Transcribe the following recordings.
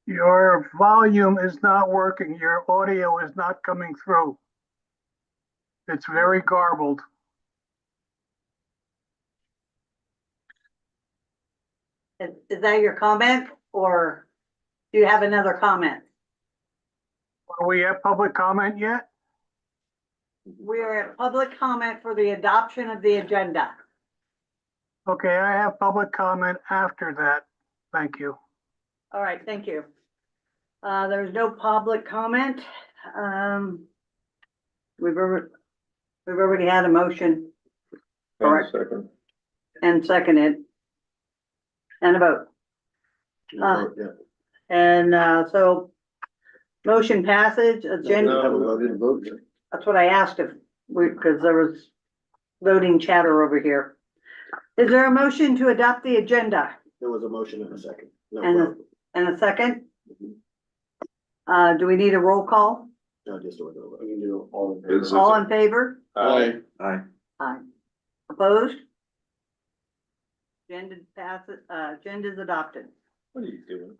Your volume is not working. Your audio is not coming through. It's very garbled. Is that your comment, or do you have another comment? Are we at public comment yet? We're at public comment for the adoption of the agenda. Okay, I have public comment after that. Thank you. All right, thank you. There's no public comment. We've already had a motion. Correct. And seconded. And a vote. Yeah. And so motion passage, agenda. No, I didn't vote yet. That's what I asked if because there was voting chatter over here. Is there a motion to adopt the agenda? There was a motion in a second. No And vote. and a second? Do we need a roll call? No, just a vote. You can do all in favor. All in favor? Aye. Aye. Opposed? Agenda passes, agenda is adopted. What are you doing?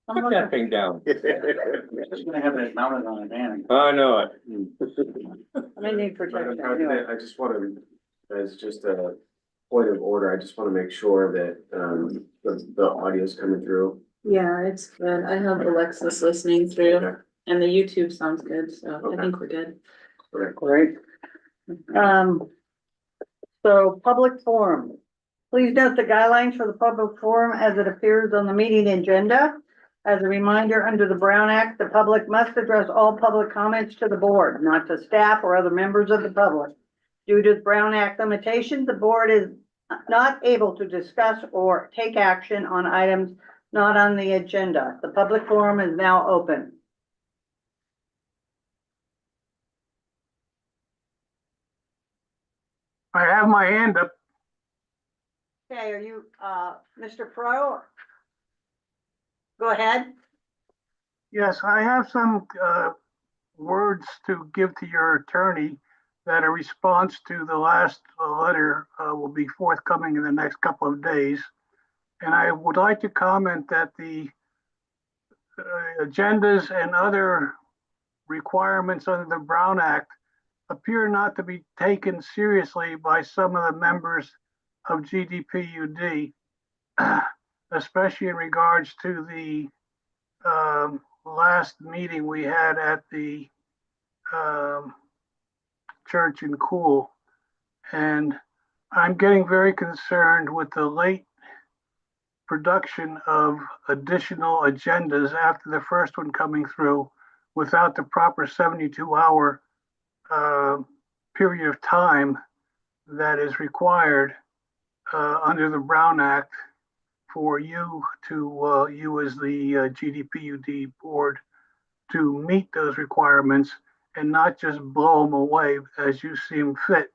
I'm Put looking- that thing down. Just gonna have it mounted on a van. I know it. I may need protection Madam anyway. President, I just want to, as just a point of order, I just want to make sure that, the audio is coming through. Yeah, it's good. I have Alexis listening through Okay. and the YouTube sounds good, so I Okay. think we're good. Great. So public forum. Please note the guidelines for the public forum as it appears on the meeting agenda. As a reminder, under the Brown Act, the public must address all public comments to the board, not to staff or other members of the public. Due to the Brown Act limitations, the board is not able to discuss or take action on items not on the agenda. The public forum is now open. I have my hand up. Okay, are you, Mr. Pro? Go ahead. Yes, I have some words to give to your attorney that a response to the last letter will be forthcoming in the next couple of days. And I would like to comment that the agendas and other requirements under the Brown Act appear not to be taken seriously by some of the members of GDPUD, especially in regards to the last meeting we had at the church in Cool. And I'm getting very concerned with the late production of additional agendas after the first one coming through without the proper 72-hour period of time that is required under the Brown Act for you to, you as the GDPUD board to meet those requirements and not just blow them away as you seem fit.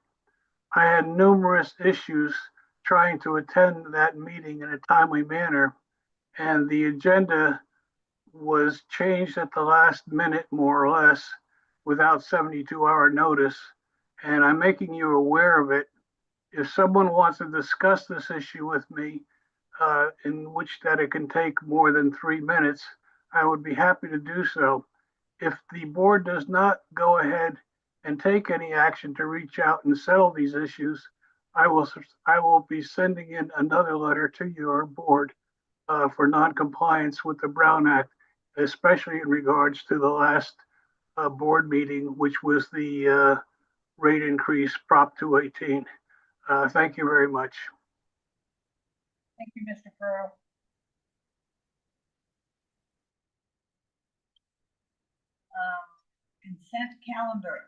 I had numerous issues trying to attend that meeting in a timely manner, and the agenda was changed at the last minute, more or less, without 72-hour notice. And I'm making you aware of it. If someone wants to discuss this issue with me, in which that it can take more than 3 minutes, I would be happy to do so. If the board does not go ahead and take any action to reach out and settle these issues, I will be sending in another letter to your board for non-compliance with the Brown Act, especially in regards to the last board meeting, which was the rate increase Prop 218. Thank you very much. Thank you, Mr. Pearl. Consent calendar.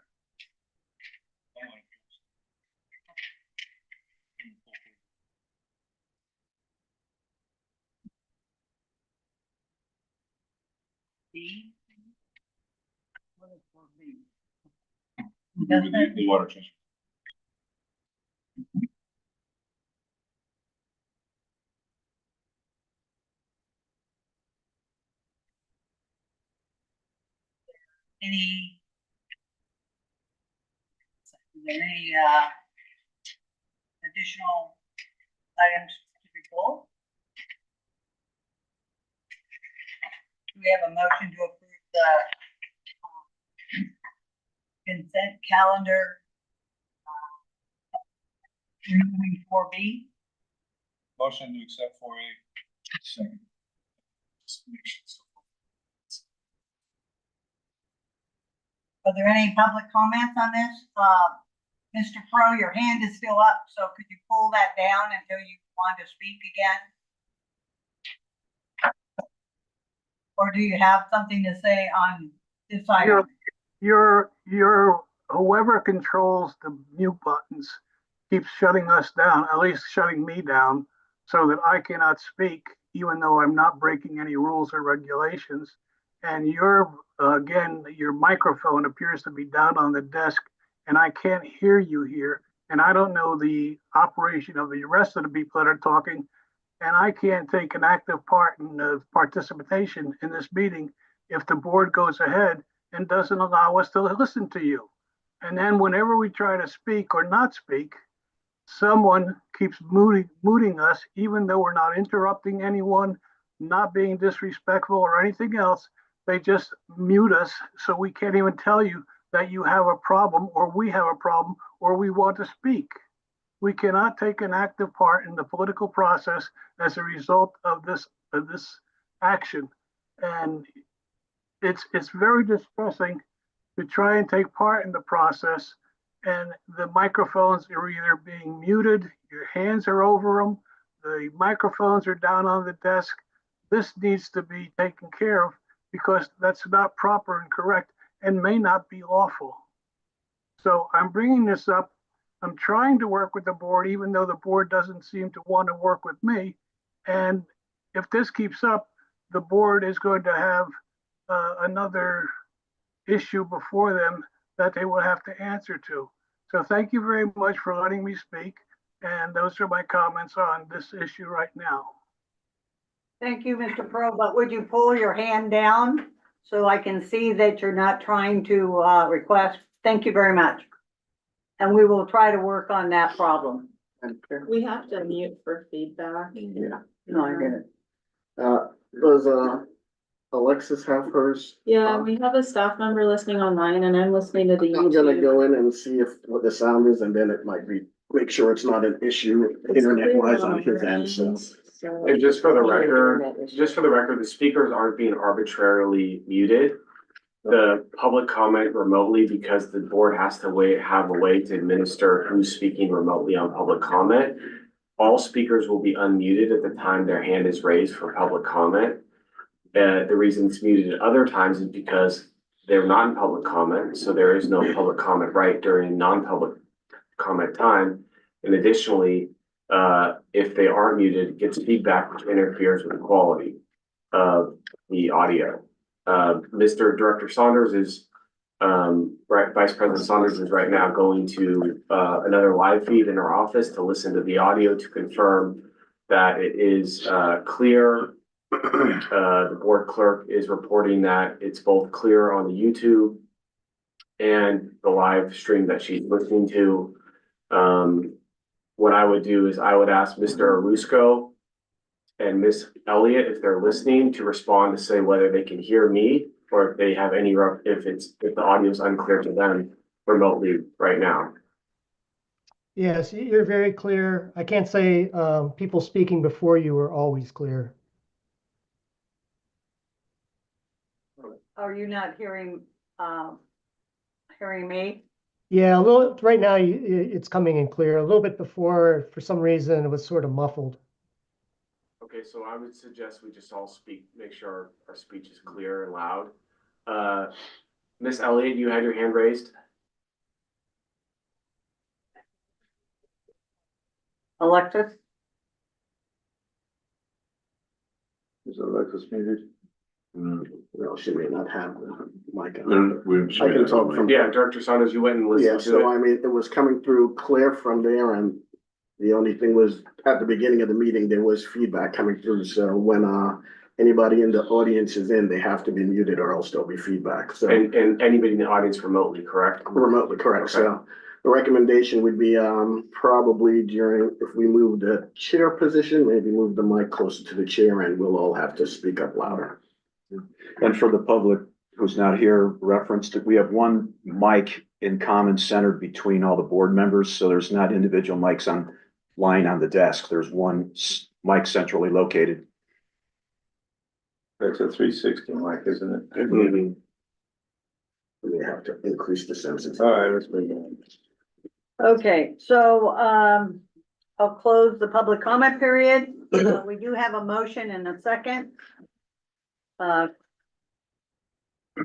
B. What is for B? The water change. Any? Is there any additional items to be pulled? Do we have a motion to approve the consent calendar? Removing 4B? Motion to accept 4A. Second. Are there any public comments on this? Mr. Pro, your hand is still up, so could you pull that down until you want to speak again? Or do you have something to say on this item? Whoever controls the mute buttons keeps shutting us down, at least shutting me down, so that I cannot speak, even though I'm not breaking any rules or regulations. And again, your microphone appears to be down on the desk, and I can't hear you here. And I don't know the operation of the rest of the people that are talking, and I can't take an active part in the participation in this meeting if the board goes ahead and doesn't allow us to listen to you. And then whenever we try to speak or not speak, someone keeps mooting us, even though we're not interrupting anyone, not being disrespectful or anything else. They just mute us, so we can't even tell you that you have a problem, or we have a problem, or we want to speak. We cannot take an active part in the political process as a result of this action. And it's very distressing to try and take part in the process, and the microphones are either being muted, your hands are over them, the microphones are down on the desk. This needs to be taken care of, because that's not proper and correct and may not be lawful. So I'm bringing this up. I'm trying to work with the board, even though the board doesn't seem to want to work with me. And if this keeps up, the board is going to have another issue before them that they will have to answer to. So thank you very much for letting me speak. And those are my comments on this issue right now. Thank you, Mr. Pro, but would you pull your hand down so I can see that you're not trying to request? Thank you very much. And we will try to work on that problem. We have to mute for feedback. Yeah. No, I get it. Does Alexis have hers? Yeah, we have a staff member listening online and I'm listening to the I'm gonna YouTube. go in and see what the sound is, and then it might be, make sure it's not an issue It's internet wise clear on his end, so. so- And just for the record, the speakers aren't being arbitrarily muted. The public comment remotely, because the board has to have a way to administer who's speaking remotely on public comment. All speakers will be unmuted at the time their hand is raised for public comment. The reason it's muted at other times is because they're not in public comment, so there is no public comment right during non-public comment time. And additionally, if they are muted, it gets feedback which interferes with the quality of the audio. Mr. Director Saunders is, Vice President Saunders is right now going to another live feed in our office to listen to the audio to confirm that it is clear. The board clerk is reporting that it's both clear on the YouTube and the live stream that she's listening to. What I would do is I would ask Mr. Rusco and Miss Elliott, if they're listening, to respond to say whether they can hear me or if they have any, if the audio is unclear to them remotely right now. Yes, you're very clear. I can't say people speaking before you are always clear. Are you not hearing me? Yeah, a little right now it's coming in clear. A little bit before, for some reason, it was sort of muffled. Okay, so I would suggest we just all speak, make sure our speech is clear and loud. Miss Elliott, you had your hand raised. Alexis? Is Alexis muted? Well, she may not have the mic on. I can talk from. Yeah, Director Saunders, you went and Yeah, listened to so it. I mean, it was coming through clear from there, and the only thing was, at the beginning of the meeting, there was feedback coming through, so when anybody in the audience is in, they have to be muted or else there'll be feedback, so. And anybody in the audience remotely, correct? Remotely, correct, so, The recommendation would be, probably during, if we move the chair position, maybe move the mic closer to the chair and we'll all have to speak up louder. And for the public who's not here referenced, we have one mic in common centered between all the board members, so there's not individual mics on line on the desk. There's one mic centrally located. That's a 360 mic, isn't it? Mhm. We have to increase the sensitivity. All right, let's move on. Okay, so, I'll close the public comment period. We do have a motion and a second.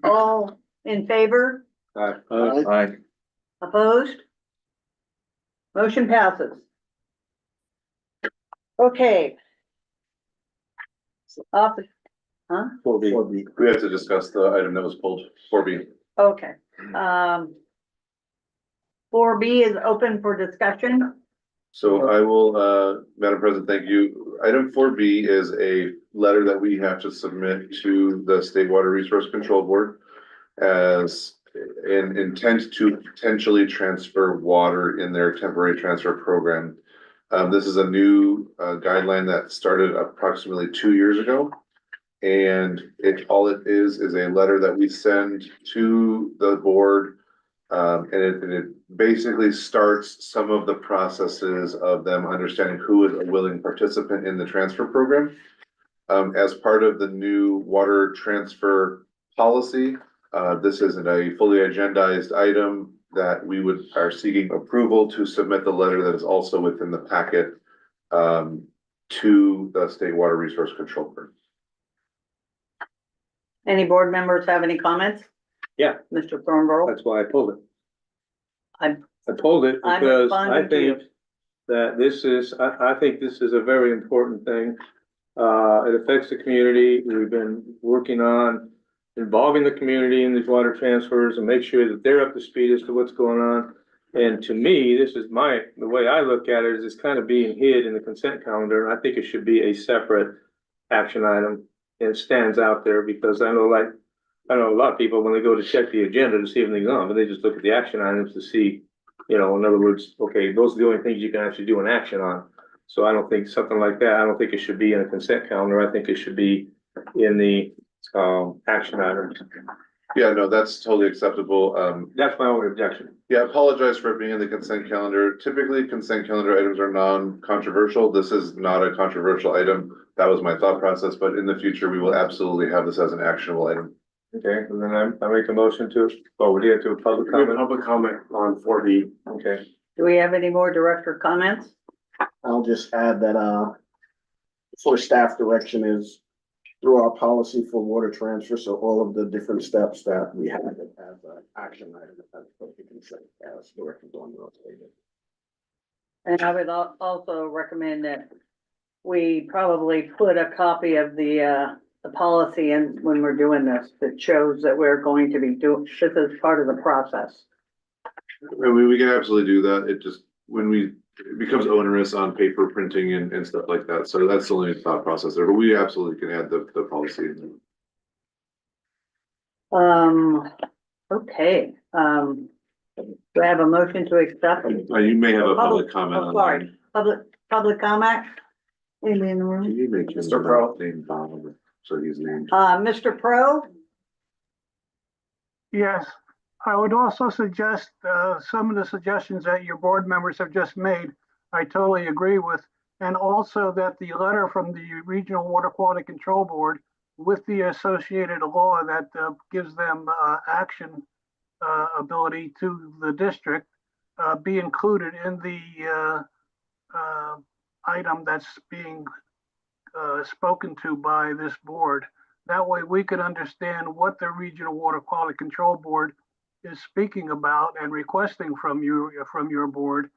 All in favor? Aye. Opposed? Motion passes. Okay. Off, huh? 4B. We have to discuss the item that was pulled, 4B. Okay. 4B is open for discussion. So I will, Madam President, thank you. Item 4B is a letter that we have to submit to the State Water Resource Control Board as an intent to potentially transfer water in their temporary transfer program. This is a new guideline that started approximately 2 years ago. And all it is a letter that we send to the board. And it basically starts some of the processes of them understanding who is a willing participant in the transfer program. As part of the new water transfer policy, this isn't a fully agendized item that we are seeking approval to submit the letter that is also within the packet to the State Water Resource Control Board. Any board members have any comments? Yeah. Mr. Thornborough? That's why I pulled it. I pulled it I'm because I responding to you. think that this is, I think this is a very important thing. It affects the community. We've been working on involving the community in these water transfers and make sure that they're up to speed as to what's going on. And to me, this is the way I look at it is it's kind of being hid in the consent calendar. And I think it should be a separate action item. And it stands out there because I know a lot of people, when they go to check the agenda to see if anything's on, but they just look at the action items to see, in other words, okay, those are the only things you can actually do an action on. So I don't think something like that, I don't think it should be in a consent calendar. I think it should be in the action items. Yeah, no, that's totally acceptable. That's my only objection. Yeah, apologize for it being in the consent calendar. Typically, consent calendar items are non-controversial. This is not a controversial item. That was my thought process, but in the future, we will absolutely have this as an actionable item. Okay, and then I make a motion to, we get to a public comment. Public comment on 4B. Okay. Do we have any more director comments? I'll just add that, for staff direction is through our policy for water transfer, so all of the different steps that we have as an action item, that's what you can say as Director Thornborough stated. And I would also recommend that we probably put a copy of the policy in when we're doing this, that shows that we're going to be doing, this is part of the process. We can absolutely do that. It just, it becomes onerous on paper printing and stuff like that. So that's the only thought process there, but we absolutely can add the policy in there. Okay, do I have a motion to accept? You may have a public comment on sorry, that. public comment? Anybody in the room? Can you make Mr. Pro? name Bob, so he's named? Mr. Pro? Yes, I would also suggest some of the suggestions that your board members have just made, I totally agree with. And also that the letter from the Regional Water Quality Control Board with the associated law that gives them action ability to the district be included in the item that's being spoken to by this board. That way we can understand what the Regional Water Quality Control Board is speaking about and requesting from your board.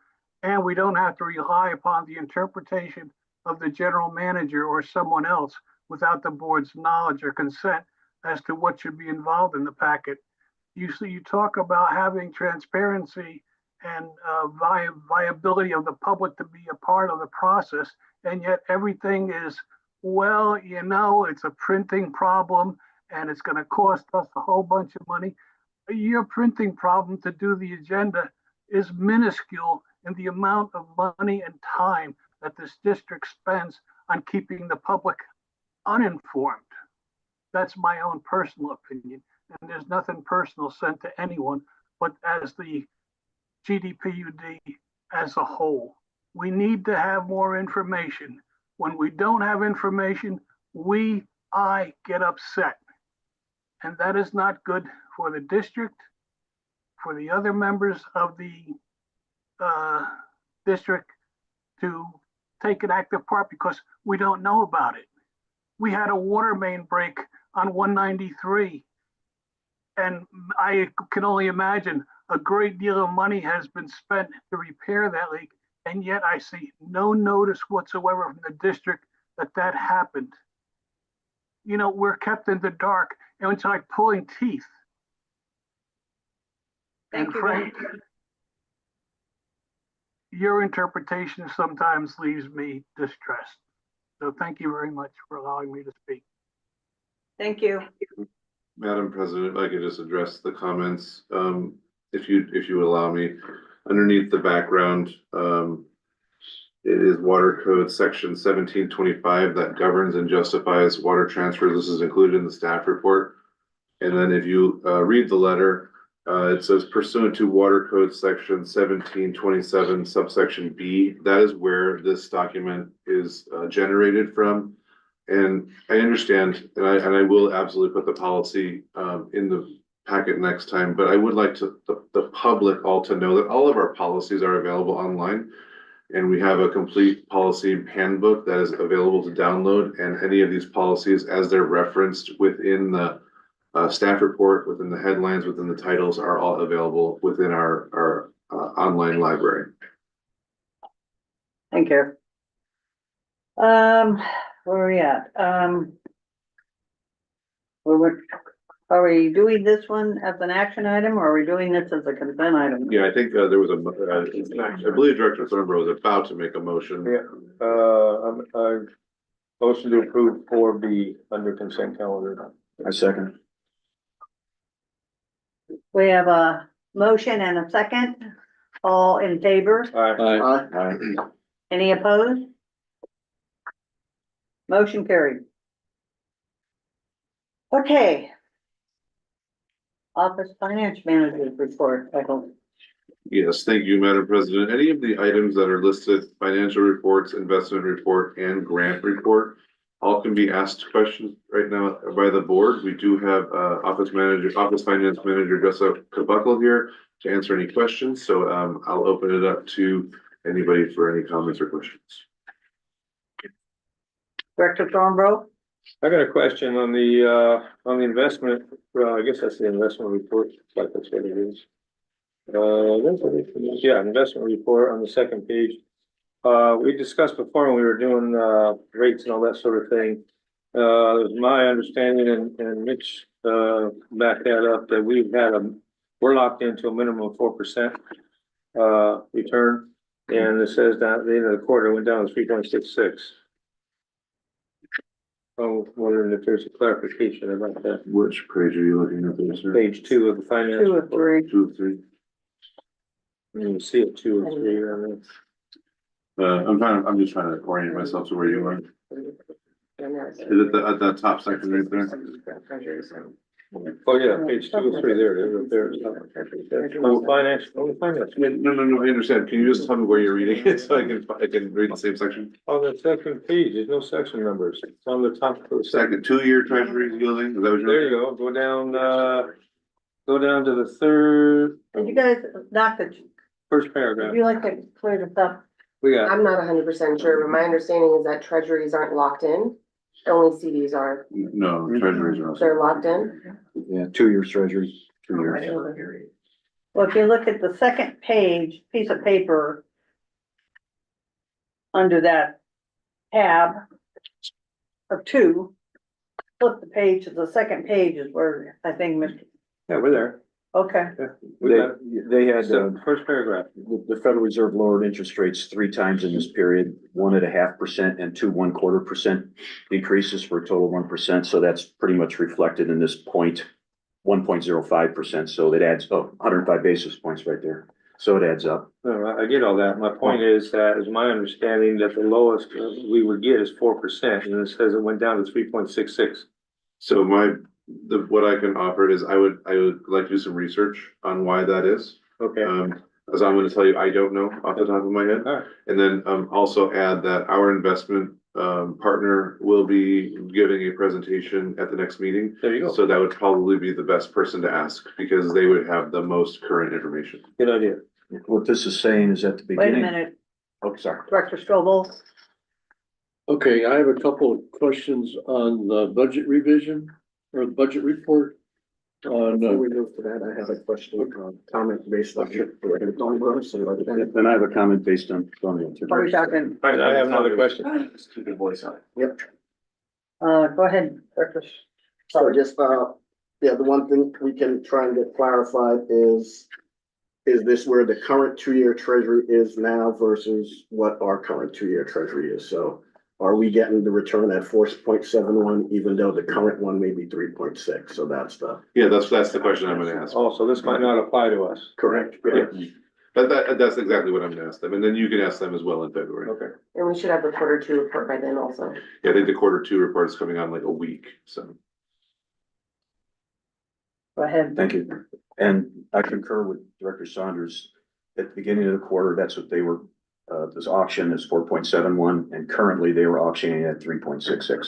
And we don't have to rely upon the interpretation of the general manager or someone else without the board's knowledge or consent as to what should be involved in the packet. You talk about having transparency and viability of the public to be a part of the process, and yet everything is, well, it's a printing problem and it's going to cost us a whole bunch of money. Your printing problem to do the agenda is minuscule in the amount of money and time that this district spends on keeping the public uninformed. That's my own personal opinion. And there's nothing personal sent to anyone, but as the GDPUD as a whole. We need to have more information. When we don't have information, I get upset. And that is not good for the district, for the other members of the district to take an active part because we don't know about it. We had a water main break on 193. And I can only imagine a great deal of money has been spent to repair that leak. And yet I see no notice whatsoever from the district that that happened. You know, we're kept in the dark and it's like pulling teeth. Thank And you. Frank, your interpretation sometimes leaves me distressed. So thank you very much for allowing me to speak. Thank you. Madam President, if I could just address the comments, if you would allow me, underneath the background, it is Water Code Section 1725 that governs and justifies water transfers. This is included in the staff report. And then if you read the letter, it says pursuant to Water Code Section 1727 subsection B. That is where this document is generated from. And I understand, and I will absolutely put the policy in the packet next time, but I would like the public all to know that all of our policies are available online. And we have a complete policy handbook that is available to download, and any of these policies as they're referenced within the staff report, within the headlines, within the titles are all available within our online library. Thank you. Where are we at? Are we doing this one as an action item or are we doing this as a consent item? Yeah, I think there was I believe Director Thornborough was about to make a motion. Yeah, I motion to approve 4B under consent calendar. I second. We have a motion and a second. All in favor? Aye. Aye. Any opposed? Motion carried. Okay. Office Finance Manager's report, I hope. Yes, thank you, Madam President. Any of the items that are listed, financial reports, investment report, and grant report, all can be asked questions right now by the board. We do have Office Finance Manager Jessica Kabuckle here to answer any questions. So I'll open it up to anybody for any comments or questions. Director Thornborough? I got a question on the investment, well, I guess that's the investment report, like that's what it is. Yeah, investment report on the second page. We discussed before when we were doing rates and all that sort of thing. It was my understanding and Mitch backed that up that we're locked into a minimum of 4% return. And it says that at the end of the quarter went down to 3.66. I'm wondering if there's a clarification about that. Which page are you looking at there, sir? Page 2 of the finance. 2 of 3. 2 of 3. You see it 2 of 3. I'm just trying to orient myself to where you are. Is it at that top section right there? Oh, yeah, page 2 of 3 there. On finance. No, I understand. Can you just tell me where you're reading it so I can read the same section? On the second page, there's no section numbers. It's on the top of the second. Second, 2-year treasury yielding, is that what you're? There you go. Go down to the third, Did you guys, Doctor, first would paragraph. you like to clear this up? We got, I'm not 100% sure, but my understanding is that treasuries aren't locked in. Only CDs are. No, treasuries are. They're locked in. Yeah, 2 years treasury, 2 years. Well, if you look at the second page, piece of paper under that tab of 2, flip the page to the second page is where I think, yeah, we're there. okay. Yeah, we got it. They had, So, first paragraph. the Federal Reserve lowered interest rates 3 times in this period, 1.5% and 2 1/4% increases for a total of 1%. So that's pretty much reflected in this 1.05%. So that adds 105 basis points right there. So it adds up. No, I get all that. My point is that it's my understanding that the lowest we would get is 4%, and it says it went down to 3.66. So what I can offer is I would like to do some research on why that is. Okay. As I'm gonna tell you, I don't know off the top of my head. All right. And then, also add that our investment, partner will be giving a presentation at the next meeting. There you go. So that would probably be the best person to ask because they would have the most current information. Good idea. What this is saying is at the Wait a beginning. minute, Oh, sorry. Director Strobel. Okay, I have a couple of questions on the budget revision or the budget report. On, Before we move to that, I have a question, comment based on. Then I have a comment based on. Are we talking? All right, I have another question. Just keep your voice on. Yep. Go ahead, Director. So just, yeah, the one thing we can try and get clarified is this where the current 2-year treasury is now versus what our current 2-year treasury is? So are we getting the return at 4.71, even though the current one may be 3.6? So that's Yeah, that's the question I'm gonna ask. Oh, so this might not apply to us. correct. Yeah. That's exactly what I'm gonna ask them. And then you can ask them as well in February. Okay. And we should have the Q2 report by then also. Yeah, I think the Q2 report is coming on like a week, so. Go ahead. Thank you. And I concur with Director Saunders. At the beginning of the quarter, that's what they were, this auction is 4.71, and currently they were auctioning at 3.66.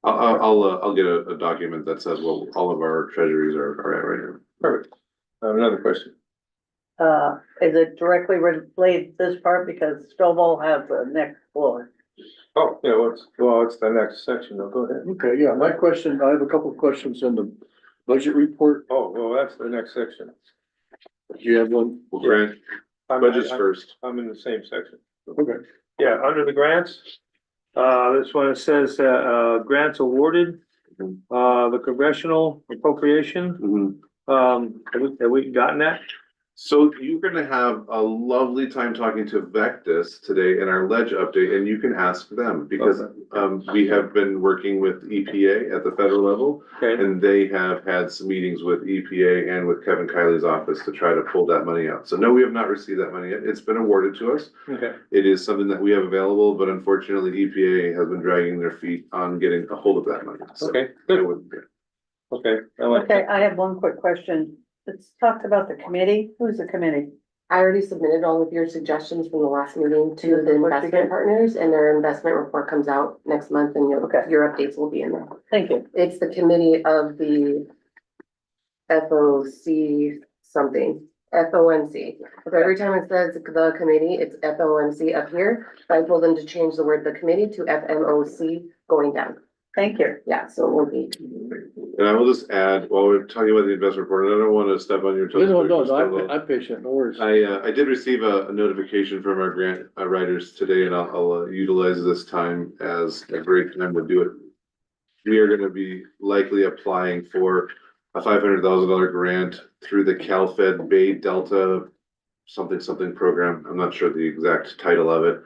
I'll get a document that says what all of our treasuries are at right now. Perfect. I have another question. Is it directly related to this part because Strobel has the next floor? Oh, yeah, it's the next section. Go ahead. Okay, yeah, my question, I have a couple of questions on the budget report. Oh, well, that's the next section. You have one? Well, Grant, budgets first. I'm in the same section. Okay. Yeah, under the grants, this one, it says, grants awarded, the congressional appropriation. Have we gotten that? So you're gonna have a lovely time talking to Vectus today in our ledge update, and you can ask them because we have been working with EPA at the federal level. Okay, And they have had some meetings with EPA and with Kevin Kiley's office to try to pull that money out. So no, we have not received that money yet. It's been awarded to us. okay, It is something that we have available, but unfortunately EPA has been dragging their feet on getting a hold of that money. So okay, I good, wouldn't- okay. I like Okay, that. I have one quick question. Let's talk about the committee. Who's the committee? I already submitted all of your suggestions from the last meeting to the What'd you investment get? partners, and their investment report comes out next month, and Okay. your updates will be in there. Thank you. It's the committee of the FOC something, FOMC. So every time it says the committee, it's FOMC up here. I told them to change the word the committee to FMOC going down. Thank you. Yeah, so it will be. And I will just add, while we're talking about the investment report, and I don't want to step on your toes. No, I'm patient, no worries. I did receive a notification from our grant writers today, and I'll utilize this time as a great time to do it. We are gonna be likely applying for a $500,000 grant through the CalFed Bay Delta something program. I'm not sure the exact title of it.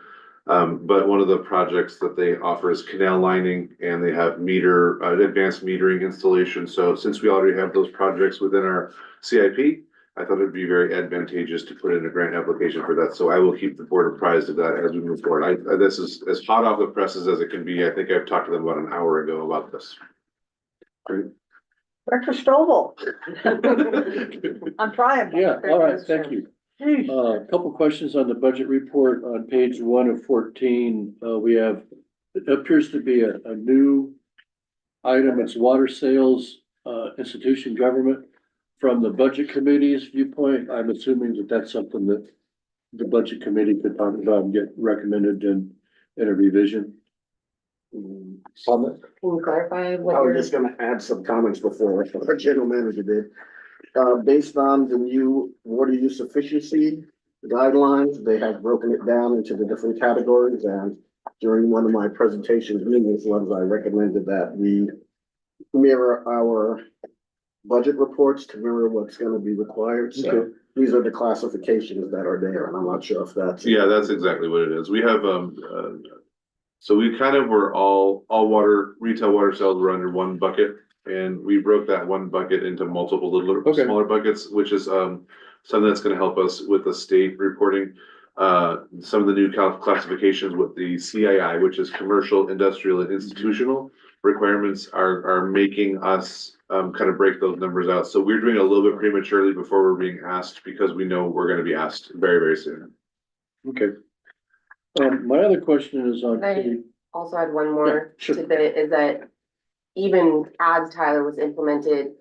But one of the projects that they offer is canal lining, and they have advanced metering installation. So since we already have those projects within our CIP, I thought it'd be very advantageous to put in a grant application for that. So I will keep the board apprised of that as we move forward. This is as hot off the presses as it can be. I think I've talked to them about an hour ago about this. Director Strobel. I'm trying. Yeah, all right, thank you. A couple questions on the budget report on page 1 of 14. We have, it appears to be a new item. It's water sales, institution government. From the budget committee's viewpoint, I'm assuming that that's something that the budget committee could talk about and get recommended in a revision. Comment? Can you clarify what I was you're? just gonna add some comments before our general manager did. Based on the new water use efficiency guidelines, they have broken it down into the different categories, and during one of my presentations meetings, I recommended that we mirror our budget reports to mirror what's gonna be required, so Okay. these are the classifications that are there, and I'm not sure if that's. Yeah, that's exactly what it is. We have, so we kind of were all retail water sales were under one bucket. And we broke that one bucket into multiple little Okay. smaller buckets, which is, something that's gonna help us with the state reporting. Some of the new classifications with the CII, which is commercial, industrial, and institutional requirements are making us kind of break those numbers out. So we're doing a little bit prematurely before we're being asked because we know we're gonna be asked very, very soon. Okay. My other question is on. Can I also add one more Yeah, sure. tidbit, is that even as Tyler was implemented,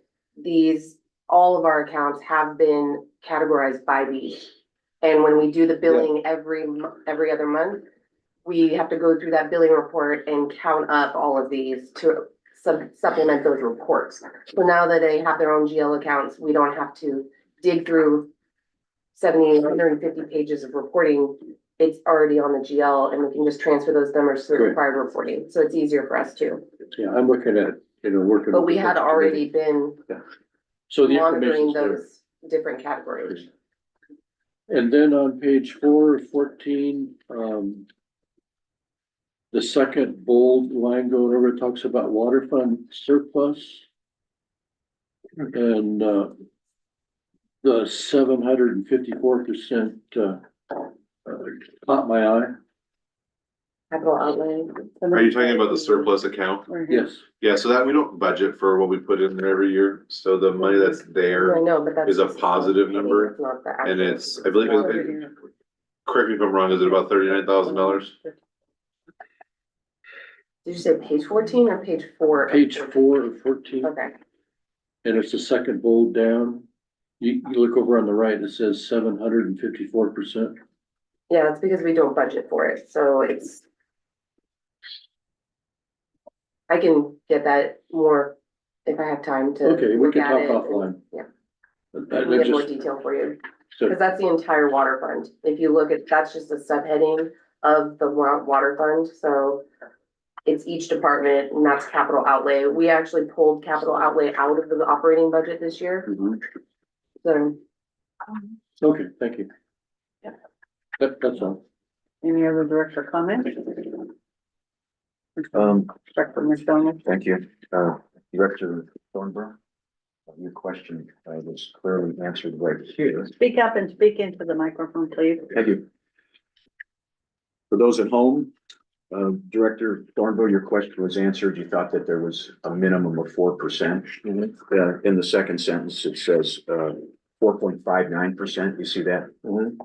all of our accounts have been categorized by these. And when we do the billing every other month, we have to go through that billing report and count up all of these to supplement those reports. So now that they have their own GL accounts, we don't have to dig through 150 pages of reporting. It's already on the GL and we can just transfer those numbers to the Great. required reporting. So it's easier for us too. Yeah, I'm looking at, working. But we with had the already committee. been So the monitoring information's there. those different categories. And then on page 4 of 14, the second bold line going over, it talks about water fund surplus. And, the 754%, caught my eye. Capital outlay. Are you talking about the surplus account? Yes. Yeah, so that we don't budget for what we put in there every year. So the money that's there I know, but that's. is a just- positive number. It's not the And actual- it's, I believe, correct me if I'm wrong, is it about $39,000? Did you say page 14 or page 4? Page 4 of 14, Okay, and it's the second bold down. You look over on the right, it says 754%. yeah, that's because we don't budget for it, so it's. I can get that more if I have time to. Okay, we look can at talk it and- offline. Yeah, I I can get more just, detail for you, so, because that's the entire water fund. If you look at, that's just a subheading of the water fund, so. It's each department and that's capital outlay. We actually pulled capital outlay out of the operating budget this year, mhm. so. Okay, thank you. Yeah. That's all. Any other director comments? Director McDonald? Thank you. Director Thornborough, your question was clearly answered right here. Speak up and speak into the microphone, please. Thank you. For those at home, Director Thornborough, your question was answered. You thought that there was a minimum of 4%. In the second sentence, it says 4.59%. You see that?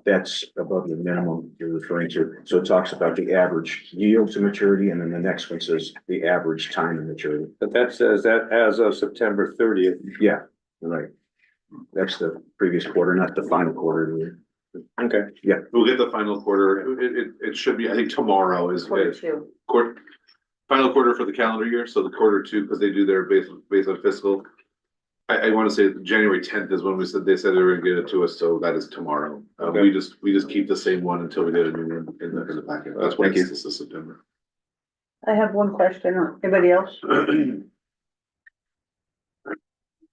That's above the minimum you're referring to. So it talks about the average yield to maturity, and then the next one says the average time to maturity. But that says that as of September 30th. Yeah, right. That's the previous quarter, not the final quarter. Okay. We'll get the final quarter. It should be, I think tomorrow is Quarter 2. final quarter for the calendar year. So the quarter 2, because they do their based on fiscal. I want to say January 10th is when they said they were gonna get it to us. So that is tomorrow. Okay. We just keep the same one until we get a new one in the packet. That's why Thank you. this is September. I have one question. Anybody else?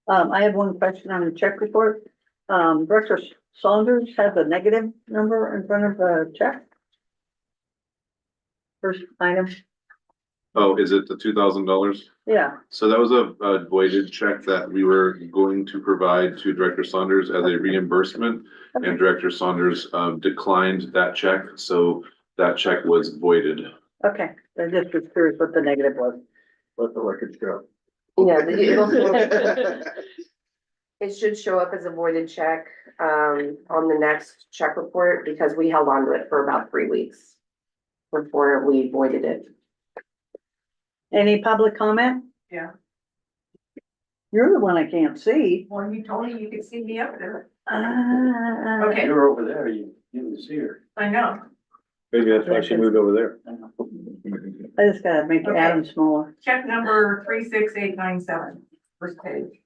I have one question on the check report. Director Saunders has a negative number in front of the check. First item, Oh, is it the $2,000? yeah, So that was a voided check that we were going to provide to Director Saunders as a reimbursement. And Director Saunders declined that check, so that check was voided. okay, I just was curious what the negative was. Let the record show. Yeah, it should show up as a voided check, on the next check report, because we held on to it for about 3 weeks before we voided it. Any public comment? Yeah. You're the one I can't see. Well, you told me you could see me up there. Okay. You're over there, you didn't see her. I know. Maybe that's why she moved over there. I just gotta make Okay. Adam smaller. Check number 36897, first page.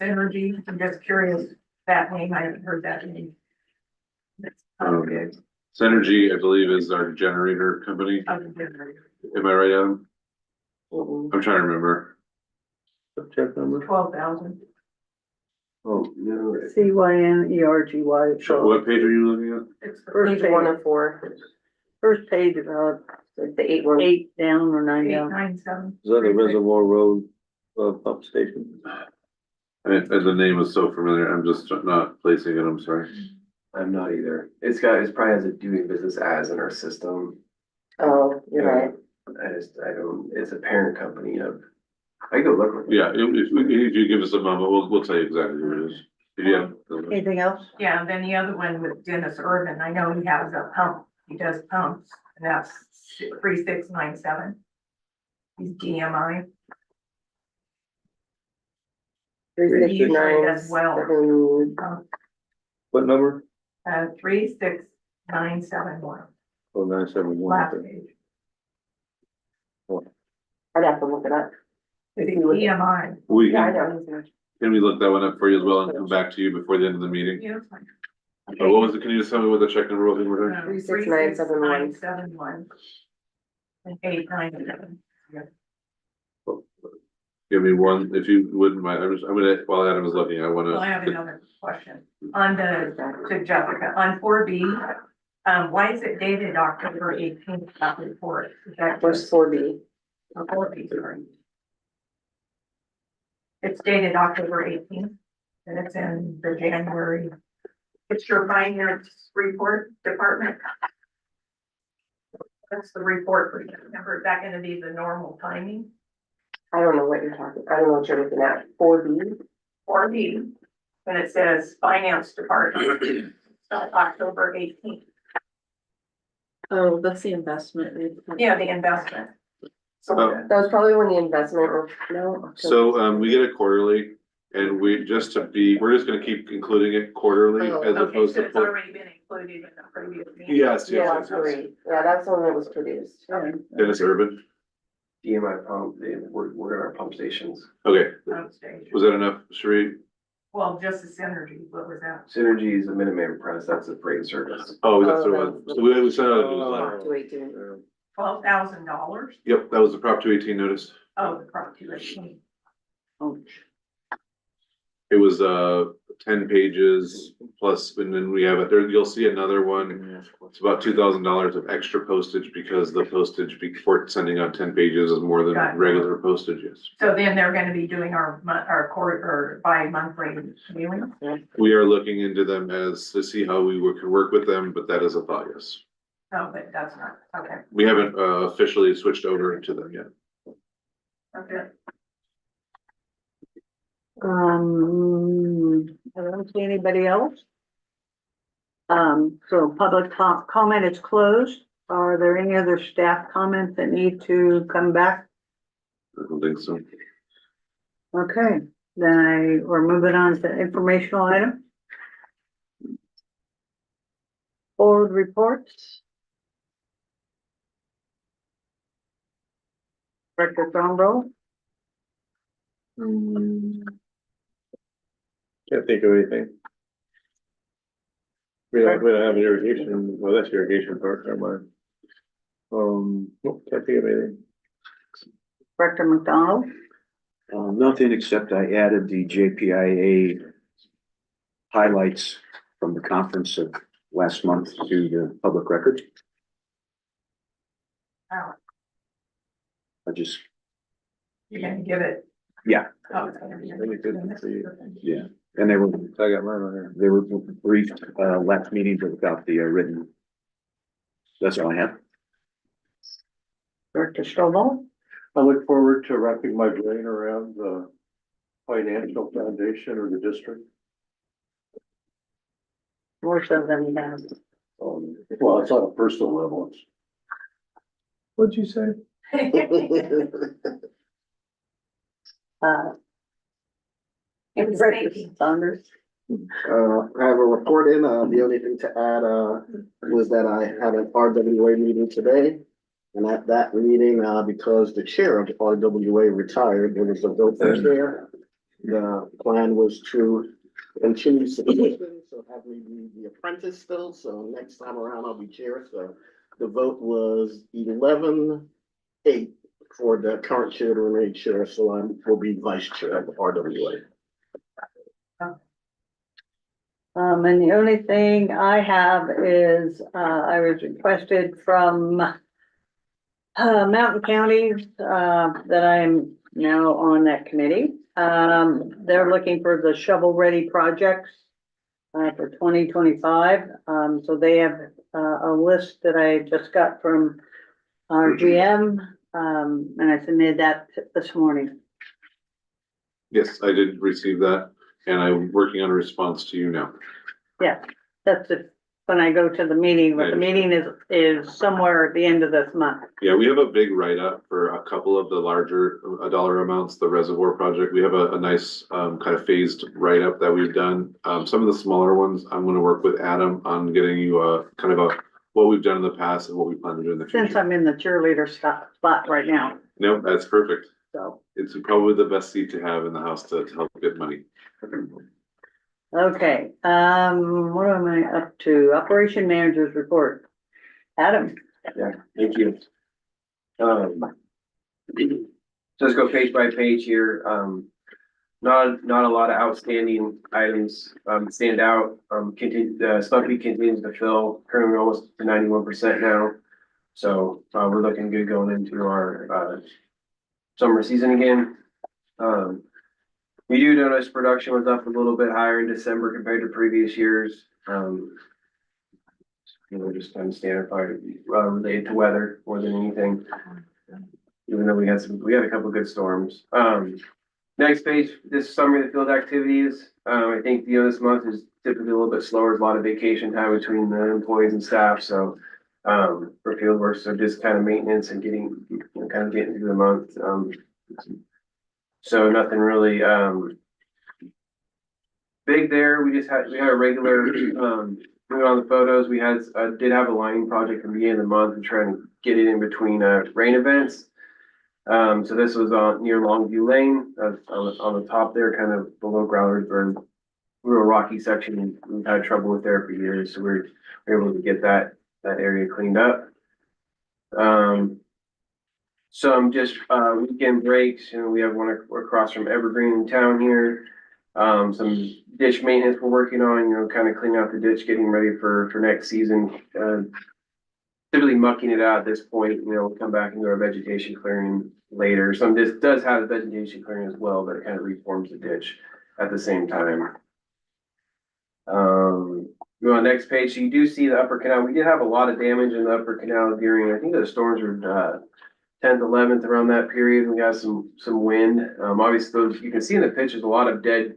Synergy, I'm just curious, that name, I haven't heard that name. That's good. Synergy, I believe, is our generator company. Am I right, Adam? I'm trying to remember. Check number. 12,000. Oh, no. CYNERGY. So what page are you looking at? It's the First Page 1 of 4, First page, the 8 one. 8 down or 9 down. 897. Is that a Reservoir Road pump station? And the name is so familiar, I'm just not placing it, I'm sorry. I'm not either. It's probably has a doing business as in our system. Oh, you're right. I don't, it's a parent company of, I go look. Yeah, if you give us a moment, we'll tell you exactly who it is. Did you have? Anything else? Yeah, and then the other one with Dennis Irvin, I know he has a pump, he does pumps, and that's 3697. He's DMI. Three, He six, usually nine, does well. seven. What number? 36971, Oh, 971. last page. I'd have to look it up. It's DMI. We Yeah, I can, know. can we look that one up for you as well and come back to you before the end of the meeting? Yeah, it's fine. What was it, can you just tell me what the check number was? 36971. 36971. And 897. Give me one, if you wouldn't mind, I'm gonna, while Adam is looking, I Well, I wanna, have another question on to Jessica, on 4B. Why is it dated October 18th, that report? Is that Where's just 4B? 4B, sorry. It's dated October 18th, and it's in the January. It's your finance report department. That's the report for September. Is that gonna be the normal timing? I don't know what you're talking, I don't know what you're looking at. 4B? 4B, and it says finance department, it's October 18th. Oh, that's the investment report. Yeah, the investment. So Oh. That was probably when the investment, no. so, we get it quarterly. And we're just gonna keep including it quarterly Oh, as okay, opposed so to. it's already been included in the previous meeting. Yes, Yeah, yes, that's yes, yes. great. Yeah, that's the one that was produced. Dennis Urban, DMI pump, we're in our pump stations. okay, Pump station. was that enough, Sheree? Well, just the synergy, what was that? Synergy is a Minuteman Press, that's a freight service. Oh, that's what it Oh, was, so we sent out a newsletter. Up to 18. $12,000? Yep, that was the Prop 218 notice. Oh, the Prop 218. Oh, It was 10 pages plus, and then we have it there, you'll see another one. It's about $2,000 of extra postage because the postage before sending out 10 pages is more than Got it. regular postage, yes. So then they're gonna be doing our quarter or bi-monthly meeting? We are looking into them as to see how we can work with them, but that is a thought, yes. No, but that's not, okay. We haven't officially switched over to them yet. Okay. I don't see anybody else. So public comment is closed. Are there any other staff comments that need to come back? I don't think so. Okay, then we're moving on to informational item. Board reports. Director Thornborough. Can't think of anything. We don't have an irrigation, well, that's irrigation part, never mind. Nope, can't think of anything. Director McDonald. Nothing except I added the JPIA highlights from the conference of last month to the public record. Wow, I just, you're gonna give it. yeah, Oh, it's gonna be. Really good to see you. yeah. And they were, I got mine on here. they were briefed, last meeting about the written. That's all I have. Director Stovall. I look forward to wrapping my brain around the financial foundation of the district. More so than he has. Well, it's on a personal level. It's What'd you say? Director Saunders. I have a report in, the only thing to add, was that I had an RWA meeting today. And at that meeting, because the chair of the RWA retired, there was a vote for chair. The plan was to continue succession, so have me be the apprentice still, so next time around I'll be chair, so. The vote was 11-8 for the current chair to remain chair, so I will be vice chair of the RWA. And the only thing I have is, I was requested from Mountain counties, that I'm now on that committee. They're looking for the shovel-ready projects for 2025. So they have a list that I just got from our GM, and I submitted that this morning. Yes, I did receive that, and I'm working on a response to you now. Yeah, that's it. When I go to the meeting, but the meeting is somewhere at the end of this month. Yeah, we have a big write-up for a couple of the larger dollar amounts, the reservoir project. We have a nice kind of phased write-up that we've done. Some of the smaller ones, I'm gonna work with Adam on getting you a kind of what we've done in the past and what we plan to do in the Since future. I'm in the cheerleader spot right now, No, that's perfect. so. It's probably the best seat to have in the house to help get money. Okay, what am I up to? Operation Manager's Report. Adam? Yeah, thank you. Just go page by page here. Not a lot of outstanding items, stand out. The Stumpy continues to fill, currently almost to 91% now. So, we're looking good going into our, summer season again. We do notice production was up a little bit higher in December compared to previous years. Just kind of standard, probably, related to weather more than anything. Even though we had a couple of good storms. Next page, this summary of the field activities. I think, this month is typically a little bit slower. There's a lot of vacation time between the employees and staff, so, for field work, so just kind of maintenance and getting through the month. So nothing really, big there. We had a regular, moving on the photos. We did have a lining project from the beginning of the month and trying to get it in between, rain events. So this was near Longview Lane, on the top there, kind of below Growlersburg. Real rocky section we've had trouble with there for years, so we're able to get that area cleaned up. Some just weekend breaks, we have one across from Evergreen in town here. Some ditch maintenance we're working on, kind of cleaning out the ditch, getting ready for next season. Typically mucking it out at this point, we'll come back and do our vegetation clearing later. Some this does have the vegetation clearing as well, but it kind of reforms the ditch at the same time. Go on next page. So you do see the upper canal. We did have a lot of damage in the upper canal during, I think the storms were 10th, 11th, around that period. We got some wind. Obviously those, you can see in the pictures, a lot of dead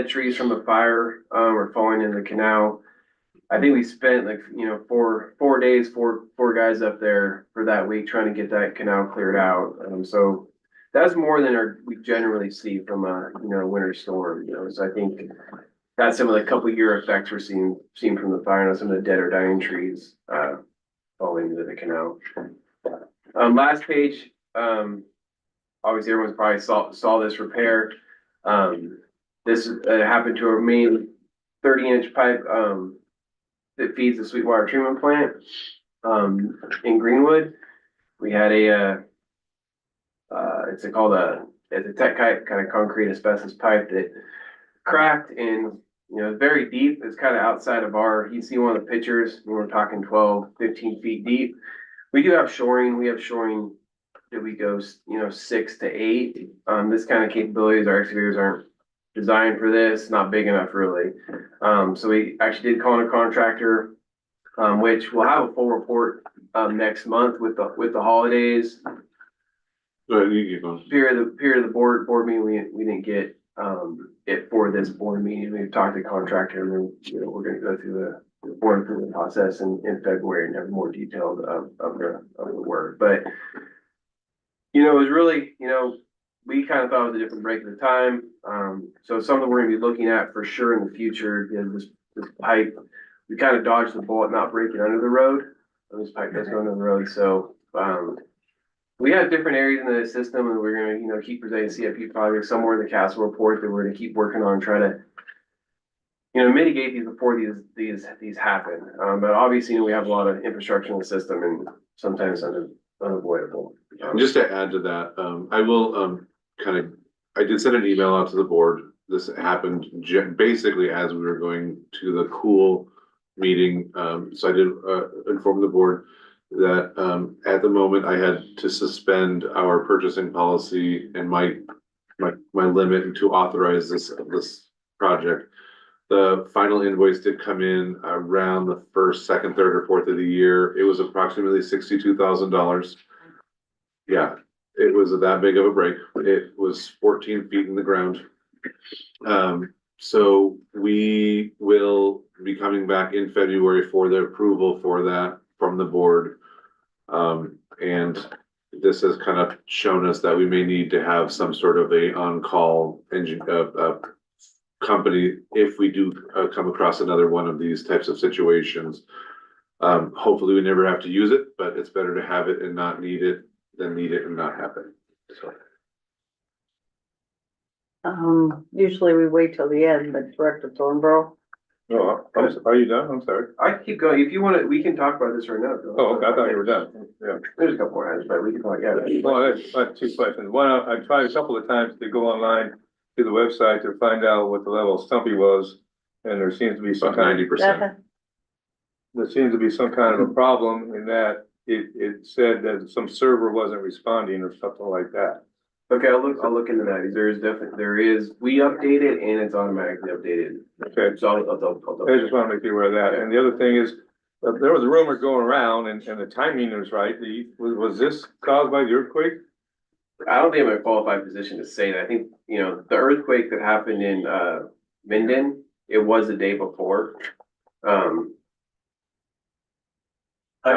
trees from the fire were falling in the canal. I think we spent like, 4 days, four guys up there for that week trying to get that canal cleared out. So that's more than we generally see from a, winter storm, so I think that's some of the couple year effects we're seeing from the fire and some of the dead or dying trees, falling into the canal. Last page, obviously everyone's probably saw this repair. This happened to a main 30-inch pipe, that feeds the Sweetwater treatment plant, in Greenwood. We had it's a tech pipe, kind of concrete asbestos pipe that cracked and, very deep. It's kind of outside of you see one of the pictures, we're talking 12, 15 feet deep. We do have shoring. We have shoring that we go, 6 to 8. This kind of capabilities, our excavators aren't designed for this, not big enough really. So we actually did call in a contractor, which we'll have a full report next month with the holidays. Go ahead, you keep going. Period of the board meeting, we didn't get it for this board meeting. We've talked to the contractor and then, we're gonna go through the board approval process in February and have more detailed of the work. But, it was really, we kind of thought it was a different break at the time. So something we're gonna be looking at for sure in the future is this pipe. We kind of dodged the bullet not breaking under the road. This pipe does go under the road, so we have different areas in the system, and we're gonna, keep presenting CFP projects somewhere in the castle report that we're gonna keep working on, try to, mitigate these before these happen. But obviously, we have a lot of infrastructure in the system, and sometimes unavoidable. Just to add to that, I will I did send an email out to the board. This happened basically as we were going to the cool meeting. So I did inform the board. that, at the moment, I had to suspend our purchasing policy and my limit to authorize this project. The final invoice did come in around the first, second, third, or fourth of the year. It was approximately $62,000. Yeah, it was that big of a break. It was 14 feet in the ground. So we will be coming back in February for the approval for that from the board. And this has kind of shown us that we may need to have some sort of a on-call engine, company if we do come across another one of these types of situations. Hopefully we never have to use it, but it's better to have it and not need it than need it and not have it. So. Usually we wait till the end, but Director Thornborough. Oh, are you done? I'm sorry. I can keep going. If you want to, we can talk about this right now. Oh, okay, I thought you were done. Yeah. There's a couple more items, but we can talk, yeah. Well, I have two questions. One, I tried a couple of times to go online to the website to find out what the level of stumpy was. And there seems to be some About kind of, 90%. there seems to be some kind of a problem in that it said that some server wasn't responding or something like that. Okay, I'll look into that. There is, we update it and it's automatically updated. Okay. So I just want to make you aware of that. And the other thing is, there was a rumor going around and the timing was right. Was this caused by the earthquake? I don't think I'm in a qualified position to say that. I think, you know, the earthquake that happened in, Minden, it was the day before. A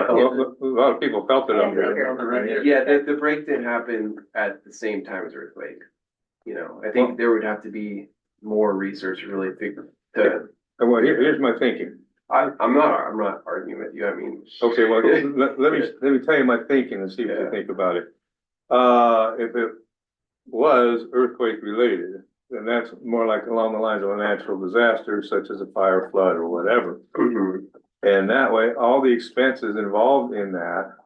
lot of people felt it up there. Yeah, the break didn't happen at the same time as earthquake. You know, I think there would have to be more research to really figure to. Well, here's my thinking. I'm not arguing with you. I mean. Okay, well, let me tell you my thinking and see what you think about it. If it was earthquake related, then that's more like along the lines of a natural disaster such as a fire, flood, or whatever. Mhm. And that way, all the expenses involved in that,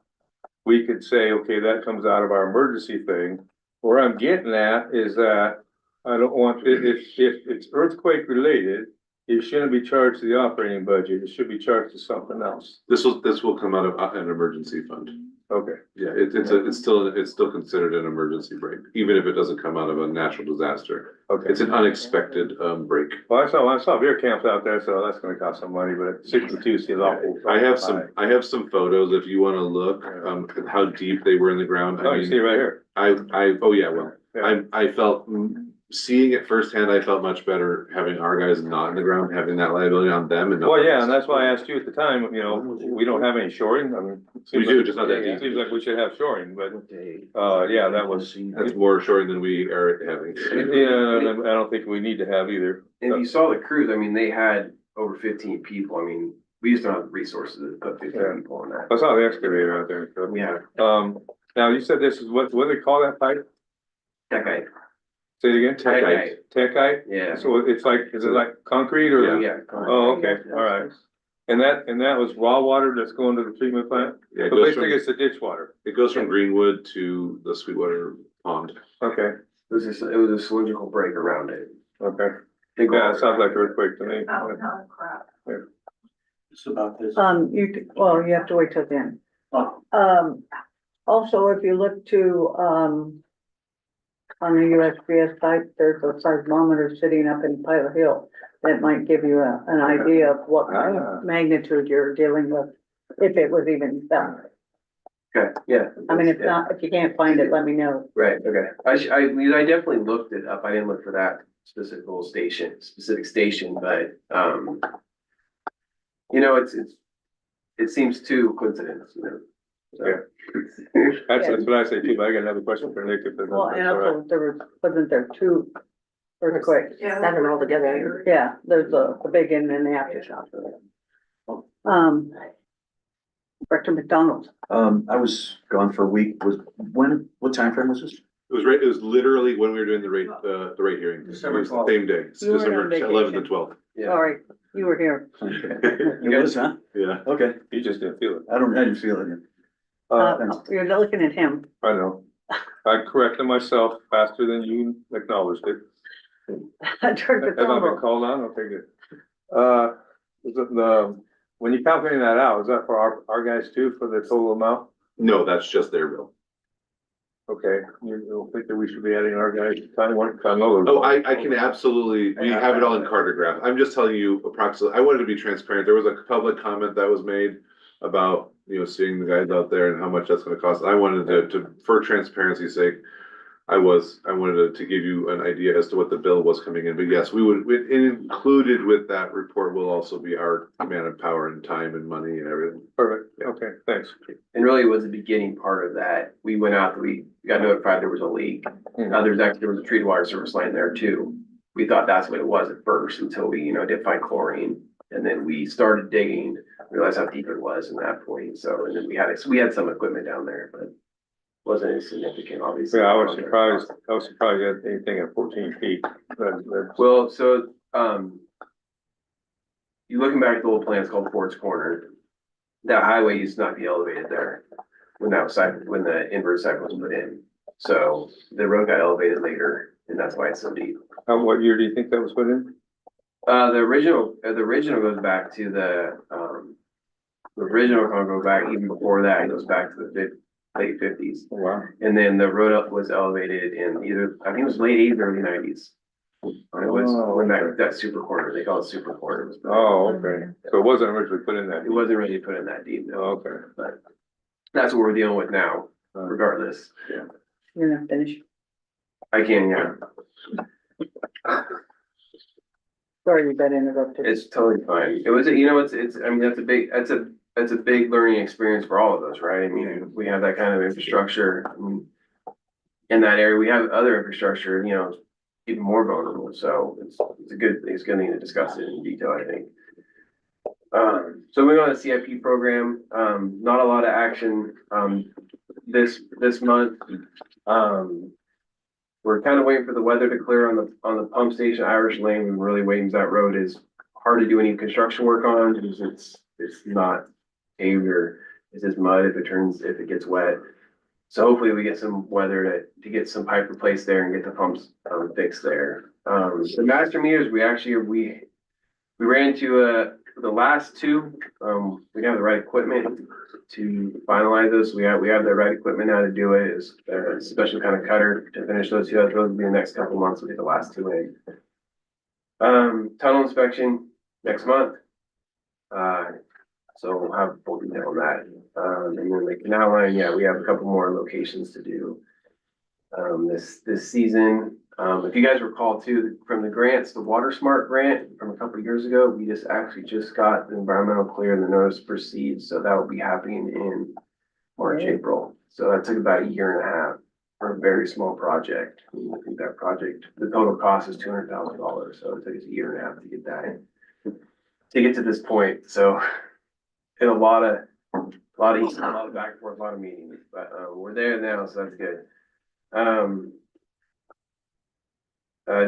we could say, okay, that comes out of our emergency thing. Where I'm getting at is that I don't want, if it's earthquake related, it shouldn't be charged to the operating budget. It should be charged to something else. This will come out of an emergency fund. Okay. Yeah, it's still considered an emergency break, even if it doesn't come out of a natural disaster. Okay. It's an unexpected break. Well, I saw beer camps out there, so that's gonna cost some money, but 62 seems awful. I have some photos if you wanna look, at how deep they were in the ground. Oh, you see it right here. Oh, yeah, well, Yeah. I felt, seeing it firsthand, I felt much better having our guys not in the ground, having that liability on them and. Well, yeah, and that's why I asked you at the time, you know, we don't have any shoring, I mean. We do, just not that deep. Seems like we should have shoring, but, yeah, that was. That's more shoring than we are having. Yeah, I don't think we need to have either. And if you saw the crews, I mean, they had over 15 people. I mean, we just don't have the resources to put 15 people on that. I saw the excavator out there. So. Yeah. Now you said this is what do they call that pipe? Techite. Say it again? Techite. Techite? Yeah. So it's like, is it like concrete or? Yeah. Oh, okay, all right. And that was raw water that's going to the treatment plant? Yeah, it So goes basically from, it's the ditch water. it goes from Greenwood to the Sweetwater Pond. Okay, It was a cylindrical break around it. okay. Yeah, it sounds like earthquake to me. Oh, no, crap. It's about this. You have to wait till the end. Also, if you look to, on the USGS site, there's a seismometer sitting up in Pilot Hill. That might give you an idea of what kind of magnitude you're dealing with, if it was even done. Okay, yeah. I mean, if not, if you can't find it, let me know. Right, okay. I definitely looked it up. I didn't look for that specific station, but, you know, it seems too coincidence, you know. So. That's what I say too, but I got another question for Nick. If that's Well, and all right. also, wasn't there two earthquakes? Seven altogether. Yeah, there's the big and then the aftershock. Director McDonald. I was gone for a week. What time frame was this? It was literally when we were doing the rate hearing. It was the same day, It's You weren't on December vacation. 11th and 12th. Yeah. Sorry, you were here. It was, huh? Yeah. Okay. You just didn't feel it. I didn't feel it. You're looking at him. I know. I corrected myself faster than you acknowledged it. Director Have I been Thornborough. called on? Okay, good. when you calculate that out, is that for our guys too, for the total amount? No, that's just their bill. Okay, you don't think that we should be adding our guys time one, I know. Oh, I can absolutely, we have it all in cartograph. I'm just telling you approximately, I wanted to be transparent. There was a public comment that was made about, seeing the guys out there and how much that's gonna cost. I wanted for transparency's sake, I wanted to give you an idea as to what the bill was coming in, but yes, included with that report will also be our manpower and time and money and everything. Perfect, okay, thanks. And really it was the beginning part of that. We went out, we got notified there was a leak. There was a treated water service line there too. We thought that's what it was at first until we, did find chlorine. And then we started digging, realized how deep it was in that point. So, and then we had some equipment down there, but wasn't as significant, obviously. Yeah, I was surprised at anything at 14 feet. Well, so, you looking back at the old plan, it's called Ford's Corner. That highway used to not be elevated there when the inverted cycle was put in. So the road got elevated later, and that's why it's so deep. What year do you think that was put in? The original goes back to the original can go back even before that. It goes back to the late 50s. Oh, wow. And then the road was elevated in I think it was late 80s, early 90s. And it went back that super corner. They call it super corner. Oh, okay. So it wasn't originally put in that. It wasn't really put in that deep. No. Oh, okay. But that's what we're dealing with now, regardless. Yeah. You're not finished. I can, yeah. Sorry, you got interrupted. It's totally fine. It was, I mean, that's a big learning experience for all of us, right? I mean, we have that kind of infrastructure. I mean, in that area, we have other infrastructure, even more vulnerable. So it's a good thing to discuss it in detail, I think. So moving on to CIP program, not a lot of action, this month. We're kind of waiting for the weather to clear on the pump station, Irish Lane. We're really waiting. That road is hard to do any construction work on because it's not paved or it's just mud if it gets wet. So hopefully we get some weather to get some pipe replaced there and get the pumps fixed there. The master meters, we ran into the last two. We didn't have the right equipment to finalize this. We have the right equipment now to do it. Is a special kind of cutter to finish those two. Those will be the next couple months. We'll get the last two in. Tunnel inspection next month. So we'll have full detail on that. And then the canal line, yeah, we have a couple more locations to do this season. If you guys recall too, from the grants, the Water Smart grant from a couple of years ago, we just got the environmental clear and the notice to proceed. So that will be happening in March, April. So that took about a year and a half for a very small project. I think that project, the total cost is $200,000. So it took us a year and a half to get that to get to this point. So in a lot of back and forth, a lot of meetings, but we're there now, so that's good.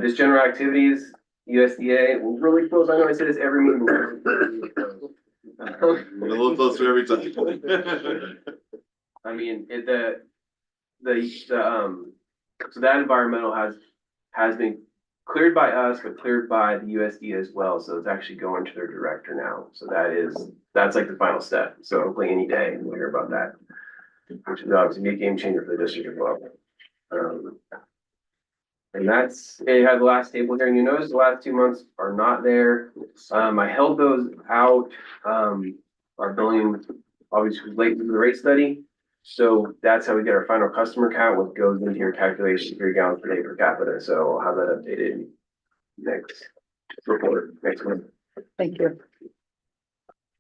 Just general activities, USDA, we're really close. I know I say this every meeting. We're a little closer every time. I mean, so that environmental has been cleared by us, but cleared by the USDA as well. So it's actually going to their director now. So that's like the final step. So hopefully any day we'll hear about that, which is obviously be a game changer for the district as well. And it had the last table here, and you notice the last 2 months are not there. I held those out. Our billing obviously was late with the rate study. So that's how we get our final customer count, what goes into your calculation for your gallons per day per capita. So I'll have that updated next report next month. Thank you.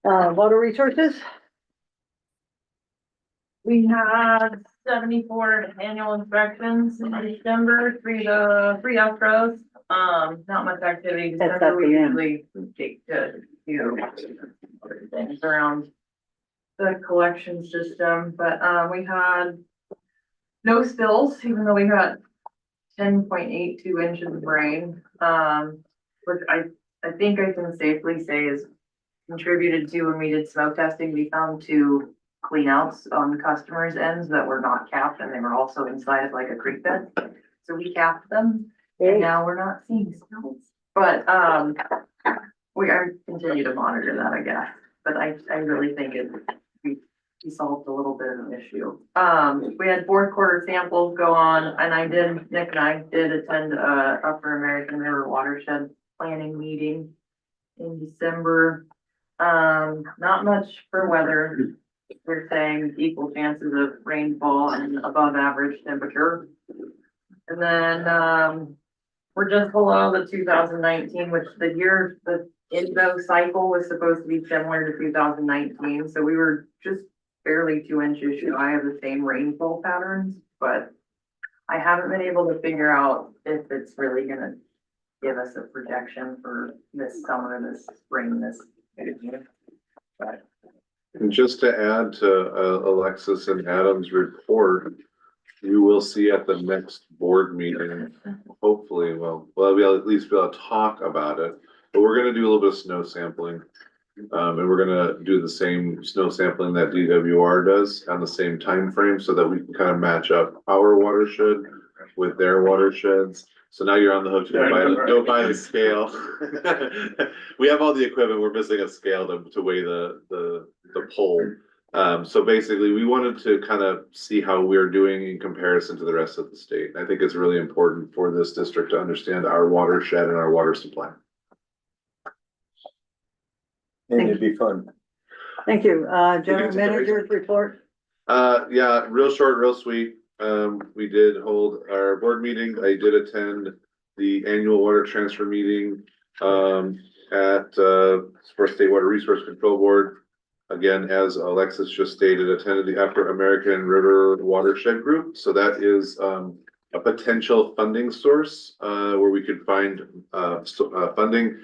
Water resources? We had 74 annual inspections in December, three Astros. Not much activity. That's December, at we the end. usually take to do things around the collection system, but we had no spills, even though we got 10.82 inches of rain, which I think I can safely say is contributed to when we did smoke testing. We found 2 cleanouts on customers' ends that were not capped, and they were also inside of like a creek bed. So we capped them, and now we're not seeing spills. But we are continue to monitor that, I guess. but I really think we solved a little bit of an issue. We had fourth quarter samples go on, and Nick and I did attend Upper American River Watershed Planning meeting in December. Not much for weather. We're saying equal chances of rainfall and above average temperature. And then, we're just below the 2019, which the INVO cycle was supposed to be similar to 2019. So we were just barely 2 inches shy of the same rainfall patterns, but I haven't been able to figure out if it's really gonna give us a projection for this summer, this spring, this. But And just to add to Alexis and Adam's report, you will see at the next board meeting, hopefully, we'll at least be able to talk about it. But we're gonna do a little bit of snow sampling. And we're gonna do the same snow sampling that DWR does on the same time frame, so that we can kind of match up our watershed with their watersheds. So now you're on the hook to go buy the scale. We have all the equipment, we're missing a scale to weigh the pole. So basically, we wanted to kind of see how we're doing in comparison to the rest of the state. I think it's really important for this district to understand our watershed and our water supply. And it'd be fun. Thank you. General Manager's report. Yeah, real short, real sweet. We did hold our board meeting. I did attend the annual water transfer meeting, at, for State Water Resource Control Board. Again, as Alexis just stated, attended the Upper American River Watershed Group. So that is, a potential funding source, where we could find, funding.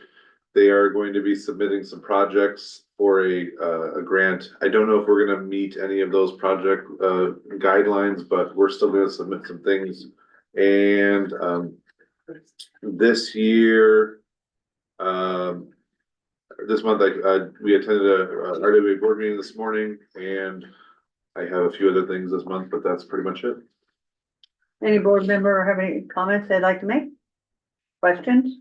They are going to be submitting some projects for a grant. I don't know if we're gonna meet any of those project guidelines, but we're still gonna submit some things. And this year, this month, we attended a RWA board meeting this morning, and I have a few other things this month, but that's pretty much it. Any board member have any comments they'd like to make? Questions?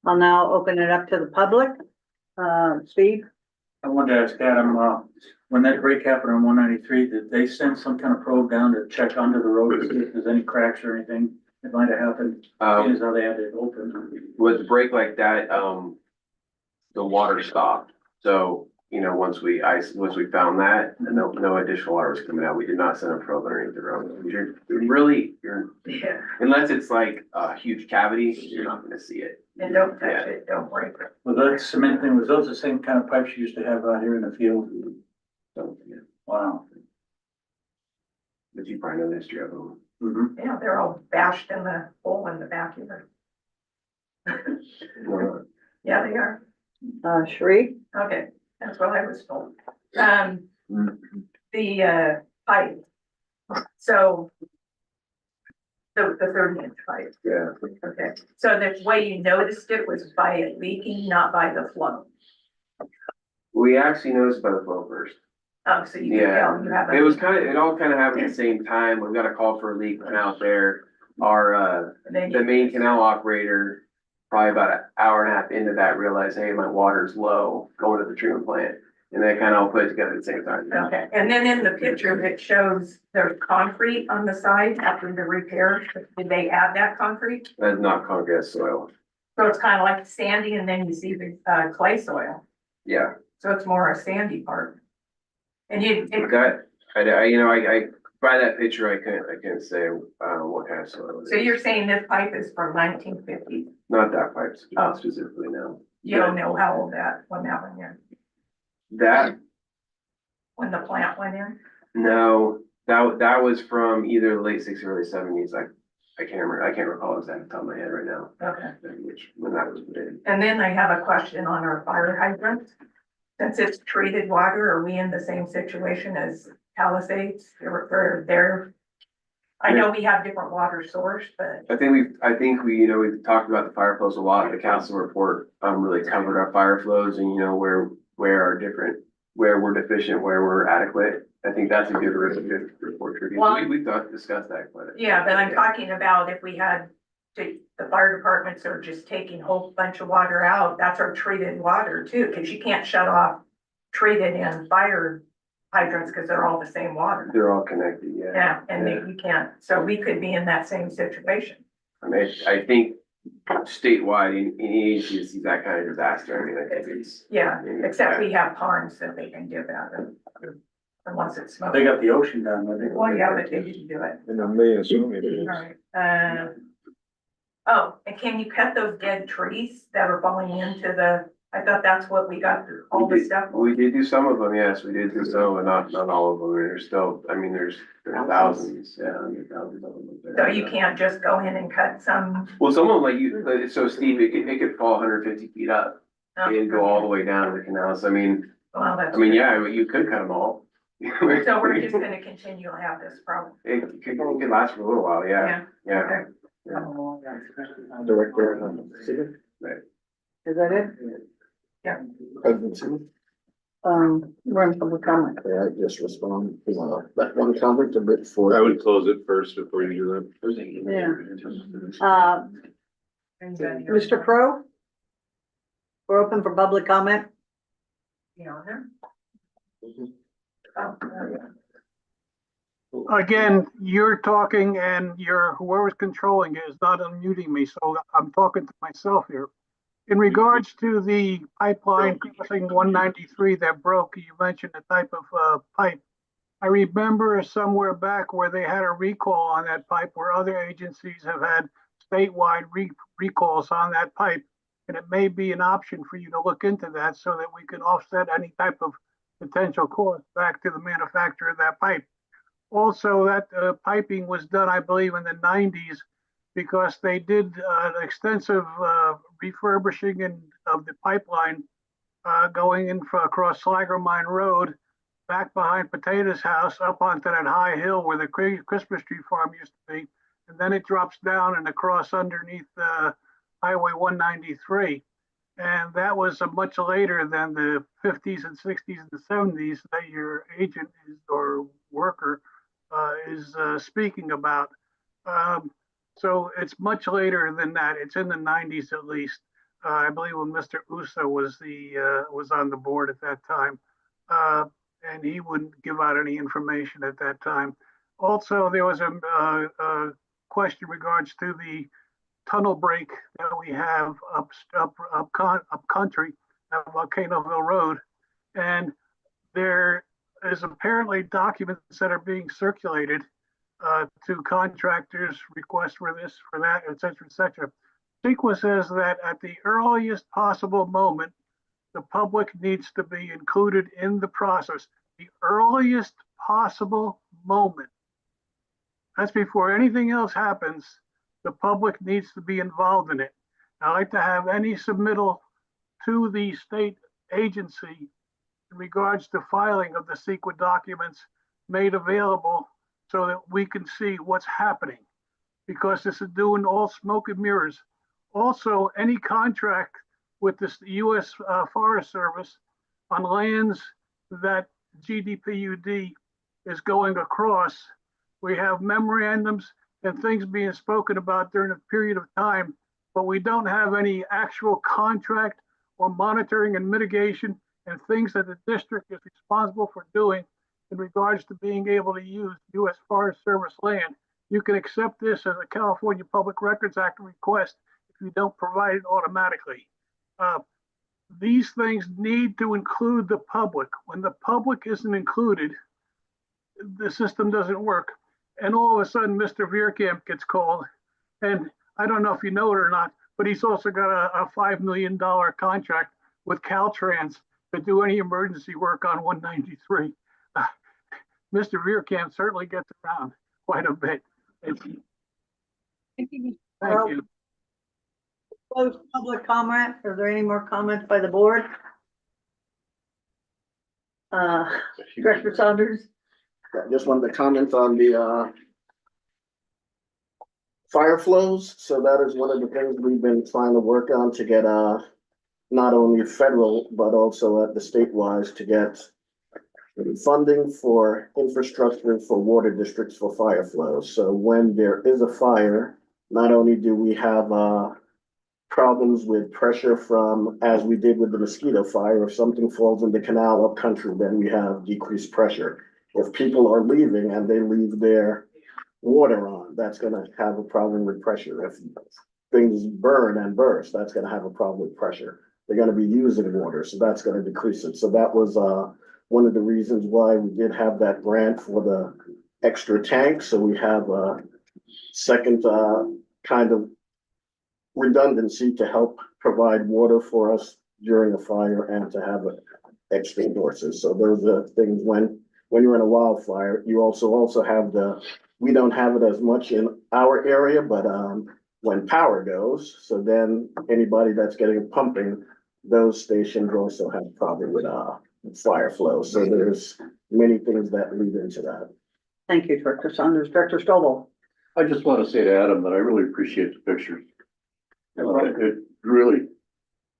I'll now open it up to the public. Steve? I wanted to ask Adam, when that break happened on 193, did they send some kind of probe down to check under the road to see if there's any cracks or anything that might have happened? Seeing as how they had it open. With a break like that, the water stopped. So, once we found that, no additional water was coming out. We did not send a probe underneath the road. You're Yeah, unless it's like a huge cavity, you're not gonna see it. and don't touch it, don't break it. Was that cement thing, was those the same kind of pipes you used to have out here in the field? So, yeah, Wow. but you probably know the history of them. Mm-hmm. Yeah, they're all bashed in the hole in the back of it. Yeah, they are. Sheree? Okay, that's what I was told. The pipe. So. The 30-inch pipe. Yeah. Okay, so the way you noticed it was by it leaking, not by the flow. We actually noticed by the flow first. Oh, so you can Yeah, tell you have. it was it all kind of happened at the same time. We got a call for a leak went out there. Our, the main canal operator, probably about an hour and a half into that, realized, hey, my water's low, going to the treatment plant. And they kind of all put it together at the same time. Okay, and then in the picture, it shows there's concrete on the side after the repair. Did they add that concrete? That's not concrete, that's soil. So it's kind of like sandy and then you see the clay soil. Yeah. So it's more a sandy part. And That, by that picture, I couldn't say, what kind of soil it so is. you're saying this pipe is from 1950? Not that pipe Oh. specifically, no. You don't know how old when that went in, That, when the plant went in? no, that was from either the late sixties or early seventies. I can't remember, I can't recall exactly off the top of my head right now. Okay. When that was put in. And then I have a question on our fire hydrant. Since it's treated water, are we in the same situation as Palisades? I know we have different water source, but I think we've talked about the fire flows a lot. The council report, really covered our fire flows and, where we're deficient, where we're adequate. I think that's a good report. Well, We've discussed that quite a bit. yeah, but I'm talking about if we had the fire departments are just taking a whole bunch of water out. That's our treated water too, because you can't shut off treated and fire hydrants because they're all the same water. They're all connected, yeah. Yeah, and you can't, so we could be in that same situation. I mean, I think statewide, in any agency that sees that kind of disaster, I mean, I think it's. Yeah, except we have ponds that they can give out of, unless it's smoking. They got the ocean down there. Well, yeah, but they didn't do it. And a million swimming All right, oh, and can you cut those dead trees that are falling into the, I thought that's what we got all the stuff. We did do some of them, yes, we did do some, but not all of them. There's still, I mean, there's thousands, yeah, thousands of them. So you can't just go in and cut some. Well, some of them, like you, so Steve, it could fall 150 feet up and go all the way down to the canals. I mean, Well, that's. yeah, you could cut them all. So we're just gonna continue to have this problem. It could last for a little while, yeah, yeah. Okay. Director, Is that it? President Simmons, We're in public comment. may I just respond to that one comment a bit for. I would close it first before you do that. Yeah. Mr. Crowe? We're open for public comment. You know, there. Again, you're talking and whoever's controlling it is not unmuting me, so I'm talking to myself here. In regards to the pipeline crossing 193 that broke, you mentioned the type of pipe. I remember somewhere back where they had a recall on that pipe, where other agencies have had statewide recalls on that pipe. And it may be an option for you to look into that so that we can offset any type of potential cost back to the manufacturer of that pipe. Also, that piping was done, I believe, in the 90s because they did extensive refurbishing of the pipeline going in across Slager Mine Road, back behind Potato's house, up onto that high hill where the Christmas tree farm used to be. And then it drops down and across underneath Highway 193. And that was much later than the 50s and 60s and the 70s that your agent or worker is speaking about. So it's much later than that. It's in the 90s at least. I believe when Mr. Usa was on the board at that time, and he wouldn't give out any information at that time. Also, there was a question in regards to the tunnel break that we have up country at Volcanoville Road, and there is apparently documents that are being circulated to contractors, requests for this, for that, et cetera, et cetera. CEQA says that at the earliest possible moment, the public needs to be included in the process. The earliest possible moment. That's before anything else happens. The public needs to be involved in it. I'd like to have any submittal to the state agency in regards to filing of the CEQA documents made available so that we can see what's happening, because this is doing all smoke and mirrors. Also, any contract with the U.S. Forest Service on lands that GDPUD is going across, we have memorandums and things being spoken about during a period of time, but we don't have any actual contract or monitoring and mitigation and things that the district is responsible for doing in regards to being able to use U.S. Forest Service land. You can accept this as a California Public Records Act request if you don't provide it automatically. These things need to include the public. When the public isn't included, the system doesn't work. And all of a sudden, Mr. Veerkamp gets called. And I don't know if you know it or not, but he's also got a $5 million contract with Caltrans to do any emergency work on 193. Mr. Veerkamp certainly gets around quite a bit. Thank you. Close public comment. Are there any more comments by the board? Director Saunders? I just wanted to comment on the fire flows. So that is one of the things we've been trying to work on to get not only federal, but also at the state-wise to get funding for infrastructure for water districts for fire flows. So when there is a fire, not only do we have, problems with pressure from, as we did with the mosquito fire, if something falls in the canal up country, then we have decreased pressure. If people are leaving and they leave their water on, that's gonna have a problem with pressure. If things burn and burst, that's gonna have a problem with pressure. They're gonna be using water, so that's gonna decrease it. So that was, one of the reasons why we did have that grant for the extra tank. So we have a second, kind of redundancy to help provide water for us during a fire and to have extra sources. So those are things when you're in a wildfire, you also have we don't have it as much in our area, but when power goes, so then anybody that's getting pumping, those stations also have problem with fire flow. So there's many things that lead into that. Thank you, Director Saunders. Director Stovall. I just want to say to Adam that I really appreciate the pictures. It really,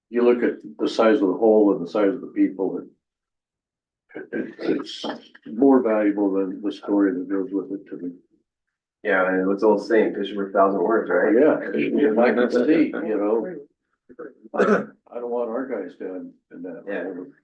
you look at the size of the hole and the size of the people, it's more valuable than the story that goes with it to me. Yeah, and it's all the same, picture with 1,000 words, right? Yeah, if I can see, I don't want our guys down in that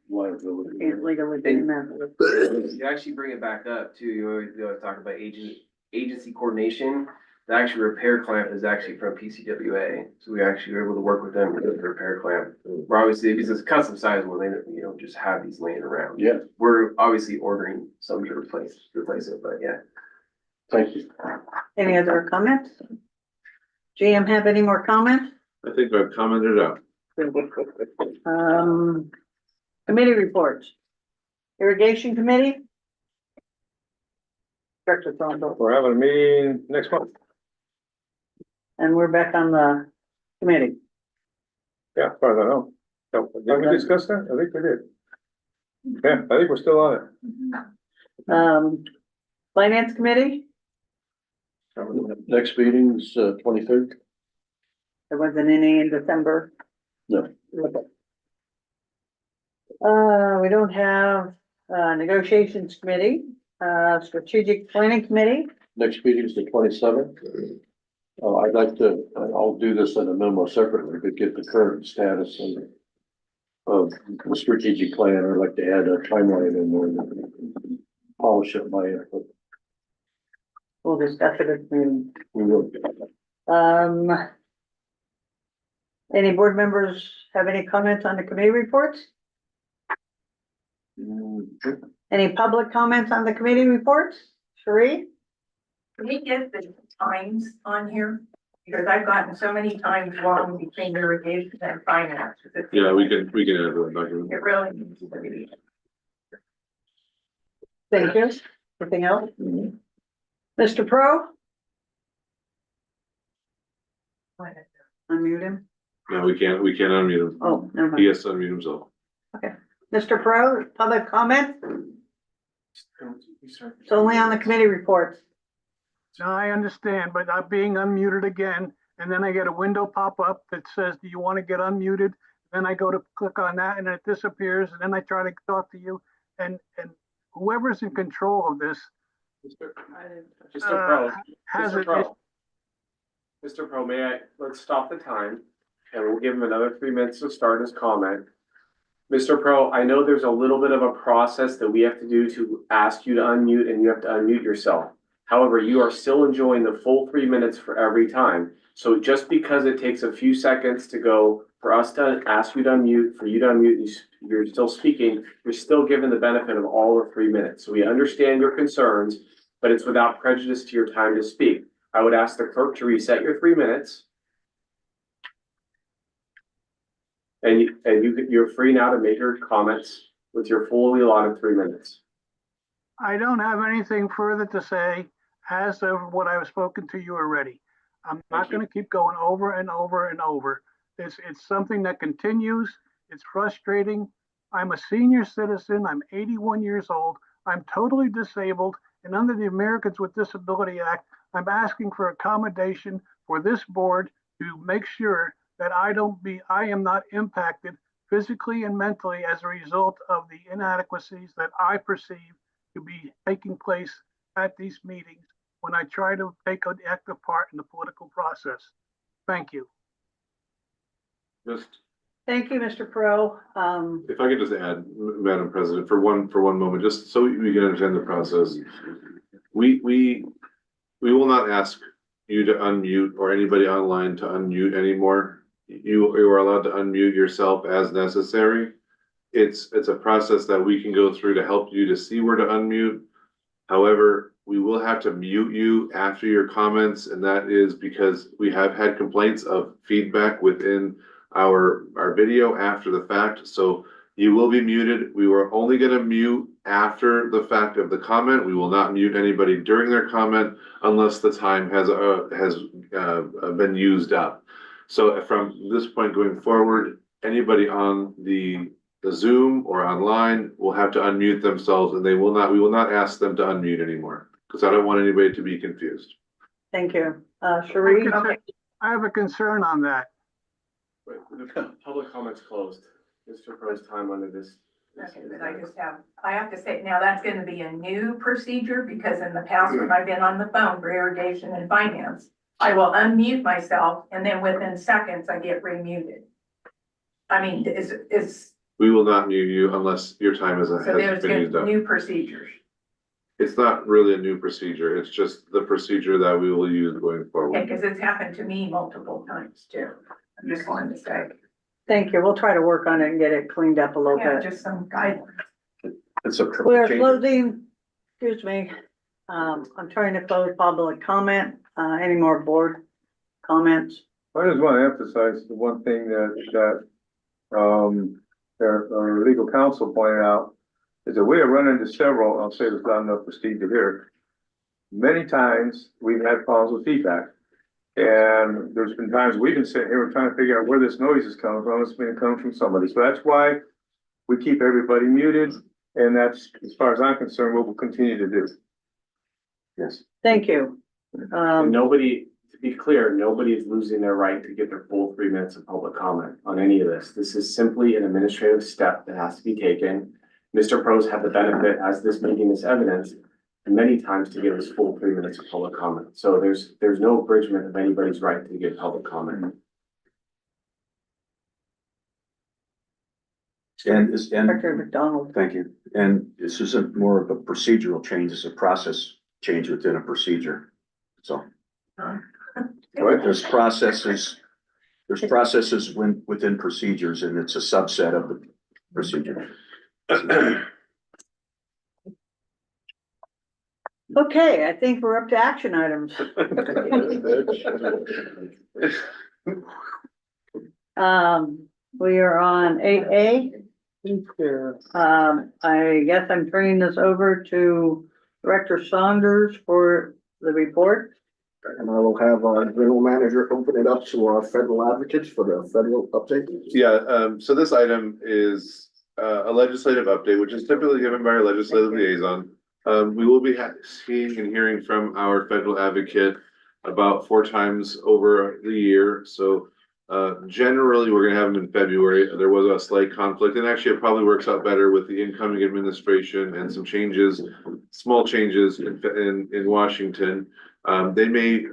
liability. Can't legally do that. You actually bring it back up too, you always talk about agency coordination. The actual repair clamp is actually from PCWA, so we actually were able to work with them with the repair clamp. We're obviously, because it's a custom size one, they don't just have these laying around. Yeah. We're obviously ordering some to replace it, but yeah. Thank you. Any other comments? GM have any more comments? I think I've commented out. Committee reports. Irrigation Committee? Director Thornhill. We're having a meeting next month. And we're back on the committee. Yeah, as far as I know. So, did we discuss that? I think we did. Yeah, I think we're still on it. Finance Committee? Next meeting's 23rd. There wasn't any in December. No. We don't have Negotiations Committee, Strategic Planning Committee. Next meeting's the 27th. I'd like to, I'll do this in a memo separately, but get the current status of the strategic plan. I'd like to add a timeline in there and polish up my input. We'll discuss it at the meeting. We will. Any board members have any comments on the committee reports? Any public comments on the committee reports? Sheree? Can we get the times on here? Because I've gotten so many times wrong between irrigation and finance. Yeah, we can add that document. It really needs to be. Thank you. Anything else? Mr. Pro? Unmute him. No, we can't unmute him. Oh, never He mind. has to unmute himself. Mr. Pro, public comment? It's only on the committee reports. Now I understand, but I'm being unmuted again, and then I get a window pop up that says, do you want to get unmuted? Then I go to click on that and it disappears, and then I try to talk to you, and whoever's in control of this Mr. Pro, has Mr. it. Pro. Mr. Pro, let's stop the time and we'll give him another 3 minutes to start his comment. Mr. Pro, I know there's a little bit of a process that we have to do to ask you to unmute, and you have to unmute yourself. However, you are still enjoying the full 3 minutes for every time. So just because it takes a few seconds to go for us to ask you to unmute, for you to unmute, you're still speaking, you're still given the benefit of all the 3 minutes. So we understand your concerns, but it's without prejudice to your time to speak. I would ask the clerk to reset your 3 minutes. And you're free now to make your comments with your fully allotted 3 minutes. I don't have anything further to say as of what I've spoken to you already. I'm not going to keep going over and over and over. It's something that continues. It's frustrating. I'm a senior citizen. I'm 81 years old. I'm totally disabled. And under the Americans with Disability Act, I'm asking for accommodation for this board to make sure that I am not impacted physically and mentally as a result of the inadequacies that I perceive to be taking place at these meetings when I try to take an active part in the political process. Thank you. Just, Thank you, Mr. Pro. if I could just add, Madam President, for one moment, just so we can understand the process. We will not ask you to unmute or anybody online to unmute anymore. You are allowed to unmute yourself as necessary. It's a process that we can go through to help you to see where to unmute. However, we will have to mute you after your comments, and that is because we have had complaints of feedback within our video after the fact. So you will be muted. We were only gonna mute after the fact of the comment. We will not mute anybody during their comment unless the time has been used up. So from this point going forward, anybody on the Zoom or online will have to unmute themselves, and we will not ask them to unmute anymore, because I don't want anybody to be confused. Thank you. Sheree? I have a concern on that. Wait, the public comments closed. Mr. Pro's time under this. Okay, but I have to say, now that's gonna be a new procedure, because in the past, when I've been on the phone for irrigation and finance, I will unmute myself, and then within seconds, I get remuted. I mean, We will not mute you unless your time has so there's been used up. new procedures. It's not really a new procedure. It's just the procedure that we will use going Okay, forward. because it's happened to me multiple times too. I'm just wanting to say, Thank you. We'll try to work on it and get it cleaned up a little yeah, bit. just some guidelines. It's a We are change. closing, excuse me, I'm trying to close public comment. Any more board comments? I just want to emphasize the one thing our legal counsel pointed out is that we have run into several, I'll say there's not enough for Steve to hear. Many times we've had problems with feedback. And there's been times we've been sitting here, we're trying to figure out where this noise is coming from. It's been coming from somebody. So that's why we keep everybody muted. And that's, as far as I'm concerned, what we'll continue to do. Yes. Thank you. And nobody, to be clear, nobody is losing their right to get their full 3 minutes of public comment on any of this. This is simply an administrative step that has to be taken. Mr. Pro's had the benefit, as this meeting is evidence, many times to give his full 3 minutes of public comment. So there's no abridgment of anybody's right to give public comment. Director McDonald. Thank you. And this isn't more of a procedural change, it's a process change within a procedure. So there's processes within procedures, and it's a subset of the procedure. Okay, I think we're up to action items. We are on 8A. I guess I'm turning this over to Director Saunders for the report. And I will have our general manager open it up to our federal advocates for the federal update. Yeah, so this item is a legislative update, which is typically given by our legislative liaison. We will be seeing and hearing from our federal advocate about 4 times over the year. So generally, we're gonna have them in February. There was a slight conflict, and actually it probably works out better with the incoming administration and some changes, small changes in Washington. They may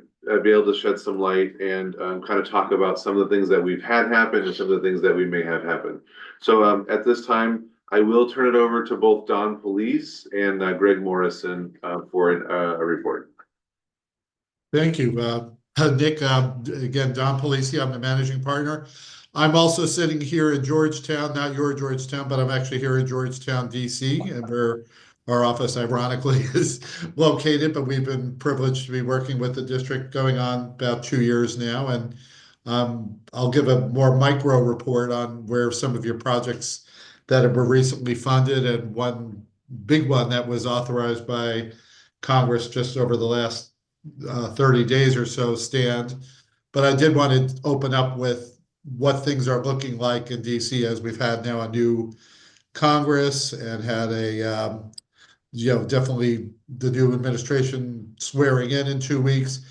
be able to shed some light and kind of talk about some of the things that we've had happen and some of the things that we may have happen. So at this time, I will turn it over to both Don Police and Greg Morrison for a report. Thank you, Nick. Again, Don Polisi, I'm the managing partner. I'm also sitting here in Georgetown, not your Georgetown, but I'm actually here in Georgetown, DC, and where our office ironically is located, but we've been privileged to be working with the district going on about 2 years now. And I'll give a more micro report on where some of your projects that were recently funded, and one big one that was authorized by Congress just over the last 30 days or so stand. But I did want to open up with what things are looking like in DC, as we've had now a new Congress and had a definitely the new administration swearing in 2 weeks.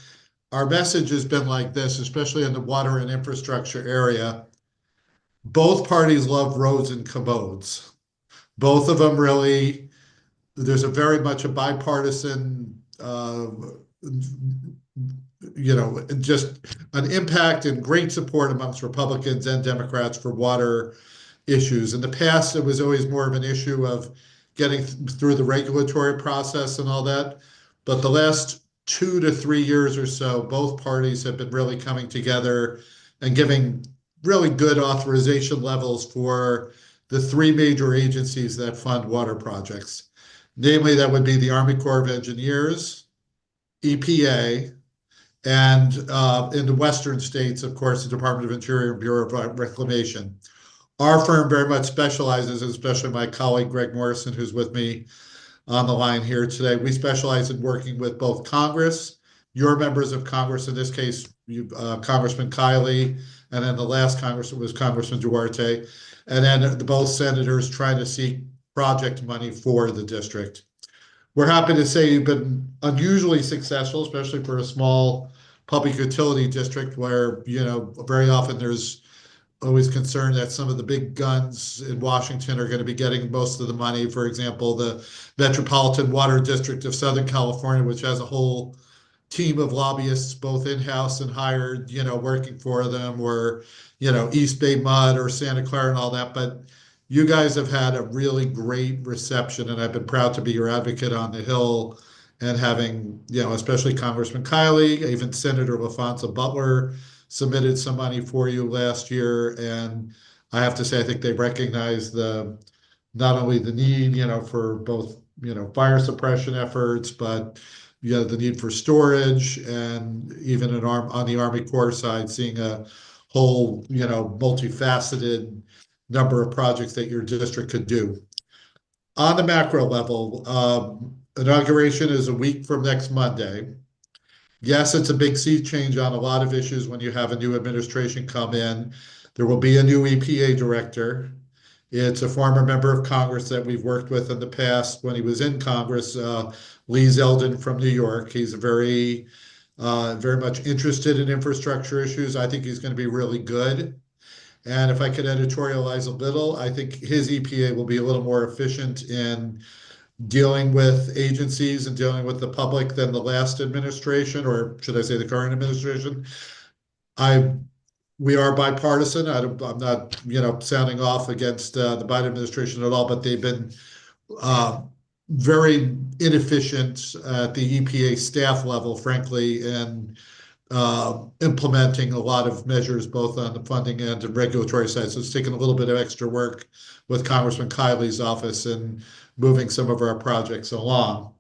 Our message has been like this, especially in the water and infrastructure area. Both parties love roads and commodes. Both of them really, there's a very much a bipartisan just an impact and great support amongst Republicans and Democrats for water issues. In the past, it was always more of an issue of getting through the regulatory process and all that. But the last 2 to 3 years or so, both parties have been really coming together and giving really good authorization levels for the three major agencies that fund water projects. Namely, that would be the Army Corps of Engineers, EPA, and in the western states, of course, the Department of Interior and Bureau of Reclamation. Our firm very much specializes, especially my colleague Greg Morrison, who's with me on the line here today. We specialize in working with both Congress, your members of Congress, in this case, Congressman Kiley, and then the last Congress was Congressman Duarte, and then both senators trying to seek project money for the district. We're happy to say you've been unusually successful, especially for a small public utility district where, very often there's always concern that some of the big guns in Washington are going to be getting most of the money. For example, the Metropolitan Water District of Southern California, which has a whole team of lobbyists, both in-house and hired, working for them, or, East Bay Mud or Santa Clara and all that. But you guys have had a really great reception, and I've been proud to be your advocate on the Hill and having, especially Congressman Kiley, even Senator LaFonza Butler submitted some money for you last year. And I have to say, I think they recognize not only the need, for both, fire suppression efforts, but the need for storage, and even on the Army Corps side, seeing a whole, multifaceted number of projects that your district could do. On the macro level, inauguration is a week from next Monday. Yes, it's a big sea change on a lot of issues when you have a new administration come in. There will be a new EPA director. It's a former member of Congress that we've worked with in the past when he was in Congress, Lee Zeldin from New York. He's very much interested in infrastructure issues. I think he's going to be really good. And if I could editorialize a little, I think his EPA will be a little more efficient in dealing with agencies and dealing with the public than the last administration, or should I say the current administration. We are bipartisan. I'm not, sounding off against the Biden administration at all, but they've been very inefficient at the EPA staff level, frankly, and implementing a lot of measures both on the funding and the regulatory side. So it's taken a little bit of extra work with Congressman Kiley's office and moving some of our projects along.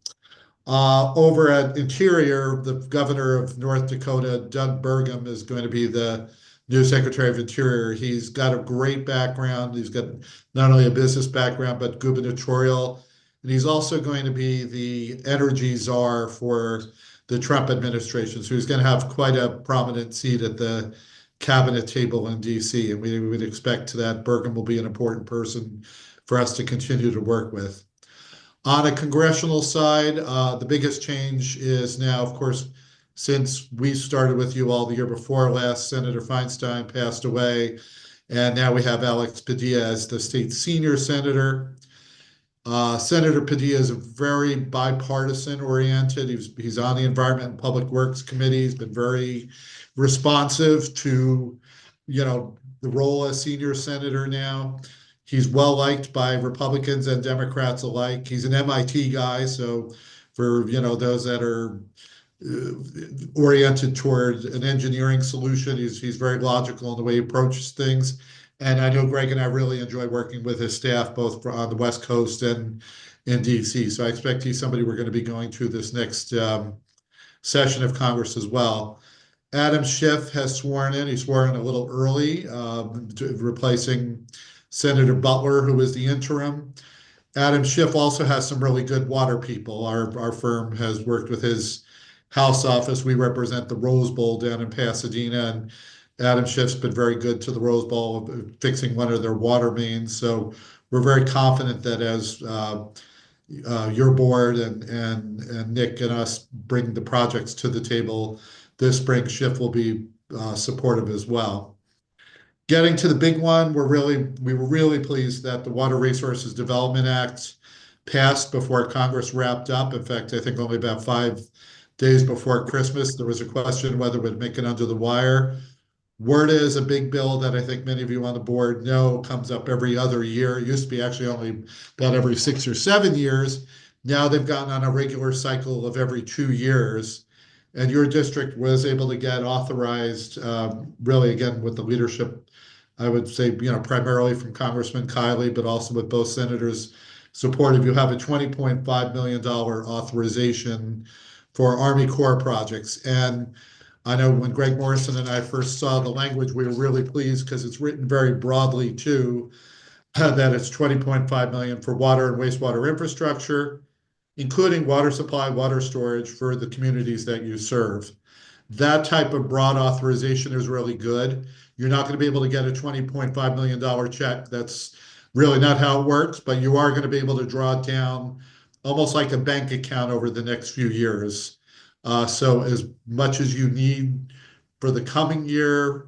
Over at Interior, the governor of North Dakota, Doug Burgum, is going to be the new Secretary of Interior. He's got a great background. He's got not only a business background, but gubernatorial. And he's also going to be the energy czar for the Trump administration. So he's going to have quite a prominent seat at the cabinet table in DC. And we would expect that Burgum will be an important person for us to continue to work with. On a congressional side, the biggest change is now, of course, since we started with you all the year before last, Senator Feinstein passed away, and now we have Alex Padilla as the state senior senator. Senator Padilla is a very bipartisan oriented. He's on the Environment and Public Works Committee. He's been very responsive to, the role as senior senator now. He's well liked by Republicans and Democrats alike. He's an MIT guy, so for those that are oriented toward an engineering solution, he's very logical in the way he approaches things. And I know Greg and I really enjoy working with his staff, both on the West Coast and in DC. So I expect he's somebody we're going to be going through this next session of Congress as well. Adam Schiff has sworn in. He swore in a little early, replacing Senator Butler, who was the interim. Adam Schiff also has some really good water people. Our firm has worked with his House office. We represent the Rose Bowl down in Pasadena, and Adam Schiff's been very good to the Rose Bowl, fixing one of their water mains. So we're very confident that as your board and Nick and us bring the projects to the table this spring, Schiff will be supportive as well. Getting to the big one, we were really pleased that the Water Resources Development Act passed before Congress wrapped up. In fact, I think only about 5 days before Christmas. There was a question whether it would make it under the wire. WERDA is a big bill that I think many of you on the board know comes up every other year. It used to be actually only about every 6 or 7 years. Now they've gotten on a regular cycle of every 2 years. And your district was able to get authorized, really, again, with the leadership, I would say, primarily from Congressman Kiley, but also with both senators' support. If you have a $20.5 million authorization for Army Corps projects. And I know when Greg Morrison and I first saw the language, we were really pleased because it's written very broadly too, that it's 20.5 million for water and wastewater infrastructure, including water supply, water storage for the communities that you serve. That type of broad authorization is really good. You're not going to be able to get a $20.5 million check. That's really not how it works, but you are going to be able to draw it down almost like a bank account over the next few years. So as much as you need for the coming year,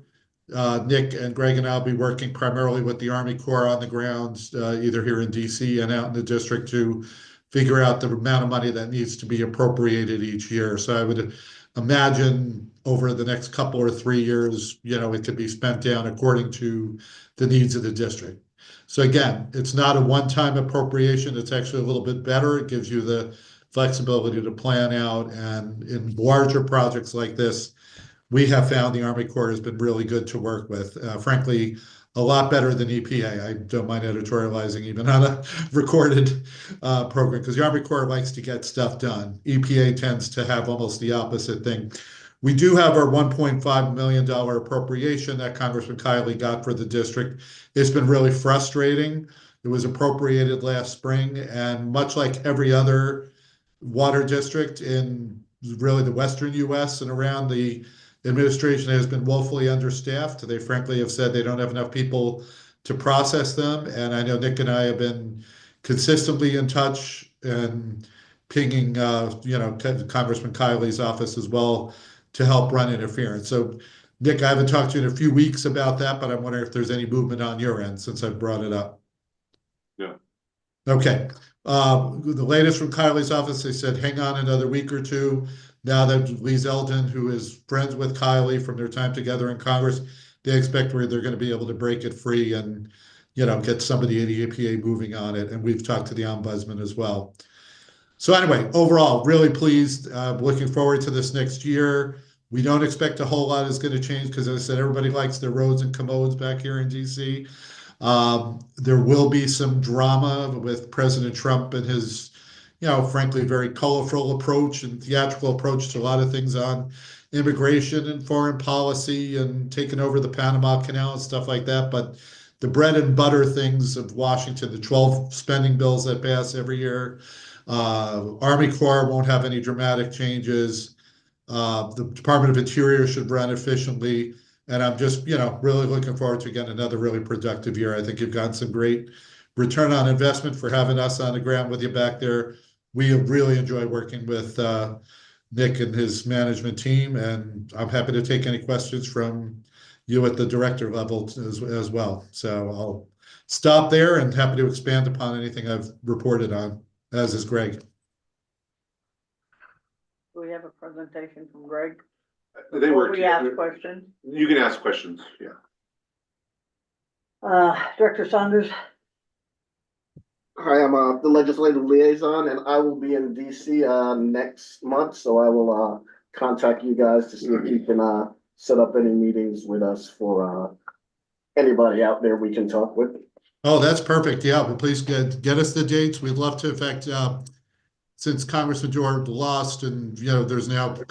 Nick and Greg and I will be working primarily with the Army Corps on the grounds, either here in DC and out in the district, to figure out the amount of money that needs to be appropriated each year. So I would imagine over the next couple or 3 years, it could be spent down according to the needs of the district. So again, it's not a one-time appropriation. It's actually a little bit better. It gives you the flexibility to plan out. And in larger projects like this, we have found the Army Corps has been really good to work with. Frankly, a lot better than EPA. I don't mind editorializing even on a recorded program, because the Army Corps likes to get stuff done. EPA tends to have almost the opposite thing. We do have our $1.5 million appropriation that Congressman Kiley got for the district. It's been really frustrating. It was appropriated last spring, and much like every other water district in really the western US and around, the administration has been woefully understaffed. They frankly have said they don't have enough people to process them. And I know Nick and I have been consistently in touch and pinging, Congressman Kiley's office as well to help run interference. So, Nick, I haven't talked to you in a few weeks about that, but I'm wondering if there's any movement on your end since I've brought it up. Yeah. Okay. The latest from Kiley's office, they said, hang on another week or two. Now that Lee Zeldin, who is friends with Kiley from their time together in Congress, they expect they're going to be able to break it free and, get somebody at the EPA moving on it. And we've talked to the ombudsman as well. So anyway, overall, really pleased, looking forward to this next year. We don't expect a whole lot is going to change because, as I said, everybody likes their roads and commodes back here in DC. There will be some drama with President Trump and his, frankly, very colorful approach and theatrical approach to a lot of things on immigration and foreign policy and taking over the Panama Canal and stuff like that. But the bread and butter things of Washington, the 12 spending bills that pass every year, Army Corps won't have any dramatic changes. The Department of Interior should run efficiently. And I'm just, really looking forward to, again, another really productive year. I think you've gotten some great return on investment for having us on the ground with you back there. We have really enjoyed working with Nick and his management team, and I'm happy to take any questions from you at the director level as well. So I'll stop there and happy to expand upon anything I've reported on, as is Greg. Do we have a presentation from Greg? They were. We ask questions. You can ask questions, yeah. Director Saunders. Hi, I'm the legislative liaison, and I will be in DC next month, so I will contact you guys to see if you can set up any meetings with us for anybody out there we can talk with. Oh, that's perfect. Yeah, but please get us the dates. We'd love to, in fact, since Congressman George lost and, there's now new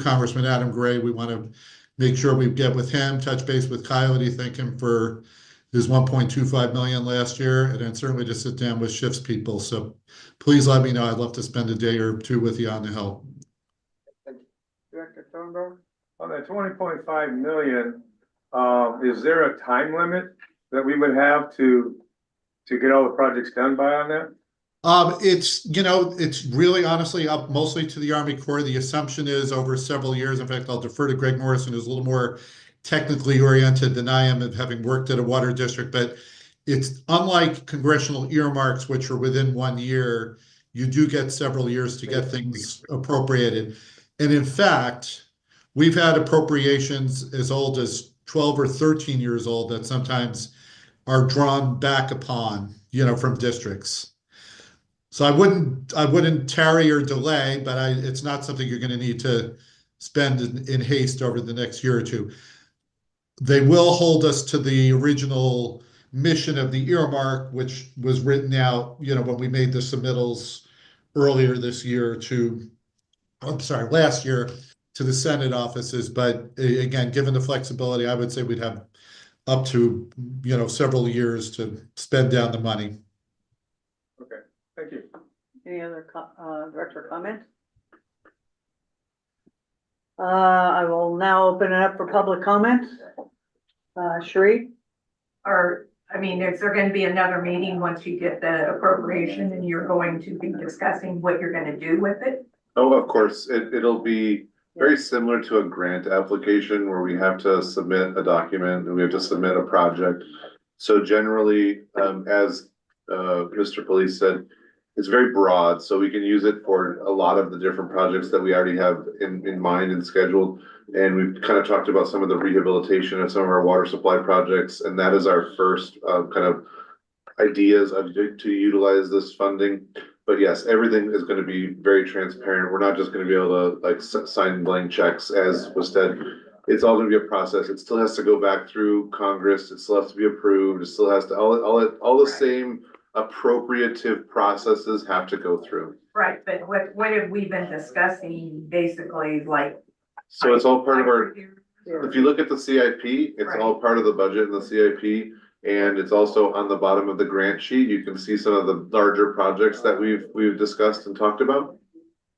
Congressman Adam Gray, we want to make sure we get with him, touch base with Coyote, thank him for his 1.25 million last year, and then certainly to sit down with Shifts people. So please let me know. I'd love to spend a day or two with you on the Hill. Director Thornburg. On that 20.5 million, is there a time limit that we would have to get all the projects done by on that? It's really honestly up mostly to the Army Corps. The assumption is over several years. In fact, I'll defer to Greg Morrison, who's a little more technically oriented than I am, and having worked at a water district. But it's unlike congressional earmarks, which are within 1 year. you do get several years to get things appropriated. And in fact, we've had appropriations as old as 12 or 13 years old that sometimes are drawn back upon, from districts. So I wouldn't tarry or delay, but it's not something you're gonna need to spend in haste over the next year or two. They will hold us to the original mission of the earmark, which was written out, when we made the submittals earlier this year last year to the Senate offices. But again, given the flexibility, I would say we'd have up to, several years to spend down the money. Okay, thank you. Any other director comments? I will now open it up for public comments. Sheree? Is there gonna be another meeting once you get the appropriation and you're going to be discussing what you're gonna do with it? Oh, of course, it'll be very similar to a grant application where we have to submit a document and we have to submit a project. So generally, as Mr. Police said, it's very broad, so we can use it for a lot of the different projects that we already have in mind and scheduled. And we've kind of talked about some of the rehabilitation of some of our water supply projects, and that is our first kind of ideas to utilize this funding. But yes, everything is going to be very transparent. We're not just going to be able to sign blank checks, as was said. It's all going to be a process. It still has to go back through Congress. It still has to be approved. It still has to all the same appropriative processes have to go through. Right, but what have we been discussing, basically, like? So it's all part of our, if you look at the CIP, it's all part of the budget in the CIP. And it's also on the bottom of the grant sheet. You can see some of the larger projects that we've discussed and talked about.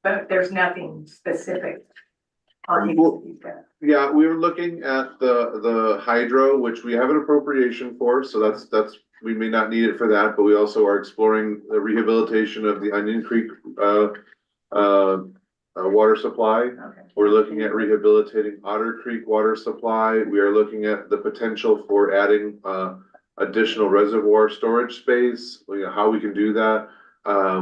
But there's nothing specific on these. Yeah, we were looking at the hydro, which we have an appropriation for, so that's we may not need it for that, but we also are exploring the rehabilitation of the Onion Creek water supply. Okay. We're looking at rehabilitating Otter Creek water supply. We are looking at the potential for adding additional reservoir storage space, how we can do that.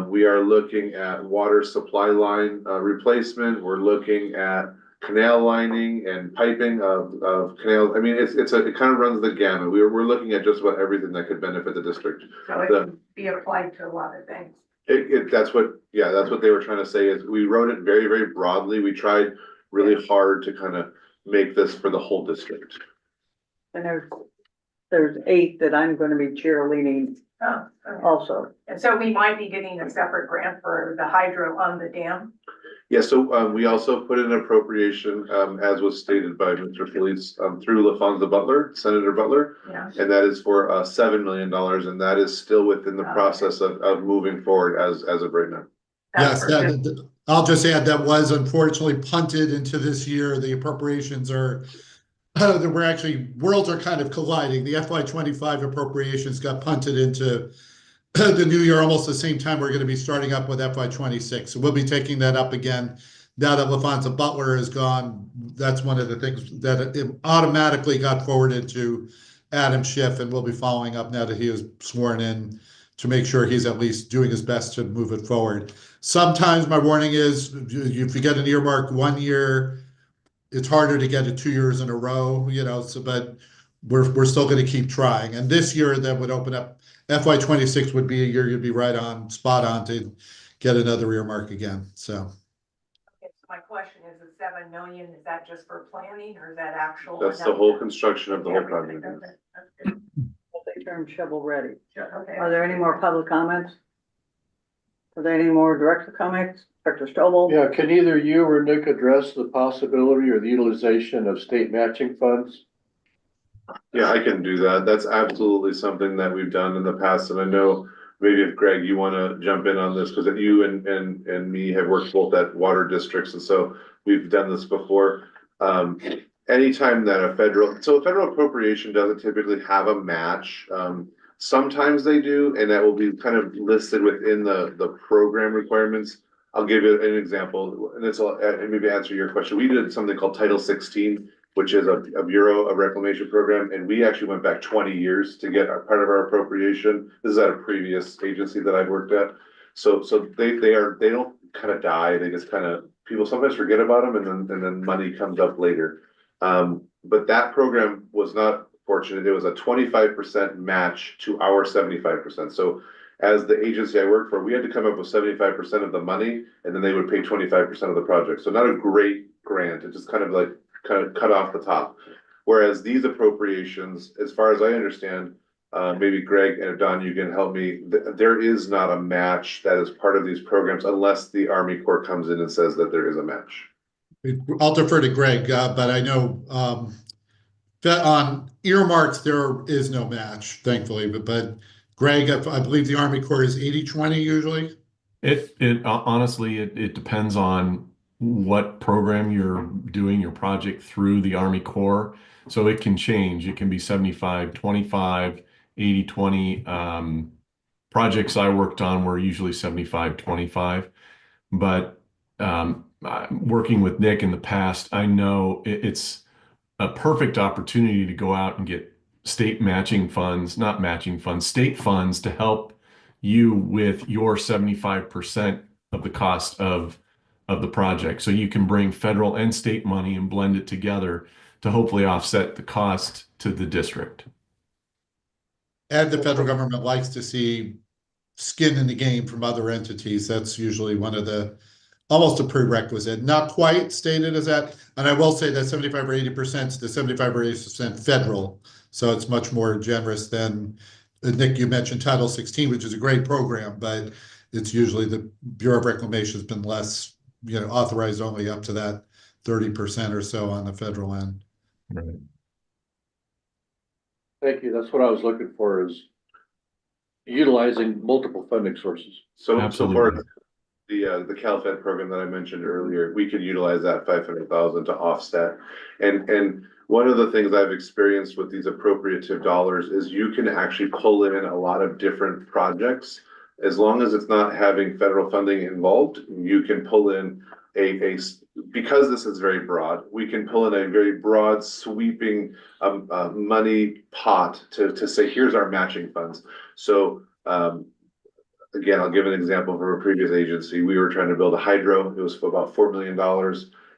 We are looking at water supply line replacement. We're looking at canal lining and piping of canals. I mean, it kind of runs the gamut. We're looking at just about everything that could benefit the district. So it can be applied to a lot of things. That's what they were trying to say, is we wrote it very, very broadly. We tried really hard to kind of make this for the whole district. And there's 8 that I'm gonna be cheerleading also. And so we might be getting a separate grant for the hydro on the dam. Yeah, so we also put in an appropriation, as was stated by Mr. Felice, through LaFonza Butler, Senator Butler. Yeah. And that is for $7 million, and that is still within the process of moving forward as of right now. Yes, I'll just add that was unfortunately punted into this year. The appropriations are, worlds are kind of colliding. The FY25 appropriations got punted into the new year, almost the same time we're going to be starting up with FY26. So we'll be taking that up again. Now that LaFonza Butler is gone, that's one of the things that it automatically got forwarded to Adam Schiff, and we'll be following up now that he is sworn in to make sure he's at least doing his best to move it forward. Sometimes my warning is, if you get an earmark 1 year, it's harder to get it 2 years in a row, but we're still going to keep trying. And this year that would open up, FY26 would be a year you'd be spot on to get another earmark again, so. Okay, so my question is, the 7 million, is that just for planning or is that actual? That's the whole construction of the whole project. Okay. They term shovel ready. Okay. Are there any more public comments? Are there any more director comments? Director Stovall? Yeah, can either you or Nick address the possibility or the utilization of state matching funds? Yeah, I can do that. That's absolutely something that we've done in the past, and I know maybe if Greg, you want to jump in on this, because you and me have worked both at water districts, and so we've done this before. Anytime that a federal appropriation doesn't typically have a match. Sometimes they do, and that will be kind of listed within the program requirements. I'll give you an example, and this will maybe answer your question. We did something called Title 16, which is a Bureau of Reclamation program, and we actually went back 20 years to get part of our appropriation. This is at a previous agency that I've worked at. So they don't kind of die, they just kind of, people sometimes forget about them and then money comes up later. But that program was not fortunate. It was a 25% match to our 75%. So as the agency I work for, we had to come up with 75% of the money, and then they would pay 25% of the project. So not a great grant. It just kind of cut off the top. Whereas these appropriations, as far as I understand, maybe Greg and Don, you can help me. There is not a match that is part of these programs unless the Army Corps comes in and says that there is a match. I'll defer to Greg, but I know that on earmarks, there is no match, thankfully. But Greg, I believe the Army Corps is 80-20 usually. It honestly, it depends on what program you're doing your project through the Army Corps. So it can change. It can be 75-25, 80-20. Projects I worked on were usually 75-25. But working with Nick in the past, I know it's a perfect opportunity to go out and get state matching funds, not matching funds, state funds to help you with your 75% of the cost of the project. So you can bring federal and state money and blend it together to hopefully offset the cost to the district. And the federal government likes to see skin in the game from other entities. That's usually one of the, almost a prerequisite, not quite stated as that. And I will say that 75 or 80% is the 75 or 80% federal. So it's much more generous than, Nick, you mentioned Title 16, which is a great program, but it's usually the Bureau of Reclamation has been less, authorized only up to that 30% or so on the federal end. Right. Thank you. That's what I was looking for, is utilizing multiple funding sources. So Absolutely. far, the CalFed program that I mentioned earlier, we could utilize that 500,000 to offset. And one of the things I've experienced with these appropriative dollars is you can actually pull in a lot of different projects. As long as it's not having federal funding involved, you can pull in because this is very broad, we can pull in a very broad sweeping money pot to say, here's our matching funds. So again, I'll give an example from a previous agency. We were trying to build a hydro. It was for about $4 million.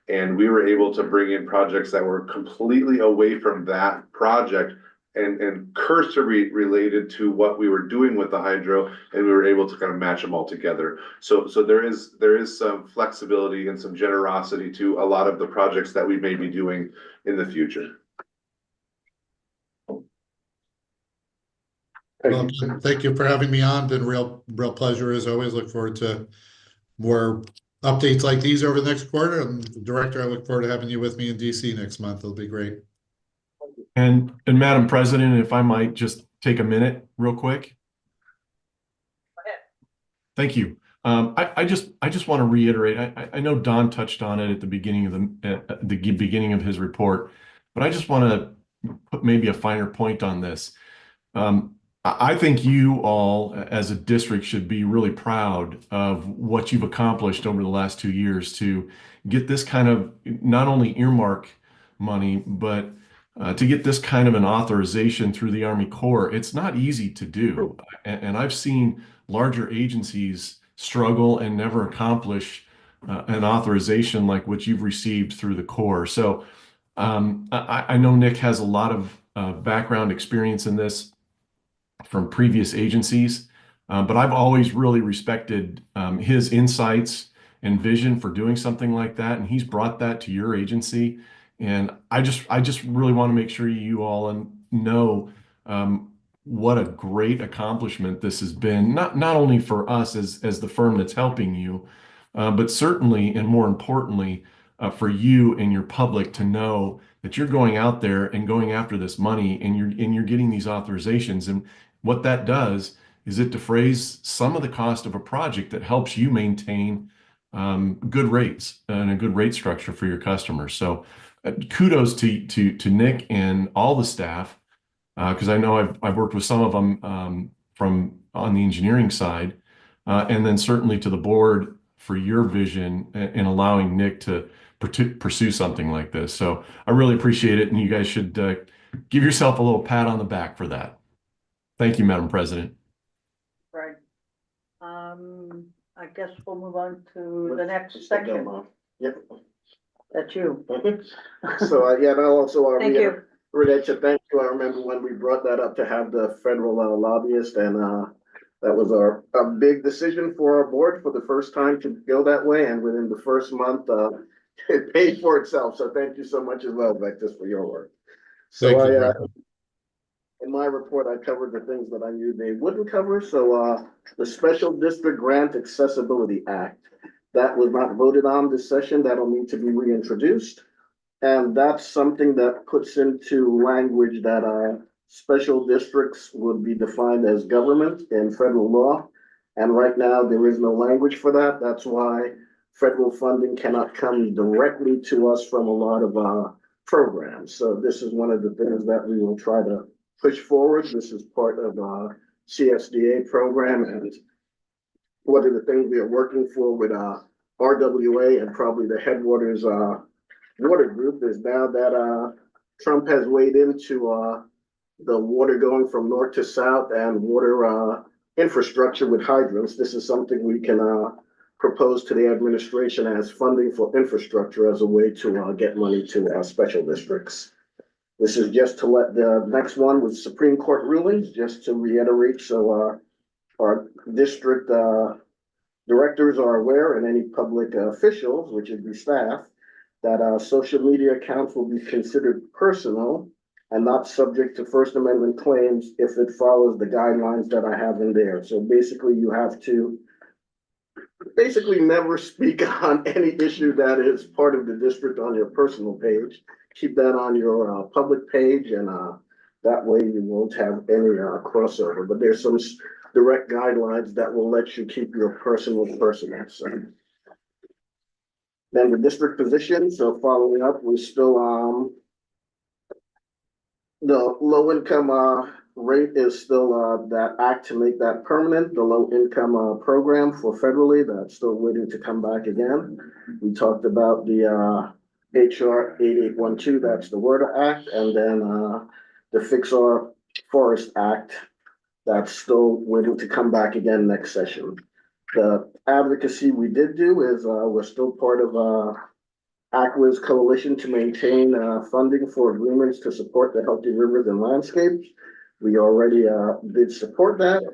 And we were able to bring in projects that were completely away from that project and cursory related to what we were doing with the hydro. And we were able to kind of match them all together. So there is some flexibility and some generosity to a lot of the projects that we may be doing in the future. Well, thank you for having me on. Been a real pleasure as always. Look forward to more updates like these over the next quarter. And Director, I look forward to having you with me in DC next month. It'll be great. And Madam President, if I might just take a minute real quick. Go ahead. Thank you. I just want to reiterate, I know Don touched on it at the beginning of the beginning of his report, but I just want to put maybe a finer point on this. I think you all as a district should be really proud of what you've accomplished over the last 2 years to get this kind of not only earmark money, but to get this kind of an authorization through the Army Corps. It's not easy to do. And I've seen larger agencies struggle and never accomplish an authorization like what you've received through the Corps. So I know Nick has a lot of background experience in this from previous agencies, but I've always really respected his insights and vision for doing something like that, and he's brought that to your agency. And I just really want to make sure you all know what a great accomplishment this has been, not only for us as the firm that's helping you, but certainly and more importantly for you and your public to know that you're going out there and going after this money and you're getting these authorizations. And what that does is it defrays some of the cost of a project that helps you maintain good rates and a good rate structure for your customers. So kudos to Nick and all the staff, because I know I've worked with some of them from on the engineering side, and then certainly to the board for your vision in allowing Nick to pursue something like this. So I really appreciate it, and you guys should give yourself a little pat on the back for that. Thank you, Madam President. Right. I guess we'll move on to the next section. Yep. That's you. So, yeah, and I'll also, Thank you. Rich, thank you. I remember when we brought that up to have the federal lobbyist, and that was a big decision for our board for the first time to go that way, and within the first month, it paid for itself. So thank you so much as well, Victor, for your work. So Thank you. in my report, I covered the things that I knew they wouldn't cover. So the Special District Grant Accessibility Act, that was not voted on this session. That'll need to be reintroduced. And that's something that puts into language that special districts would be defined as government in federal law. And right now, there is no language for that. That's why federal funding cannot come directly to us from a lot of programs. So this is one of the things that we will try to push forward. This is part of a CSDA program, and one of the things we are working for with RWA and probably the Headwaters water group is now that Trump has weighed into the water going from north to south and water infrastructure with hydrants. This is something we can propose to the administration as funding for infrastructure as a way to get money to special districts. This is just to let the next one with Supreme Court rulings, just to reiterate, so our district directors are aware, and any public officials, which would be staff, that social media accounts will be considered personal and not subject to First Amendment claims if it follows the guidelines that I have in there. So basically, you have to never speak on any issue that is part of the district on your personal page. Keep that on your public page, and that way you won't have any crossover. But there's some direct guidelines that will let you keep your personal. So then the district position. So following up, we're still the low income rate is still that act to make that permanent. The low income program for federally, that's still waiting to come back again. We talked about the HR 8812, that's the WRDA Act, and then the Fix Our Forest Act, that's still waiting to come back again next session. The advocacy we did do is we're still part of ACWA's coalition to maintain funding for agreements to support the healthy rivers and landscapes. We already did support that.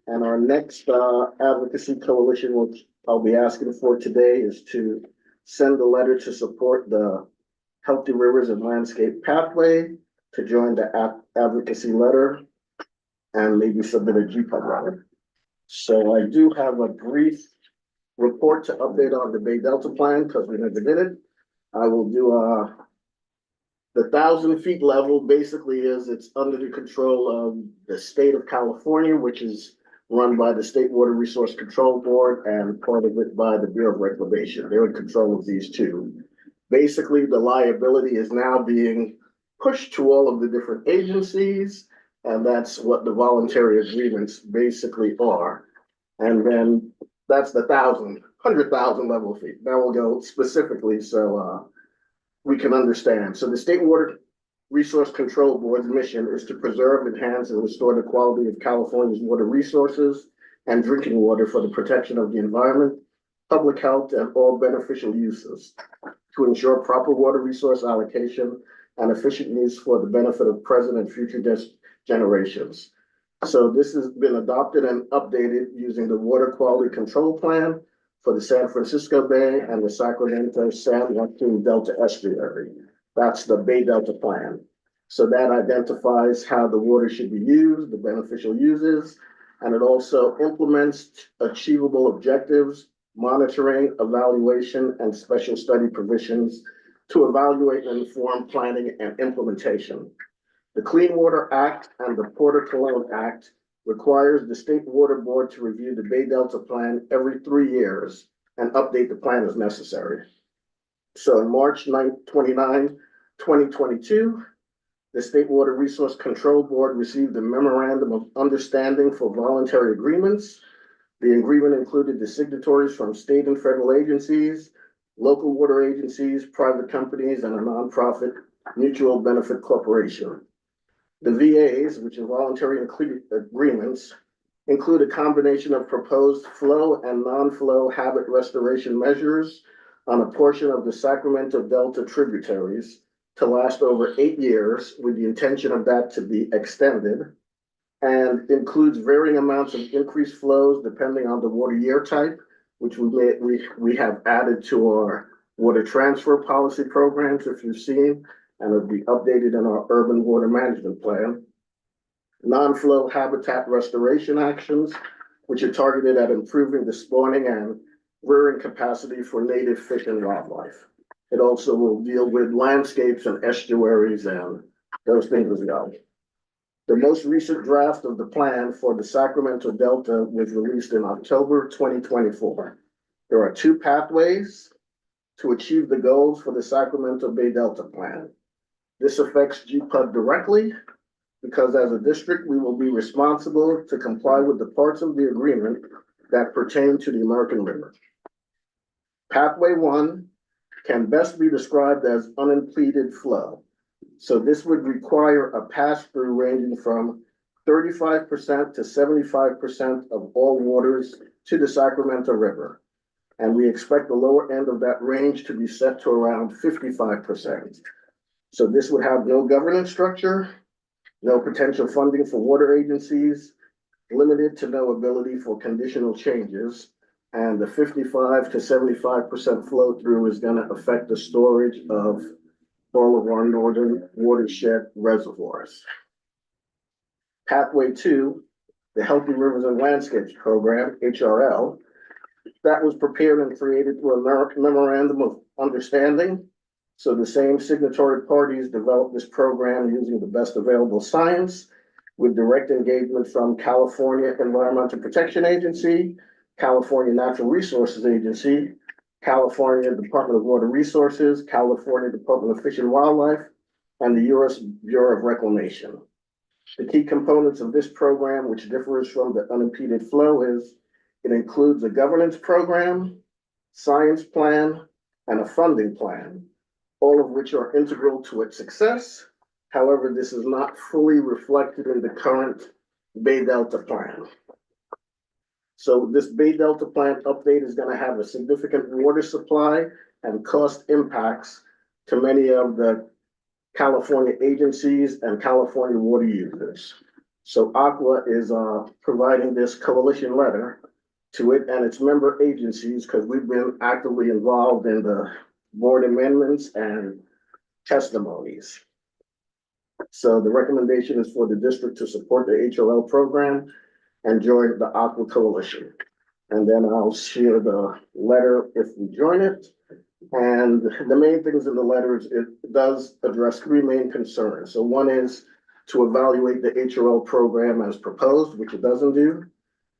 And our next advocacy coalition, which I'll be asking for today, is to send a letter to support the Healthy Rivers and Landscape Pathway, to join the advocacy letter, and maybe submit a GPUD letter. So I do have a brief report to update on the Bay Delta plan, because we never did it. I will do the 1,000 feet level basically is it's under the control of the state of California, which is run by the State Water Resource Control Board, and part of it by the Bureau of Reclamation. They're in control of these two. Basically, the liability is now being pushed to all of the different agencies, and that's what the voluntary agreements basically are. And then that's the 100,000 level feet. Now we'll go specifically so we can understand. So the State Water Resource Control Board's mission is to preserve, enhance, and restore the quality of California's water resources and drinking water for the protection of the environment, public health, and all beneficial uses, to ensure proper water resource allocation and efficient use for the benefit of present and future generations. So this has been adopted and updated using the Water Quality Control Plan for the San Francisco Bay and the Sacramento San Joaquin Delta Estuary. That's the Bay Delta Plan. So that identifies how the water should be used, the beneficial uses, and it also implements achievable objectives, monitoring, evaluation, and special study provisions to evaluate and inform planning and implementation. The Clean Water Act and the Porter Cologne Act requires the State Water Board to review the Bay Delta Plan every 3 years and update the plan as necessary. So on March 29, 2022, the State Water Resource Control Board received a memorandum of understanding for voluntary agreements. The agreement included the signatories from state and federal agencies, local water agencies, private companies, and a nonprofit mutual benefit corporation. The VAs, which are voluntary agreements, include a combination of proposed flow and non-flow habit restoration measures on a portion of the Sacramento Delta tributaries to last over 8 years, with the intention of that to be extended, and includes varying amounts of increased flows depending on the water year type, which we have added to our water transfer policy programs, if you've seen, and it'll be updated in our urban water management plan. Non-flow habitat restoration actions, which are targeted at improving the spawning and rearing capacity for native fish and wildlife. It also will deal with landscapes and estuaries and those things as well. The most recent draft of the plan for the Sacramento Delta was released in October 2024. There are 2 pathways to achieve the goals for the Sacramento Bay Delta plan. This affects GPUD directly because as a district, we will be responsible to comply with the parts of the agreement that pertain to the American River. Pathway 1 can best be described as unimpeded flow. So this would require a pass-through ranging from 35% to 75% of all waters to the Sacramento River. And we expect the lower end of that range to be set to around 55%. So this would have no governance structure, no potential funding for water agencies, limited to no ability for conditional changes. And the 55 to 75% flow through is going to affect the storage of all of our northern watershed reservoirs. Pathway 2, the Healthy Rivers and Landscapes Program, HRL, that was prepared and created through a memorandum of understanding. So the same signatory parties developed this program using the best available science with direct engagement from California Environmental Protection Agency, California Natural Resources Agency, California Department of Water Resources, California Department of Fish and Wildlife, and the U.S. Bureau of Reclamation. The key components of this program, which differs from the unimpeded flow, is it includes a governance program, science plan, and a funding plan, all of which are integral to its success. However, this is not fully reflected in the current Bay Delta plan. So this Bay Delta plan update is going to have a significant water supply and cost impacts to many of the California agencies and California water users. So Aqua is providing this coalition letter to it and its member agencies because we've been actively involved in the board amendments and testimonies. So the recommendation is for the district to support the HLL program and join the Aqua Coalition. And then I'll share the letter if we join it. And the main things in the letter is it does address 3 main concerns. So one is to evaluate the HRL program as proposed, which it doesn't do.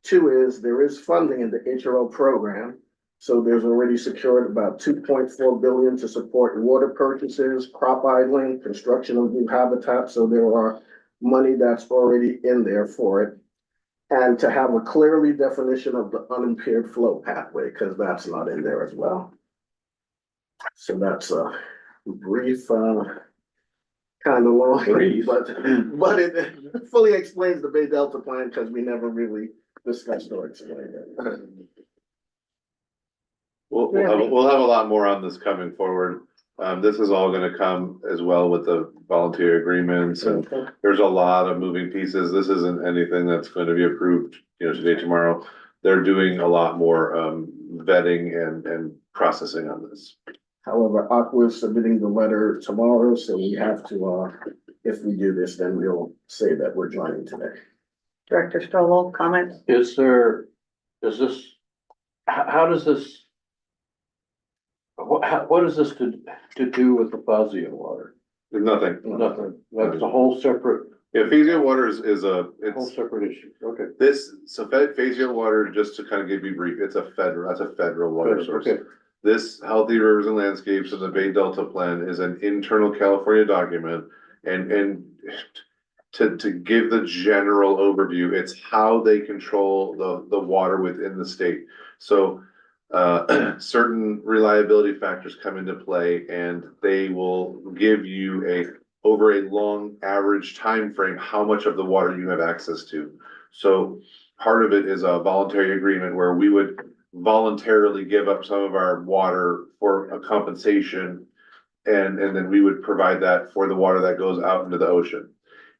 2 is there is funding in the HRL program. So there's already secured about $2.4 billion to support water purchases, crop idling, construction of new habitat. So there are money that's already in there for it. And to have a clearly definition of the unimpaired flow pathway, because that's not in there as well. So that's a brief, kind of long, but it fully explains the Bay Delta plan because we never really discussed or explained it. We'll have a lot more on this coming forward. This is all gonna come as well with the volunteer agreements, and there's a lot of moving pieces. This isn't anything that's going to be approved, today, tomorrow. They're doing a lot more vetting and processing on this. However, Aqua is submitting the letter tomorrow, so we have to, if we do this, then we'll say that we're joining today. Director Stoll, comments? How does this, what is this to do with the Fazio water? Nothing. Nothing. That's a whole separate. Yeah, Fazio water is a whole separate issue. Okay. Fazio water, just to kind of give you brief, that's a federal water source. Okay. This Healthy Rivers and Landscapes of the Bay Delta Plan is an internal California document, and to give the general overview, it's how they control the water within the state. So certain reliability factors come into play, and they will give you over a long average time frame how much of the water you have access to. So part of it is a voluntary agreement where we would voluntarily give up some of our water for a compensation. And then we would provide that for the water that goes out into the ocean.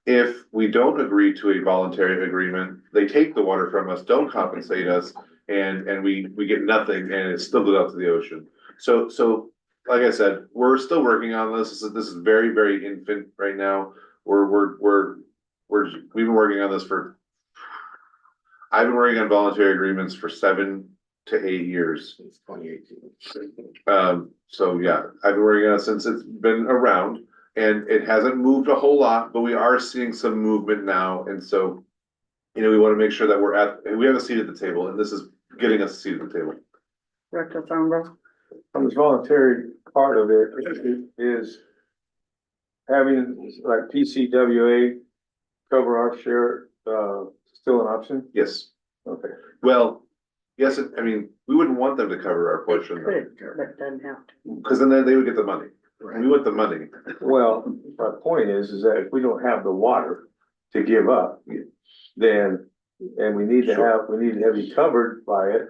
If we don't agree to a voluntary agreement, they take the water from us, don't compensate us, and we get nothing, and it still goes out to the ocean. So like I said, we're still working on this. This is very, very infant right now. We've been working on this I've been working on voluntary agreements for 7 to 8 years. Since 2018. So yeah, I've been working on it since it's been around, and it hasn't moved a whole lot, but we are seeing some movement now, and so, you know, we want to make sure that we have a seat at the table, and this is getting us a seat at the table. Director Thornburg? On this voluntary part of it is having like PCWA cover our share, still an option? Yes. Okay. Well, yes, I mean, we wouldn't want them to cover our portion, Could, but doesn't have to. because then they would get the money. We want the money. Well, my point is that if we don't have the water to give up, then, and we need to have you covered by it.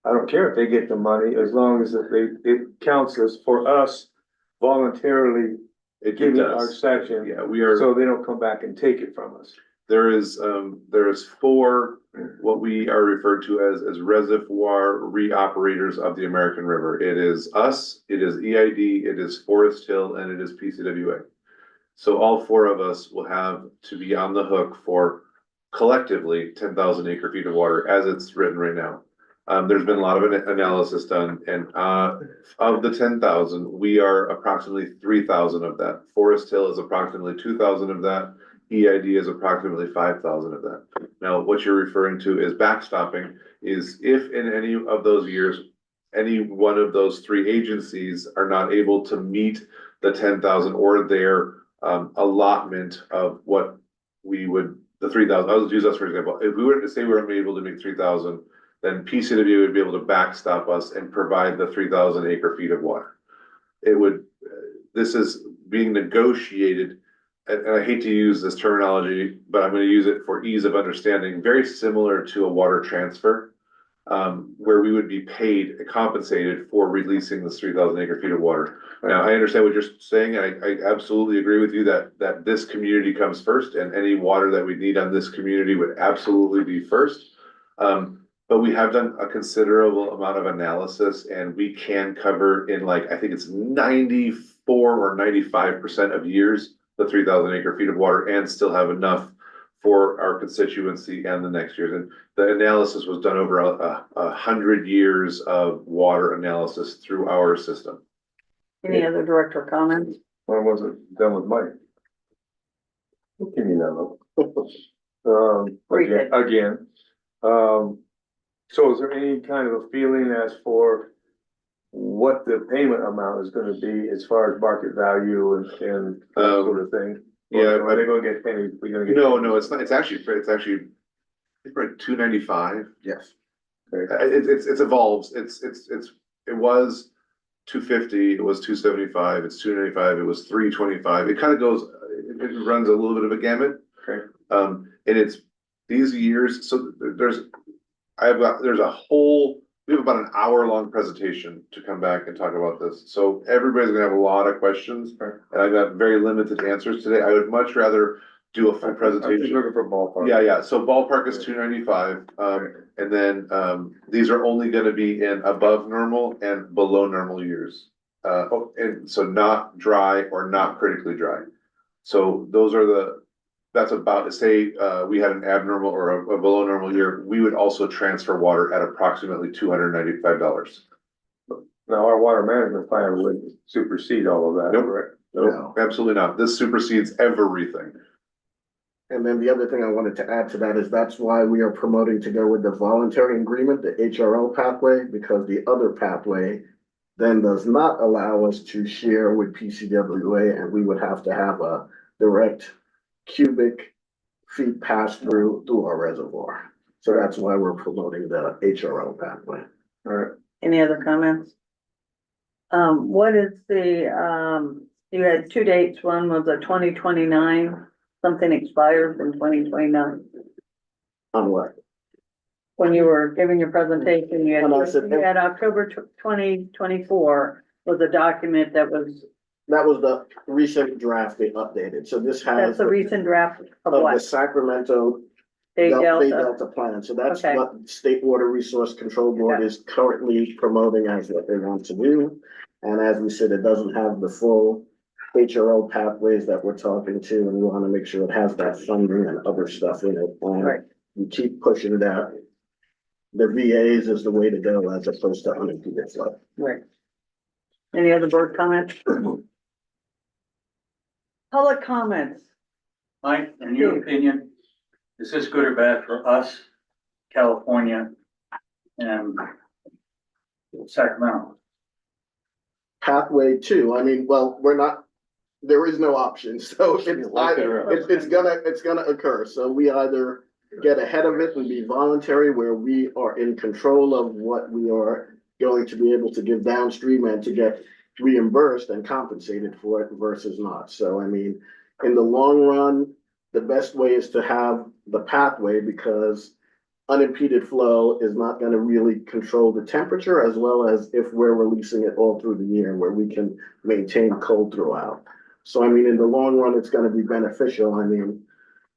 I don't care if they get the money, as long as it counts as for us voluntarily giving our section. Yeah, we are. So they don't come back and take it from us. There is 4, what we are referred to as reservoir reoperators of the American River. It is us, it is EID, it is Forest Hill, and it is PCWA. So all 4 of us will have to be on the hook for collectively 10,000 acre feet of water as it's written right now. There's been a lot of analysis done, and of the 10,000, we are approximately 3,000 of that. Forest Hill is approximately 2,000 of that. EID is approximately 5,000 of that. Now, what you're referring to is backstopping, is if in any of those years, any one of those 3 agencies are not able to meet the 10,000 or their allotment of what we would, the 3,000, I'll use us for example. If we were to say we weren't able to make 3,000, then PCW would be able to backstop us and provide the 3,000 acre feet of water. It would, this is being negotiated, and I hate to use this terminology, but I'm gonna use it for ease of understanding, very similar to a water transfer, where we would be paid, compensated for releasing this 3,000 acre feet of water. Now, I understand what you're saying, and I absolutely agree with you that this community comes first, and any water that we need on this community would absolutely be first. But we have done a considerable amount of analysis, and we can cover in like, I think it's 94 or 95% of years, the 3,000 acre feet of water, and still have enough for our constituency and the next years. And the analysis was done over 100 years of water analysis through our system. Any other director comments? I wasn't done with Mike. Give me that again, so is there any kind of a feeling as for what the payment amount is gonna be as far as market value and that sort of thing? Yeah, Are they gonna get pennies? No, it's not. It's actually like $2.95. Yes. It's evolves. It was $2.50. It was $2.75. It's $2.95. It was $3.25. It kind of goes. It runs a little bit of a gamut. Okay. And it's these years. So there's a whole. We have about an hour-long presentation to come back and talk about this. So everybody's gonna have a lot of questions, and I've got very limited answers today. I would much rather do a full presentation. I'm just looking for ballpark. Yeah. So ballpark is $2.95. And then these are only gonna be in above normal and below normal years. And so not dry or not critically dry. So those are that's about, say, we had an abnormal or a below normal year, we would also transfer water at approximately $295. Now, our water management plan would supersede all of that, Nope. correct? No, absolutely not. This supersedes everything. And then the other thing I wanted to add to that is that's why we are promoting to go with the voluntary agreement, the HRL pathway, because the other pathway then does not allow us to share with PCWA, and we would have to have a direct cubic feet pass through our reservoir. So that's why we're promoting the HRL pathway. All right. Any other comments? What is you had 2 dates. One was a 2029, something expires in 2029. On what? when you were giving your presentation, And I said- you had October 2024 was a document that was, That was the recent draft they updated, so this has. that's the recent draft of Of the what? Sacramento Bay Bay Delta. Delta plan, so that's Okay. what State Water Resource Control Board is currently promoting as what they want to do. And as we said, it doesn't have the full HRO pathways that we're talking to, and we wanna make sure it has that funding and other stuff in it. Right. And we keep pushing that. The VAs is the way to go as opposed to unimpeded flow. Right. Any other board comments? Public comments. Mike, in your opinion, is this good or bad for us, California and Sacramento? Pathway two, I mean, well, we're not, there is no option, so it's gonna occur, so we either get ahead of it and be voluntary where we are in control of what we are going to be able to give downstream and to get reimbursed and compensated for it versus not. So I mean, in the long run, the best way is to have the pathway because unimpeded flow is not gonna really control the temperature as well as if we're releasing it all through the year where we can maintain cold throughout. So I mean, in the long run, it's gonna be beneficial. I mean,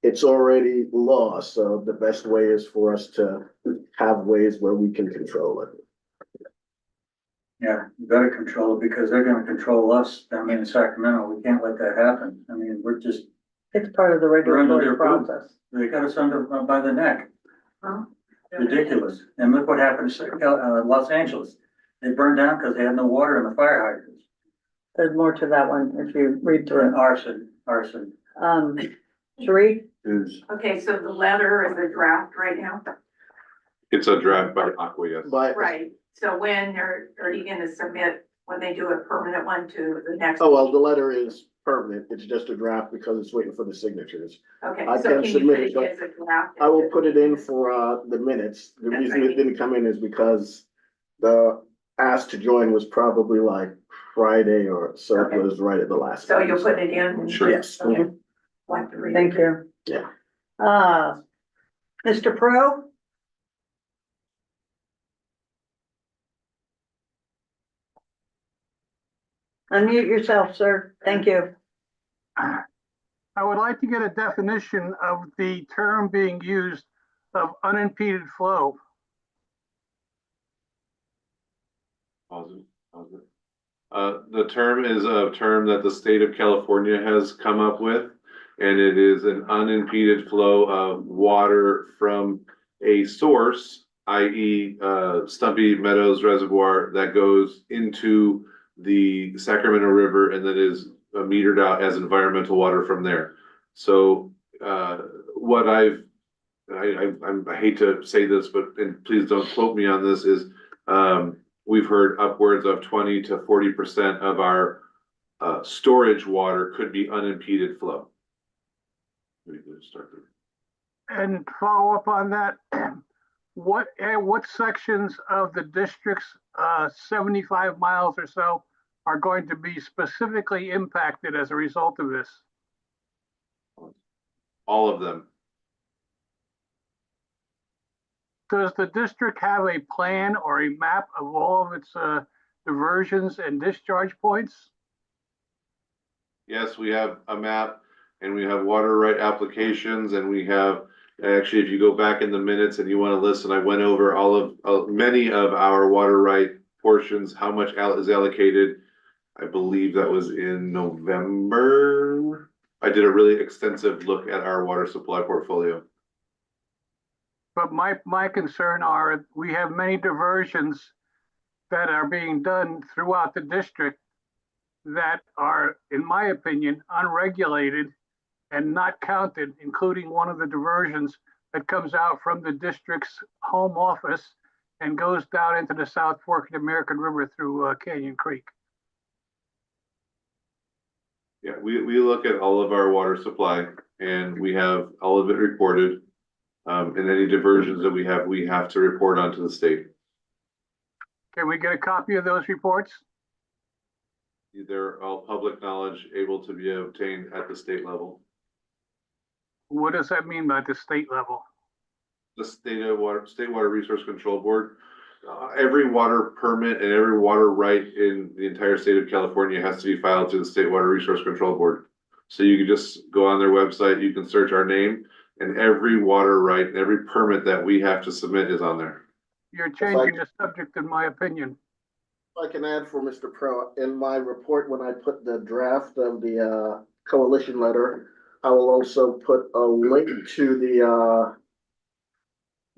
it's already law, so the best way is for us to have ways where we can control it. Yeah, you gotta control it because they're gonna control us. I mean, in Sacramento, we can't let that happen. I mean, we're just, It's part of the we're under regulatory their boot. process. They got us under by the neck. Huh? Ridiculous. And look what happened to Los Angeles. They burned down because they had no water in the fire hydrants. There's more to that one if you read through And arson. it. Sheree? Okay, so the letter is a draft right now? It's a draft by Aqua, yes. But, Right, so when are you gonna submit, when they do a permanent one to the next? oh, well, the letter is permanent. It's just a draft because it's waiting for the signatures. Okay, I so can can you submit put it, it but as a draft? I will put it in for, the minutes. The That's reason right. it didn't come in is because the ask to join was probably like Friday or so it was right at the last. So time. you'll put it in? Sure. Yes. Okay. Like to read it. Thank you. Yeah. Mr. Pro? Unmute yourself, sir. Thank you. I would like to get a definition of the term being used of unimpeded flow. Positive. The term is a term that the state of California has come up with, and it is an unimpeded flow of water from a source, i.e. Stumpy Meadows Reservoir that goes into the Sacramento River and then is metered out as environmental water from there. So what I hate to say this, but and please don't quote me on this, is we've heard upwards of 20 to 40% of our storage water could be unimpeded flow. And follow up on that, what sections of the district's 75 miles or so are going to be specifically impacted as a result of this? All of them. Does the district have a plan or a map of all of its diversions and discharge points? Yes, we have a map and we have water right applications and we have, actually, if you go back in the minutes and you want to listen, I went over all of, many of our water right portions, how much is allocated. I believe that was in November. I did a really extensive look at our water supply portfolio. But my concern are we have many diversions that are being done throughout the district that are, in my opinion, unregulated and not counted, including one of the diversions that comes out from the district's home office and goes down into the South Fork of the American River through Canyon Creek. Yeah, we look at all of our water supply and we have all of it reported. And any diversions that we have to report onto the state. Can we get a copy of those reports? They're all public knowledge, able to be obtained at the state level. What does that mean by the state level? the State Water Resource Control Board. Every water permit and every water right in the entire state of California has to be filed to the State Water Resource Control Board. So you can just go on their website, you can search our name, and every water right and every permit that we have to submit is on there. You're changing the subject, in my opinion. If I can add for Mr. Pro, in my report, when I put the draft of the coalition letter, I will also put a link to the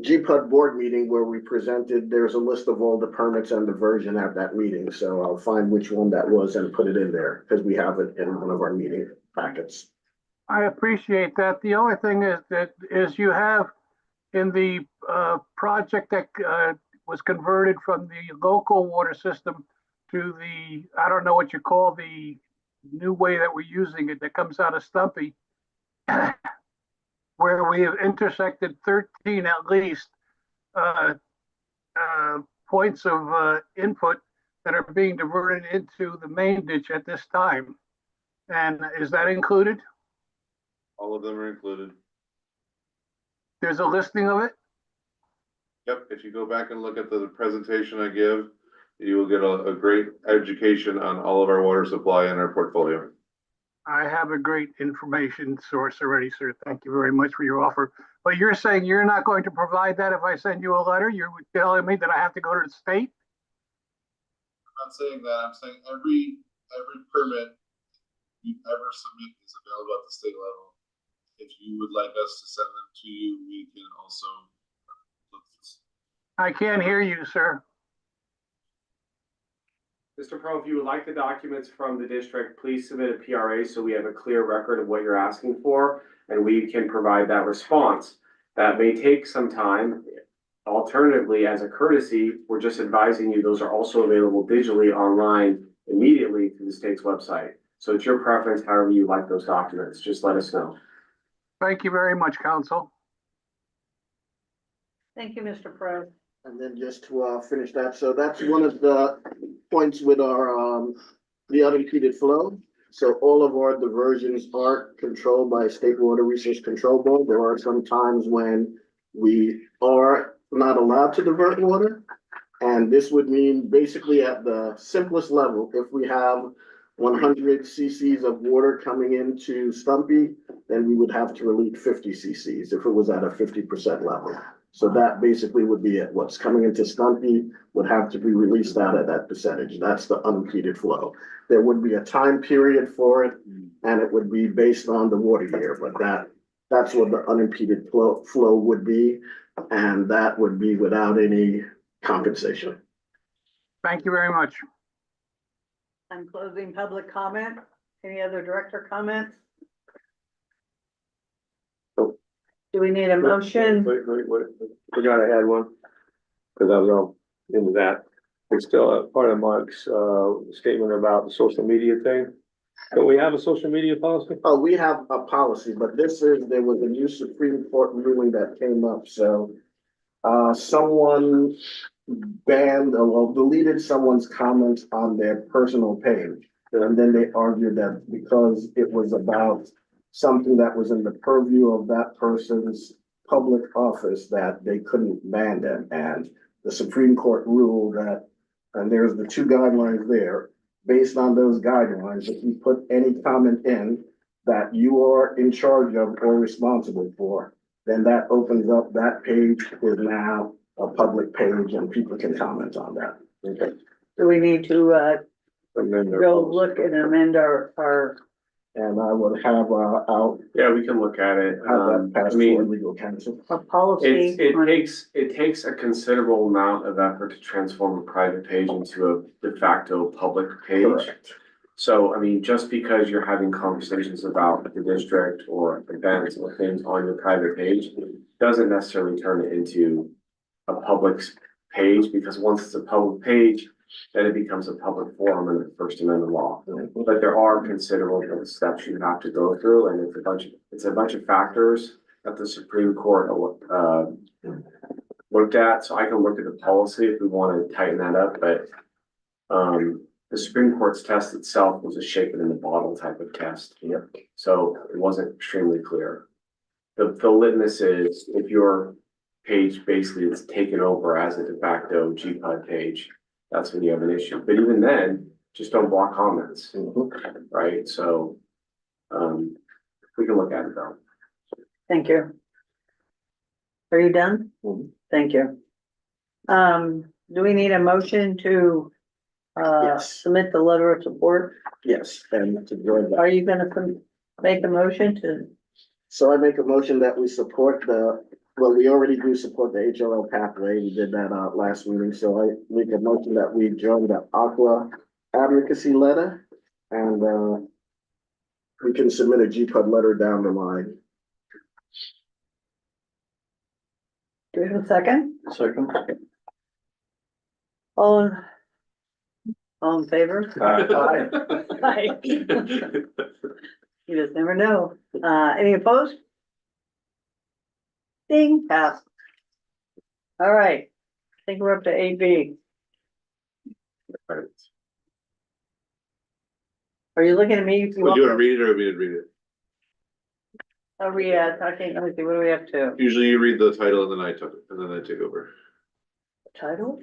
GPUD board meeting where we presented, there's a list of all the permits and the version at that meeting. So I'll find which one that was and put it in there because we have it in one of our meeting packets. I appreciate that. The only thing is you have in the project that was converted from the local water system to the, I don't know what you call the new way that we're using it that comes out of Stumpy, where we have intersected 13 at least points of input that are being diverted into the main ditch at this time. And is that included? All of them are included. There's a listing of it? Yep, if you go back and look at the presentation I give, you will get a great education on all of our water supply in our portfolio. I have a great information source already, sir. Thank you very much for your offer. But you're saying you're not going to provide that if I send you a letter? You're telling me that I have to go to the state? I'm not saying that. I'm saying every permit you ever submit is available at the state level. If you would like us to send them to you, we can also look this. I can't hear you, sir. Mr. Pro, if you would like the documents from the district, please submit a PRA so we have a clear record of what you're asking for, and we can provide that response. That may take some time. Alternatively, as a courtesy, we're just advising you those are also available digitally online immediately through the state's website. So it's your preference, however you like those documents. Just let us know. Thank you very much, counsel. Thank you, Mr. Pro. And then just to finish that, so that's one of the points with our the unimpeded flow. So all of our diversions are controlled by State Water Resource Control Board. There are some times when we are not allowed to divert water. And this would mean basically at the simplest level, if we have 100 cc's of water coming into Stumpy, then we would have to release 50 cc's if it was at a 50% level. So that basically would be it. What's coming into Stumpy would have to be released out at that percentage. That's the unimpeded flow. There would be a time period for it, and it would be based on the water year, but that's what the unimpeded flow would be, and that would be without any compensation. Thank you very much. I'm closing public comment. Any other director comments? Do we need a motion? Wait, forgot I had one, because I was all into that. It's still part of Mike's, statement about the social media thing. Don't we have a social media policy? Oh, we have a policy, but there was a new Supreme Court ruling that came up, so someone deleted someone's comments on their personal page. And then they argued that because it was about something that was in the purview of that person's public office, that they couldn't ban them. And the Supreme Court ruled that, and there's the two guidelines there, based on those guidelines, if you put any comment in that you are in charge of or responsible for, then that opens up, that page is now a public page and people can comment on that. Okay. Do we need to go look and amend our And I would have Yeah, we can look at it. have that passed I mean, for legal counsel. policy? It takes a considerable amount of effort to transform a private page into a de facto public page. Correct. So, I mean, just because you're having conversations about the district or events or things on your private page, doesn't necessarily turn it into a public page, because once it's a public page, then it becomes a public forum under the First Amendment law. But there are considerable steps you have to go through, and it's a bunch of factors that the Supreme Court looked at. So I can look at the policy if we want to tighten that up, but the Supreme Court's test itself was a shake it in the bottle type of test. Yep. So it wasn't extremely clear. The litmus is if you're page basically is taken over as a de facto GPUD page, that's when you have an issue. But even then, just don't block comments, right? So, we can look at it though. Thank you. Are you done? Thank you. Do we need a motion to Yes. submit the letter of support? Yes, and to join that. Are you gonna make a motion to, So I make a motion that we support well, we already do support the HOL pathway. We did that last meeting, so I make a motion that we join the Aqua advocacy letter and we can submit a GPUD letter down the line. do we have a second? Second. All in favor? Aye. You just never know. Any opposed? Ding, pass. All right, I think we're up to AB. Are you looking at me? Would you want to read it or we did read it? Are we talking, let me see, what do we have to? Usually you read the title and then I took it, and then I take over. Title?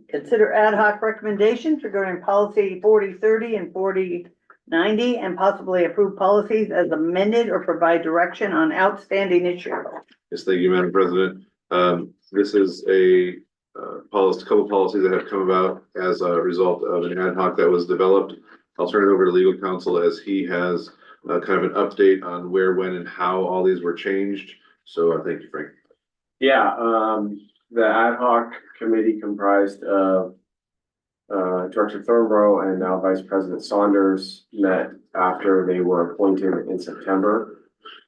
Consider ad hoc recommendations regarding policy 4030 and 4090 and possibly approve policies as amended or provide direction on outstanding issues. Yes, thank you, Madam President. This is a couple policies that have come about as a result of an ad hoc that was developed. I'll turn it over to legal counsel as he has kind of an update on where, when, and how all these were changed. So thank you, Frank. Yeah, the ad hoc committee comprised of Director Thornborough and now Vice President Saunders met after they were appointed in September.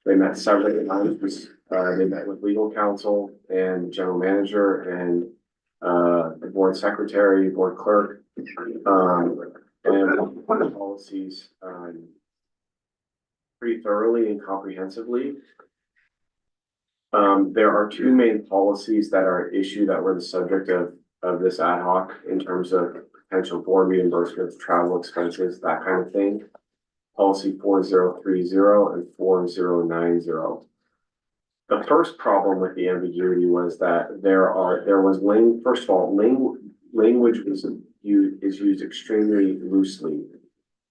They met several times. They met with legal counsel and general manager and the board secretary, board clerk, and policies pretty thoroughly and comprehensively. There are two main policies that are at issue that were the subject of this ad hoc in terms of potential board reimbursements, travel expenses, that kind of thing. Policy 4030 and 4090. The first problem with the ambiguity was that first of all, language is used extremely loosely,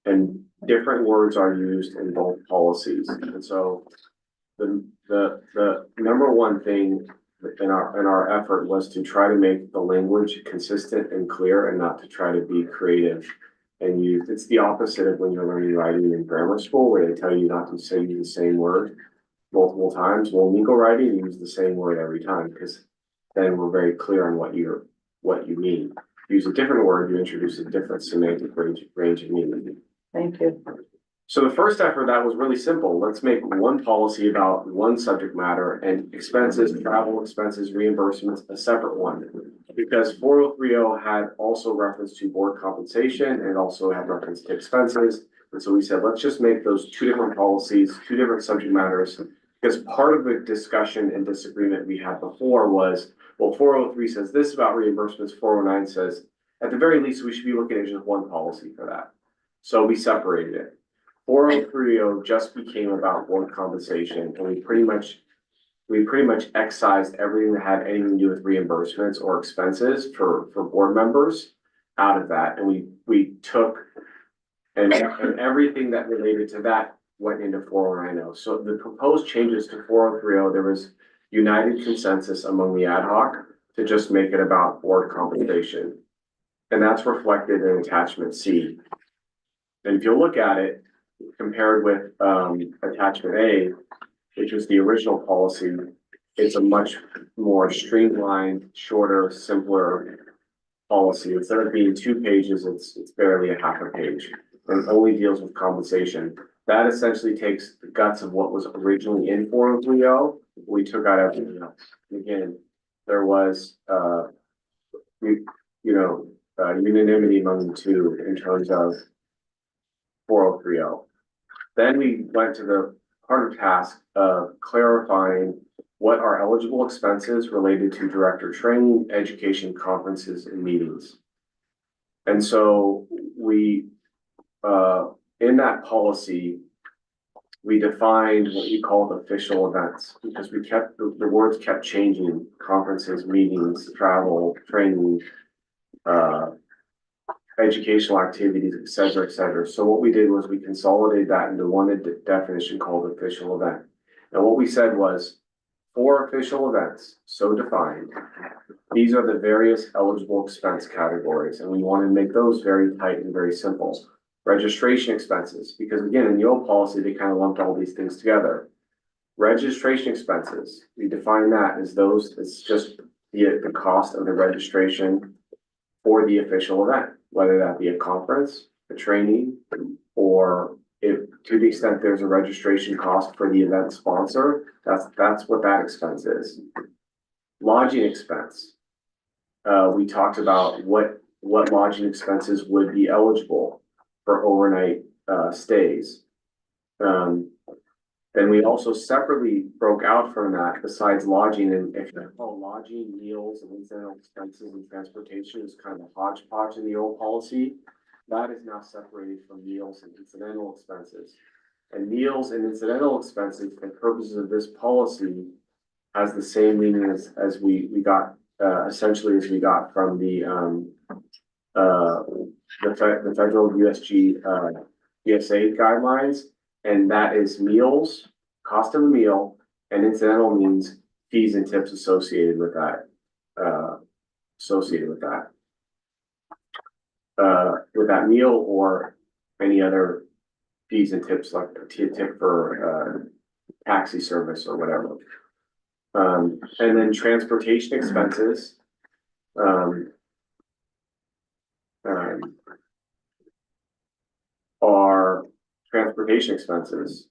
and different words are used in both policies. And so the number one thing in our effort was to try to make the language consistent and clear and not to try to be creative and use, it's the opposite of when you're learning writing in grammar school where they tell you not to say the same word multiple times. Well, in legal writing, you use the same word every time because then we're very clear on what you mean. Use a different word, you introduce a different semantic range of meaning. Thank you. So the first effort that was really simple. Let's make one policy about one subject matter and expenses, travel expenses, reimbursements, a separate one. Because 4030 had also reference to board compensation and also had reference to expenses. And so we said, let's just make those two different policies, two different subject matters. Because part of the discussion and disagreement we had before was, well, 403 says this about reimbursements, 409 says, at the very least, we should be looking at just one policy for that. So we separated it. 4030 just became about board compensation, and we pretty much excised everything that had anything to do with reimbursements or expenses for board members out of that, and we took and everything that related to that went into 4090. So the proposed changes to 4030, there was united consensus among the ad hoc to just make it about board compensation, and that's reflected in attachment C. And if you look at it, compared with attachment A, which was the original policy, it's a much more streamlined, shorter, simpler policy. Instead of being 2 pages, it's barely a half a page and only deals with compensation. That essentially takes the guts of what was originally in 4030. We took out everything else. Again, there was unanimity among the two in terms of 4030. Then we went to the harder task of clarifying what are eligible expenses related to director training, education, conferences, and meetings. And so we, in that policy, we defined what we called official events, because we kept, the words kept changing, conferences, meetings, travel, training, educational activities, et cetera, et cetera. So what we did was we consolidated that into one definition called official event. And what we said was, for official events, so defined, these are the various eligible expense categories, and we want to make those very tight and very simple. Registration expenses, because again, in the old policy, they kind of lumped all these things together. Registration expenses, we define that as those, it's just the cost of the registration for the official event, whether that be a conference, a training, or if, to the extent there's a registration cost for the event sponsor, that's what that expense is. Lodging expense. We talked about what lodging expenses would be eligible for overnight stays. Then we also separately broke out from that, besides lodging, and if you call lodging, meals, and incidental expenses and transportation is kind of a hodgepodge in the old policy. That is now separated from meals and incidental expenses. And meals and incidental expenses, for purposes of this policy, has the same meaning as we got, essentially as we got from the federal USG, GSA guidelines. And that is meals, cost of a meal, and incidental means fees and tips associated with that, with that meal, or any other fees and tips, like a tip for taxi service or whatever. And then transportation expenses. Are transportation expenses.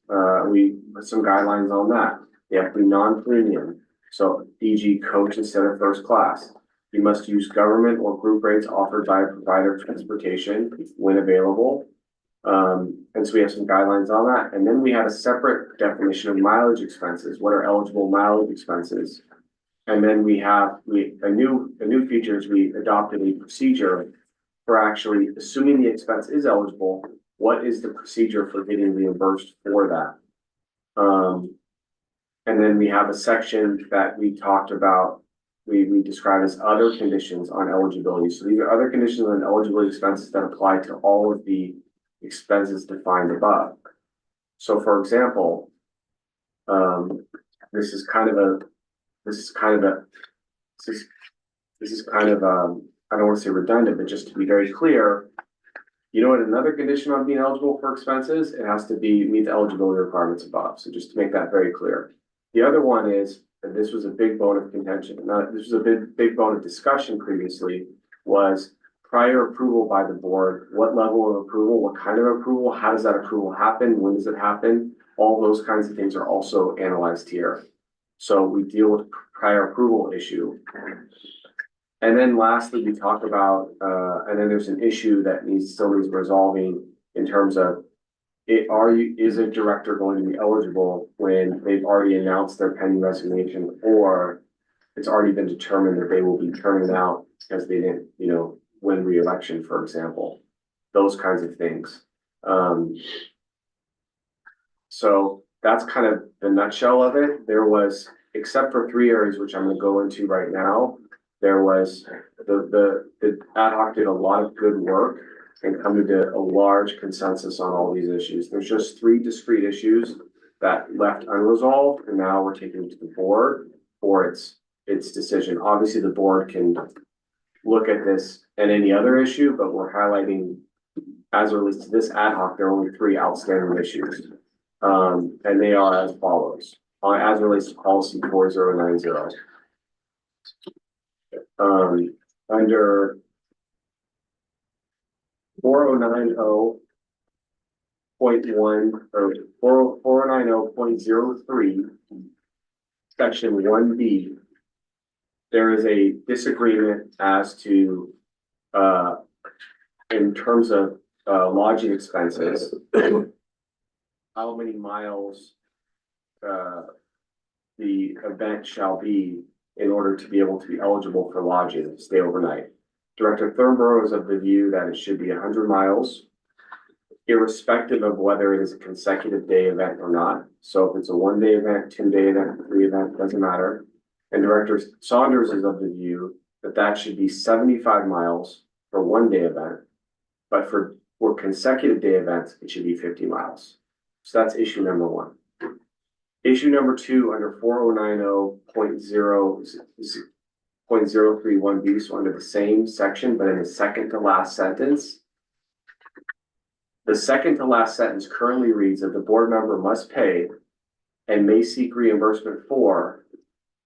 We put some guidelines on that. They have to be non-premium. So e.g. coach instead of first class. You must use government or group rates offered by a provider of transportation when available. And so we have some guidelines on that. And then we have a separate definition of mileage expenses. What are eligible mileage expenses? And then we have a new feature is we adopted a procedure for actually assuming the expense is eligible. What is the procedure for getting reimbursed for that? And then we have a section that we talked about, we describe as other conditions on eligibility. So these are other conditions on eligibility expenses that apply to all of the expenses defined above. So for example, this is kind of, I don't want to say redundant, but just to be very clear, you know what another condition on being eligible for expenses? It has to meet the eligibility requirements above. So just to make that very clear. The other one is, and this was a big bone of contention, this was a big bone of discussion previously, was prior approval by the board. What level of approval, what kind of approval, how does that approval happen? When does it happen? All those kinds of things are also analyzed here. So we deal with prior approval issue. And then lastly, we talk about, and then there's an issue that still needs resolving in terms of, is a director going to be eligible when they've already announced their pending resignation, or it's already been determined that they will be turning out because they didn't, win re-election, for example, those kinds of things. So that's kind of the nutshell of it. There was, except for 3 areas, which I'm going to go into right now, there was the ad hoc did a lot of good work and come to a large consensus on all these issues. There's just 3 discrete issues that left unresolved, and now we're taking it to the board for its decision. Obviously, the board can look at this and any other issue, but we're highlighting, as it relates to this ad hoc, there are only 3 outstanding issues. And they are as follows. As it relates to policy 4090. Under 4090.1 or 4090.03, section 1B, there is a disagreement as to, in terms of lodging expenses, how many miles the event shall be in order to be able to be eligible for lodging, stay overnight. Director Thornborough is of the view that it should be 100 miles. irrespective of whether it is a consecutive day event or not. So if it's a 1-day event, 2-day event, 3 event, doesn't matter. And Director Saunders is of the view that that should be 75 miles for 1-day event. But for consecutive day events, it should be 50 miles. So that's issue number 1. Issue number 2 under 4090.031B, so under the same section, but in the second to last sentence. The second to last sentence currently reads that the board member must pay and may seek reimbursement for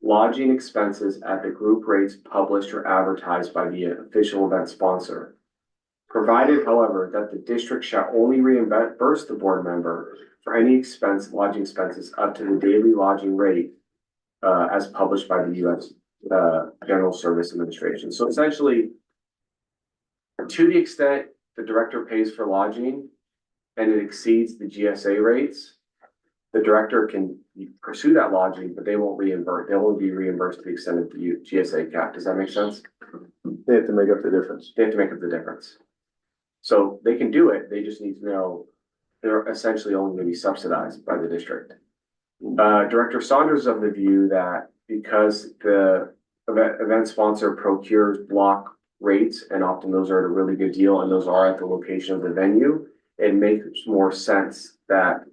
lodging expenses at the group rates published or advertised by the official event sponsor. Provided, however, that the district shall only reimburse the board member for any lodging expenses up to the daily lodging rate as published by the U.S. General Service Administration. So essentially, to the extent the director pays for lodging and it exceeds the GSA rates, the director can pursue that lodging, but they won't reimburse. They'll only be reimbursed to the extent of the GSA cap. Does that make sense? They have to make up the difference. They have to make up the difference. So they can do it. They just need to know they're essentially only going to be subsidized by the district. Director Saunders is of the view that because the event sponsor procures block rates, and often those are at a really good deal, and those are at the location of the venue, it makes more sense that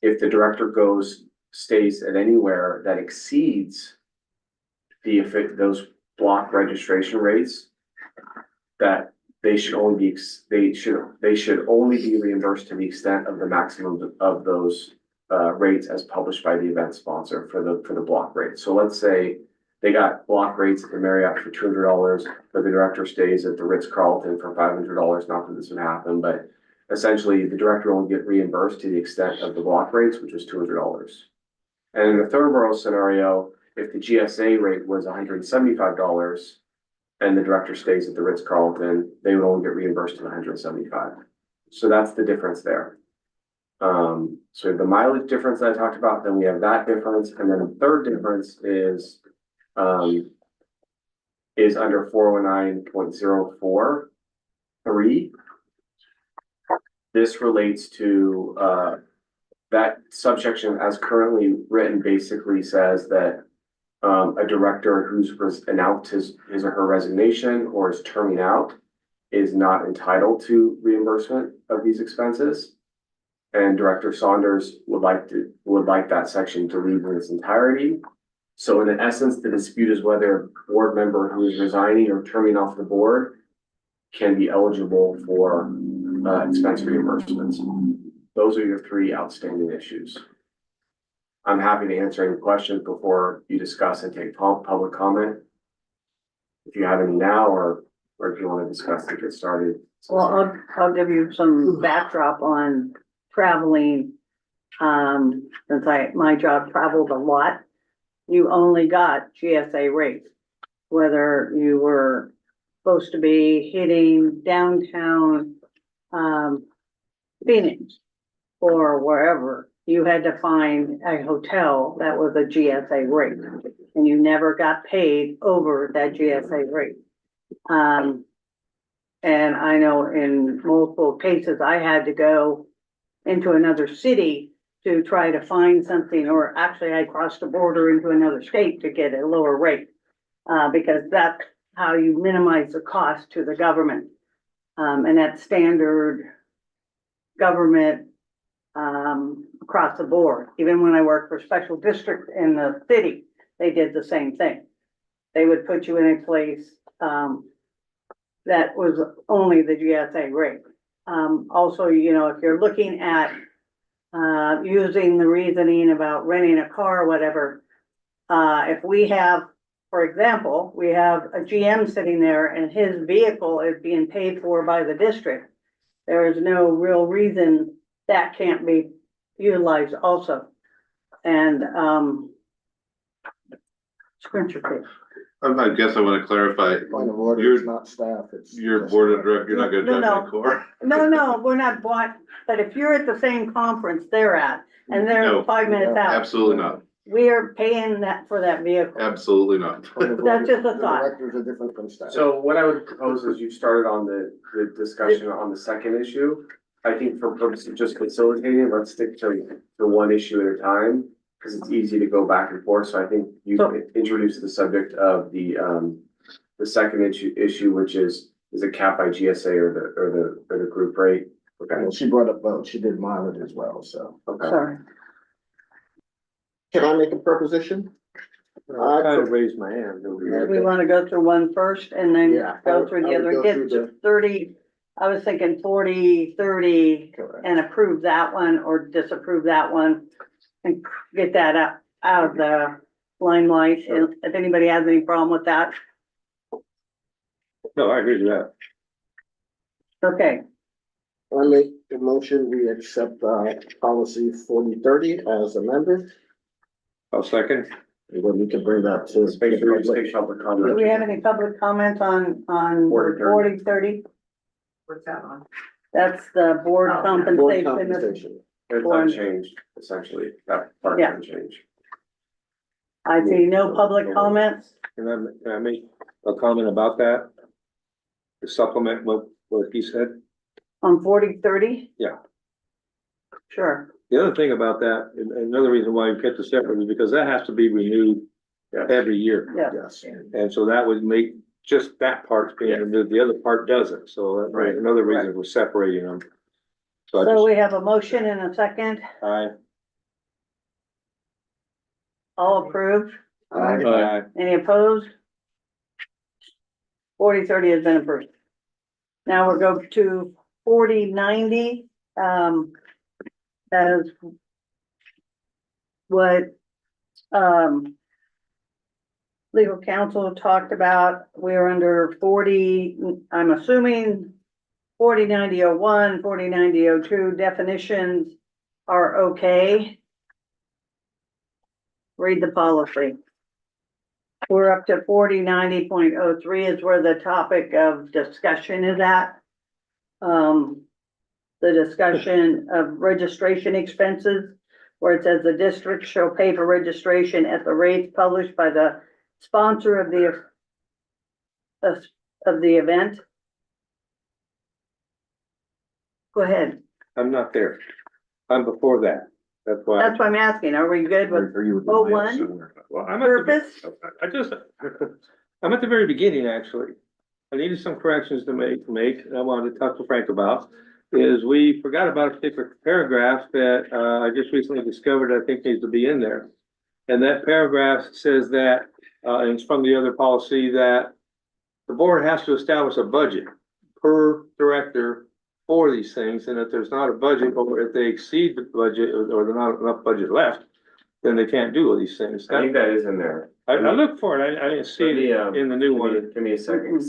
if the director stays at anywhere that exceeds those block registration rates, that they should only be reimbursed to the extent of the maximum of those rates as published by the event sponsor for the block rate. So let's say they got block rates at the Marriott for $200, but the director stays at the Ritz-Carlton for $500. Not that this would happen, but essentially the director will get reimbursed to the extent of the block rates, which is $200. And in the Thurlborough scenario, if the GSA rate was $175 and the director stays at the Ritz-Carlton, they would only get reimbursed to $175. So that's the difference there. So we have the mileage difference that I talked about, then we have that difference, and then the third difference is under 419.043. This relates to that subsection as currently written basically says that a director who's announced his or her resignation or is terming out is not entitled to reimbursement of these expenses. And Director Saunders would like that section deleted in its entirety. So in essence, the dispute is whether a board member who is resigning or terming off the board can be eligible for expense reimbursements. Those are your 3 outstanding issues. I'm happy to answer any questions before you discuss and take public comment. If you have any now, or if you want to discuss to get started. Well, I'll give you some backdrop on traveling. Since my job traveled a lot, you only got GSA rates, whether you were supposed to be hitting downtown Phoenix or wherever. You had to find a hotel that was a GSA rate, and you never got paid over that GSA rate. And I know in multiple cases, I had to go into another city to try to find something, or actually I crossed the border into another state to get a lower rate, because that's how you minimize the cost to the government. And that's standard government across the board. Even when I worked for special district in the city, they did the same thing. They would put you in a place that was only the GSA rate. Also, if you're looking at using the reasoning about renting a car or whatever, if we have, for example, we have a GM sitting there and his vehicle is being paid for by the district, there is no real reason that can't be utilized also. And I guess I want to clarify. Point of order, it's not staff, it's. Your board of directors, you're not gonna drive No. my car? No, we're not bought, but if you're at the same conference they're at, and they're No. 5 minutes out, Absolutely not. we are paying that for that vehicle. Absolutely not. That's just a thought. The directors are different from staff. So what I would propose is you started on the discussion on the second issue. I think for purposes of just facilitating, let's stick to one issue at a time, because it's easy to go back and forth, so I think you introduced the subject of the second issue, which is it capped by GSA or the group rate? Okay. Well, she brought up both, she did mileage as well, so. Okay. Sorry. Can I make a proposition? I kind of raised my hand. Do we want to go through one first and then Yeah, go through the I other, would get go through to 30? I was thinking 40, 30 Correct. and approve that one or disapprove that one and get that out of the limelight. If anybody has any problem with that, No, I agree with that. okay. I make the motion, we accept, policy 4030 as amended, I'll second. and then we can bring that to. Make sure you take public Do comment. we have any public comments on 40, 30? What's that on? That's the board Oh, Board compensation. compensation. It's unchanged, essentially, that part's Yeah. unchanged. I see no public comments. Can I make a comment about that? To supplement what he said? On 40, 30? Yeah. Sure. The other thing about that, and another reason why we kept it separate is because that has to be renewed every year. Yeah. Yes. And so that would make just that part being renewed, the other part doesn't, so that's Right. another reason we're separating them. So I So just, we have a motion and a second. All approved? Any opposed? 40, 30 has been approved. Now we'll go to 40, 90, as what, legal counsel talked about. We're under 40, I'm assuming 409001, 409002 definitions are okay. Read the policy. We're up to 4090.03 is where the topic of discussion is at. The discussion of registration expenses, where it says the district shall pay for registration at the rates published by the sponsor of the event. Go ahead. I'm not there. I'm before that. That's why. That's why I'm asking. Are we good with Are you with the 01? somewhere? Well, I'm at the, purpose? I just, I'm at the very beginning, actually. I needed some corrections to make, and I wanted to talk to Frank about, is we forgot about a particular paragraph that, I just recently discovered I think needs to be in there. And that paragraph says that, and it's from the other policy, that the board has to establish a budget per director for these things, and if there's not a budget, or if they exceed the budget, or there's not enough budget left, then they can't do all these things. I think that is in there. I looked for it, I didn't see it in the new one. Give me a second,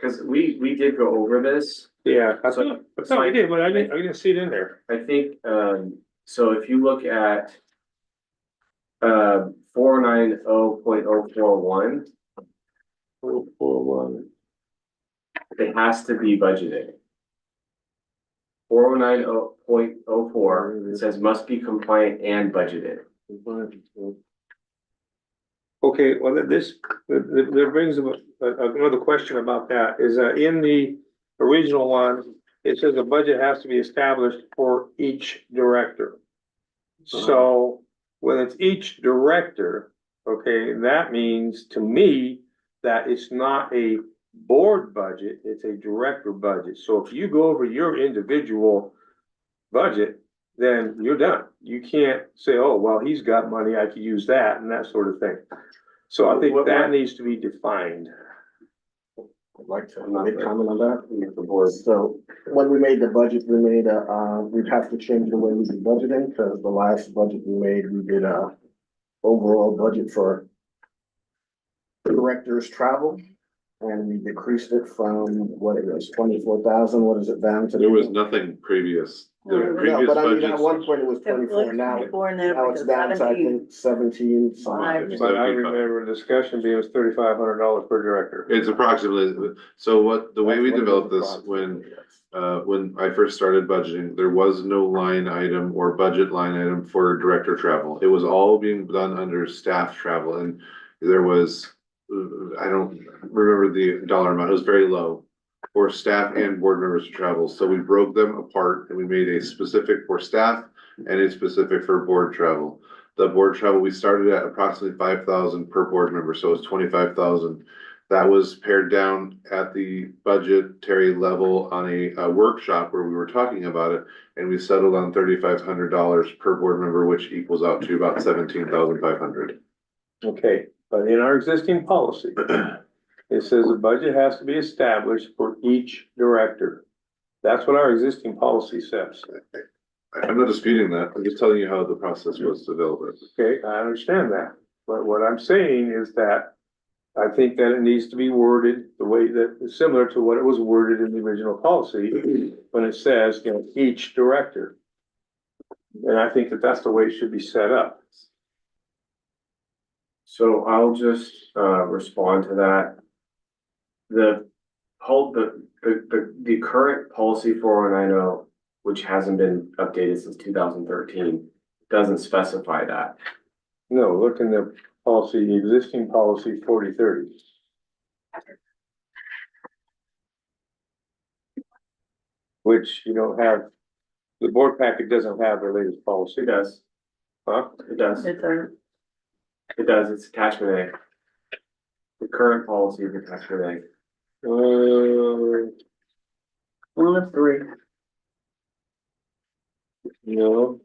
cause we did go over this. Yeah, I So- thought we did, but I didn't see it in there. I think, so if you look at 490.041, 441. it has to be budgeted. 490.04, it says must be compliant and budgeted. Okay, well, that brings up another question about that, is that in the original one, it says a budget has to be established for each director. So when it's each director, okay, that means to me that it's not a board budget, it's a director budget. So if you go over your individual budget, then you're done. You can't say, oh, well, he's got money, I could use that and that sort of thing. So I think that needs to be defined. I'd like to make a comment on that, the board. So when we made the budget, we made we'd have to change the way we do budgeting, because the last budget we made, we did a overall budget for directors' travel. And we decreased it from what it was, 24,000, what is it down to? There was nothing previous. The No, No, previous but I mean, at budgets. one point it was 24, now, now it's down to, I think, 17. something. But I remember the discussion being it was $3,500 per director. It's approximately, so what, the way we developed this, when I first started budgeting, there was no line item or budget line item for director travel. It was all being done under staff travel, and there was, I don't remember the dollar amount, it was very low. for staff and board members to travel. So we broke them apart and we made a specific for staff and a specific for board travel. The board travel, we started at approximately 5,000 per board member, so it's 25,000. That was pared down at the budgetary level on a workshop where we were talking about it, and we settled on $3,500 per board member, which equals out to about 17,500. Okay, but in our existing policy, it says a budget has to be established for each director. That's what our existing policy says. I'm not disputing that. I'm just telling you how the process was developed. Okay, I understand that. But what I'm saying is that I think that it needs to be worded the way that is similar to what it was worded in the original policy when it says, you know, each director. And I think that that's the way it should be set up. So I'll just respond to that. The current policy 4190, which hasn't been updated since 2013, doesn't specify that. No, look in the policy, the existing policy 4030. Which you don't have, the board packet doesn't have the latest policy. It does. Huh? It does. It's a, It does. It's attachment A. The current policy is attachment one of three. No.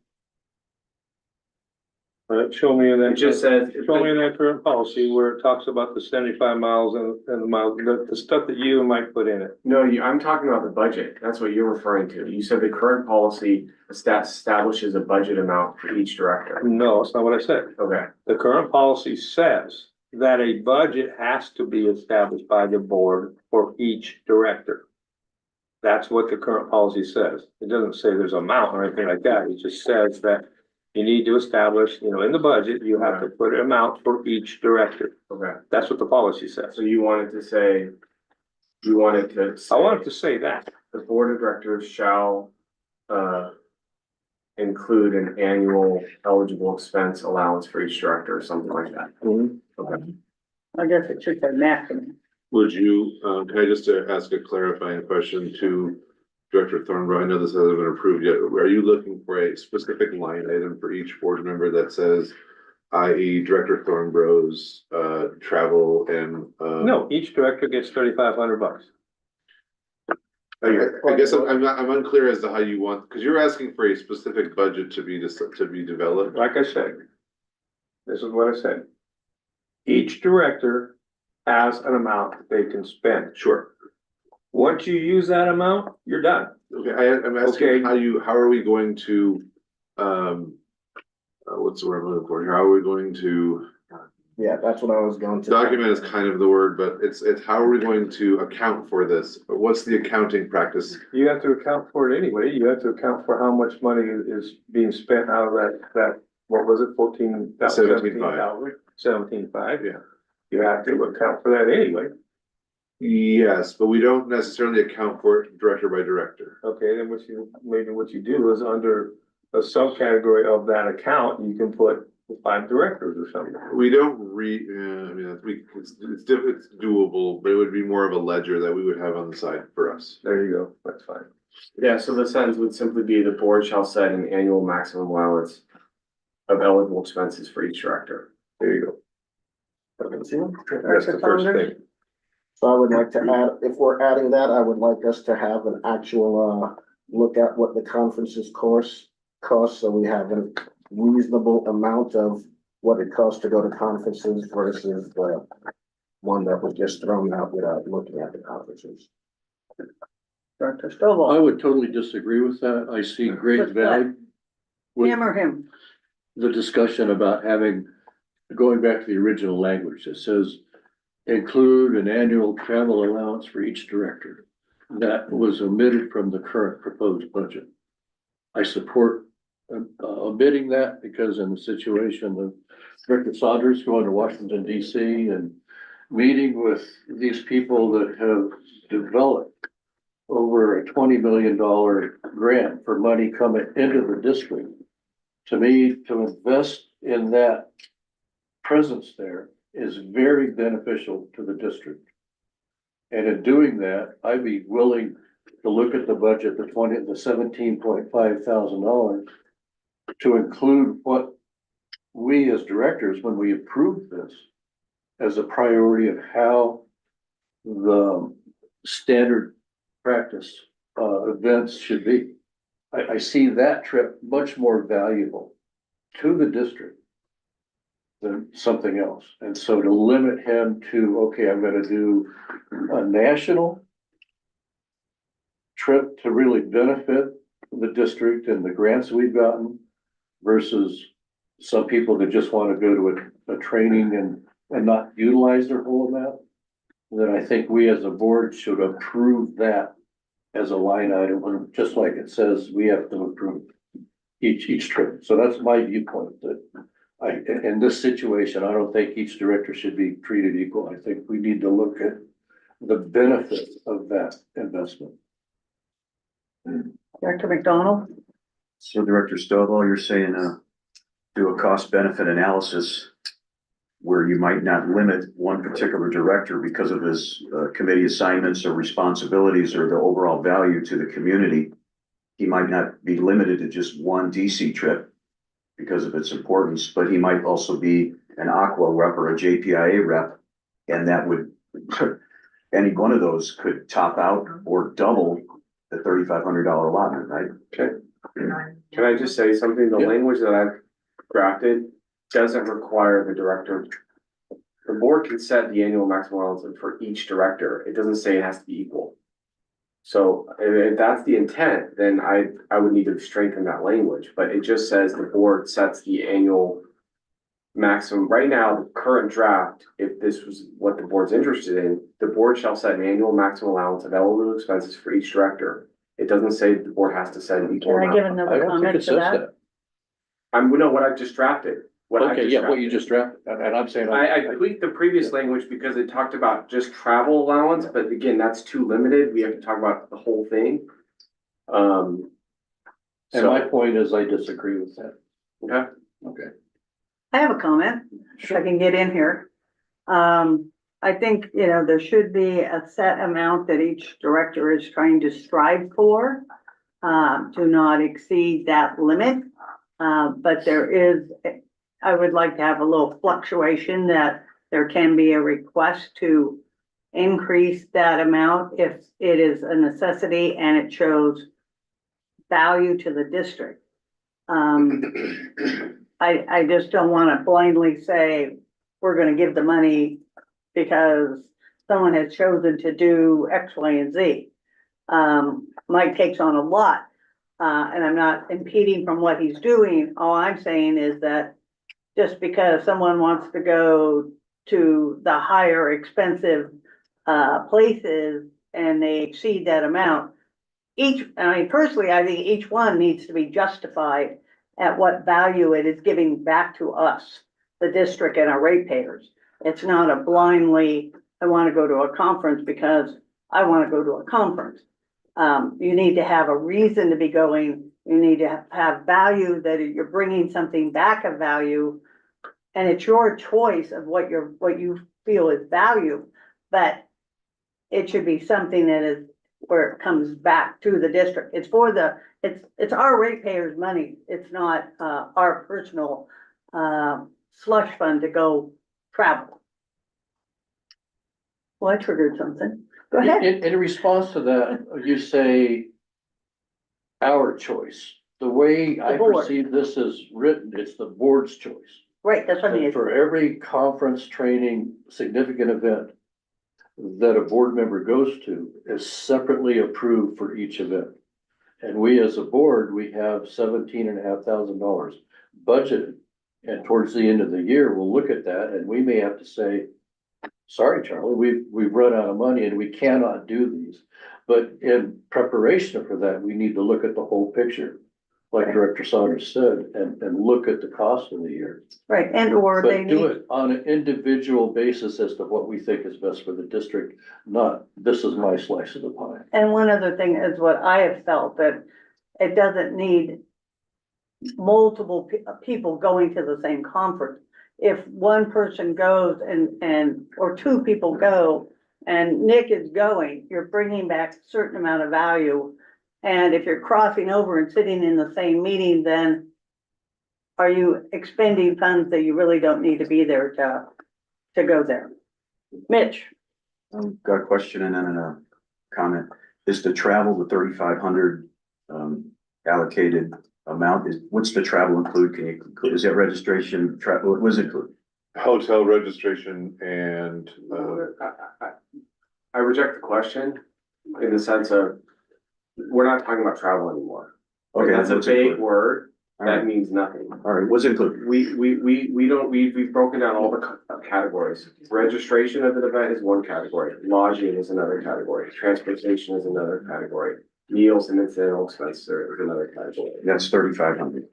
Show me in A. that. It just says. Show me in that current policy where it talks about the 75 miles and the miles, the stuff that you and Mike put in it. No, I'm talking about the budget. That's what you're referring to. You said the current policy establishes a budget amount for each director. No, that's not what I said. Okay. The current policy says that a budget has to be established by the board for each director. That's what the current policy says. It doesn't say there's an amount or anything like that. It just says that you need to establish, you know, in the budget, you have to put an amount for each director. Okay. That's what the policy says. So you wanted to say, you wanted to say. I wanted to say that. The board of directors shall, include an annual eligible expense allowance for each director or something like that. Okay. I guess it should say maximum. Would you, can I just ask a clarifying question to Director Thornborough? I know this hasn't been approved yet. Are you looking for a specific line item for each board member that says, i.e. Director Thornborough's, travel and, No, each director gets $3,500. I guess I'm unclear as to how you want, because you're asking for a specific budget to be developed. Like I said, this is what I said. Each director has an amount that they can spend. Sure. Once you use that amount, you're done. Okay, I'm asking how are we going to, what's the word I'm looking for here? How are we going to? Yeah, that's what I was going to. Document is kind of the word, but it's how are we going to account for this? What's the accounting practice? You have to account for it anyway. You have to account for how much money is being spent out of that, what was it, 17,500? Yeah. You have to account for that anyway. Yes, but we don't necessarily account for it director by director. Okay, then maybe what you do is under a subcategory of that account, you can put 5 directors or something. We don't it's doable, but it would be more of a ledger that we would have on the side for us. There you go, that's fine. Yeah, so the sentence would simply be the board shall set an annual maximum allowance of eligible expenses for each director. There you go. That's the first thing. So I would like to add, if we're adding that, I would like us to have an actual, look at what the conferences cost, so we have a reasonable amount of what it costs to go to conferences versus the one that was just thrown out without looking at the conferences. Dr. Stovall. I would totally disagree with that. I see great With what? value. With Hammer him. the discussion about going back to the original language that says include an annual travel allowance for each director. That was omitted from the current proposed budget. I support omitting that because in the situation of Director Saunders going to Washington DC and meeting with these people that have developed over a $20 million grant for money coming into the district. To me, to invest in that presence there is very beneficial to the district. And in doing that, I'd be willing to look at the budget, the $17,500 to include what we as directors, when we approve this, as a priority of how the standard practice, events should be. I see that trip much more valuable to the district than something else. And so to limit him to, okay, I'm gonna do a national trip to really benefit the district and the grants we've gotten versus some people that just want to go to a training and not utilize their whole amount, then I think we as a board should approve that as a line item, just like it says, we have to approve each trip. So that's my viewpoint, that in this situation, I don't think each director should be treated equal. I think we need to look at the benefit of that investment. Director McDonald? So Director Stovall, you're saying, do a cost benefit analysis where you might not limit one particular director because of his committee assignments or responsibilities or the overall value to the community. He might not be limited to just one DC trip because of its importance, but he might also be an Aqua rep or a JPIA rep. And that would, any one of those could top out or double the $3,500 allotment, right? Okay. Can I just say something? The language that I've drafted doesn't require the director. The board can set the annual maximum allowance for each director. It doesn't say it has to be equal. So if that's the intent, then I would need to strengthen that language, but it just says the board sets the annual maximum. Right now, the current draft, if this was what the board's interested in, the board shall set an annual maximum allowance of eligible expenses for each director. It doesn't say the board has to set an equal Can I give amount. another comment to that? No, what I've just drafted. Okay, yeah, what you just drafted, and I'm saying. I tweaked the previous language because it talked about just travel allowance, but again, that's too limited. We have to talk about the whole thing. And my point is, I disagree with that. Okay. Okay. I have a comment, if I can get in here. I think, there should be a set amount that each director is trying to strive for. Do not exceed that limit. But I would like to have a little fluctuation that there can be a request to increase that amount if it is a necessity and it shows value to the district. I just don't want to blindly say, we're going to give the money because someone has chosen to do X, Y, and Z. Mike takes on a lot, and I'm not impeding from what he's doing. All I'm saying is that just because someone wants to go to the higher expensive places and they exceed that amount, personally, I think each one needs to be justified at what value it is giving back to us, the district and our ratepayers. It's not a blindly, I want to go to a conference because I want to go to a conference. You need to have a reason to be going. You need to have value, that you're bringing something back of value. And it's your choice of what you feel is value, but it should be something that is where it comes back to the district. It's it's our ratepayers' money. It's not our personal slush fund to go travel. Well, I triggered something. Go ahead. In response to that, you say our choice. The way I perceive this is written, it's the board's choice. Right, that's what I mean. For every conference, training, significant event that a board member goes to is separately approved for each event. And we as a board, we have $17,500 budgeted. And towards the end of the year, we'll look at that and we may have to say, sorry, Charlie, we've run out of money and we cannot do these. But in preparation for that, we need to look at the whole picture, like Director Saunders said, and look at the cost of the year. Right, or they But do need, it on an individual basis as to what we think is best for the district, not this is my slice of the pie. and one other thing is what I have felt, that it doesn't need multiple people going to the same conference. If one person goes or two people go and Nick is going, you're bringing back a certain amount of value. And if you're crossing over and sitting in the same meeting, then are you expending funds that you really don't need to be there to go there? Mitch? Got a question and then a comment. Is the travel, the 3,500 allocated amount, what's the travel include? Is that registration, travel, what was it include? Hotel registration and, I reject the question in the sense of, we're not talking about travel anymore. Okay, That's a what's vague included? word, All that right. means nothing. All right, what's included? We've broken down all the categories. Registration of an event is one category, lodging is another category, transportation is another category. Meals and incidental expenses is another category. That's 3,500.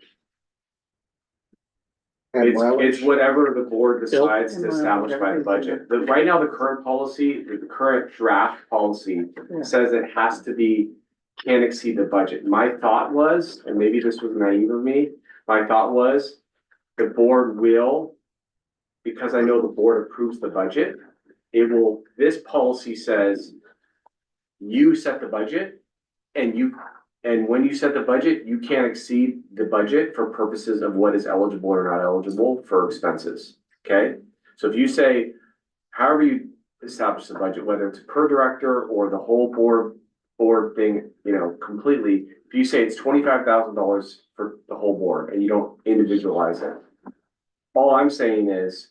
It's whatever the board decides to establish by the budget. Right now, the current policy, the current draft policy says it has to be, can't exceed the budget. My thought was, and maybe this was naive of me, my thought was the board will, because I know the board approves the budget, it will, this policy says you set the budget and when you set the budget, you can't exceed the budget for purposes of what is eligible or not eligible for expenses, okay? So if you say, however you establish the budget, whether it's per director or the whole board thing, completely, if you say it's $25,000 for the whole board and you don't individualize it, all I'm saying is,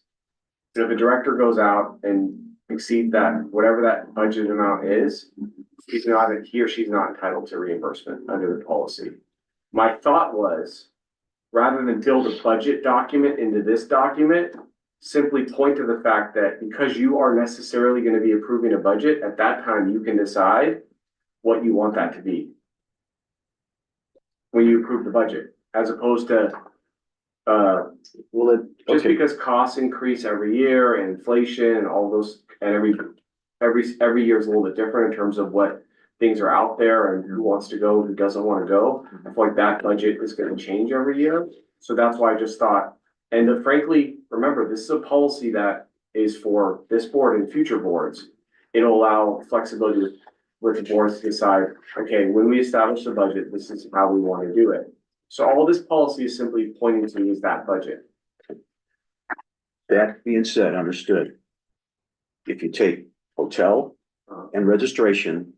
if a director goes out and exceeds that, whatever that budget amount is, he or she's not entitled to reimbursement under the policy. My thought was, rather than build a budget document into this document, simply point to the fact that because you are necessarily going to be approving a budget, at that time you can decide what you want that to be when you approve the budget, as opposed to just because costs increase every year and inflation and all those, and every year is a little bit different in terms of what things are out there and who wants to go, who doesn't want to go. I feel like that budget is going to change every year. So that's why I just thought, and frankly, remember, this is a policy that is for this board and future boards. It'll allow flexibility with the boards to decide, okay, when we establish the budget, this is how we want to do it. So all this policy is simply pointing to is that budget. That being said, understood. If you take hotel and registration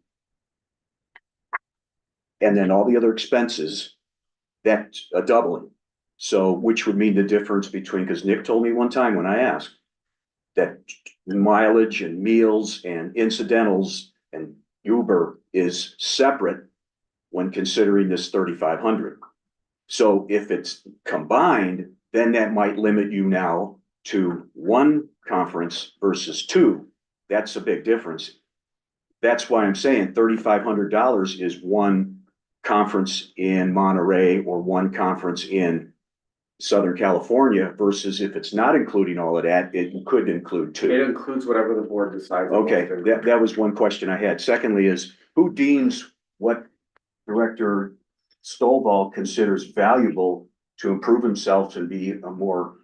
and then all the other expenses, that's a doubling. So which would mean the difference between, because Nick told me one time when I asked that mileage and meals and incidentals and Uber is separate when considering this 3,500. So if it's combined, then that might limit you now to one conference versus two. That's a big difference. That's why I'm saying $3,500 is one conference in Monterey or one conference in Southern California versus if it's not including all of that, it could include two. It includes whatever the board decides. Okay, that was one question I had. Secondly is, who deems what Director Stovall considers valuable to improve himself and be a more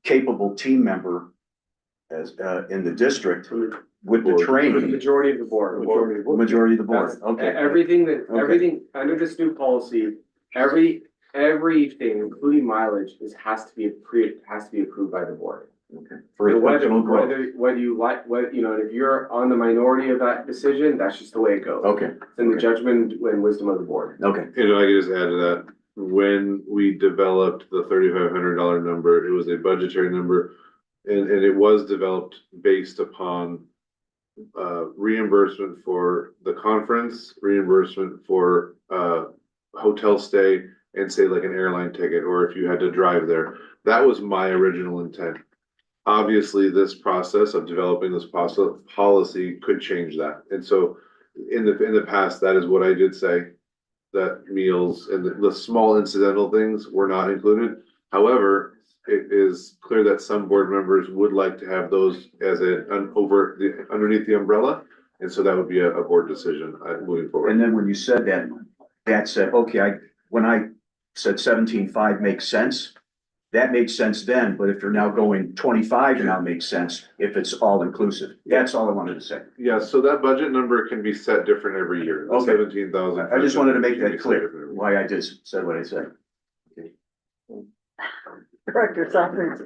capable team member as in the district with the The training? majority of the board. Majority of the board, That's okay. Everything under this new policy, everything, including mileage, has to be approved by the board. Okay. For And functional growth. whether you like, if you're on the minority of that decision, that's just the way it goes. Okay. It's in the judgment and wisdom of the board. Okay. I could just add to that, when we developed the $3,500 number, it was a budgetary number. And it was developed based upon reimbursement for the conference, reimbursement for hotel stay, and say like an airline ticket, or if you had to drive there. That was my original intent. Obviously, this process of developing this policy could change that. And so in the past, that is what I did say, that meals and the small incidental things were not included. However, it is clear that some board members would like to have those as underneath the umbrella. And so that would be a board decision moving forward. And then when you said that said, okay, when I said 17.5 makes sense, that made sense then, but if you're now going 25, it now makes sense if it's all inclusive. That's all I wanted to say. Yeah, so that budget number can be set different every year, the Okay. 17,000. I just wanted to make that clear, why I just said what I said. Director Saunders.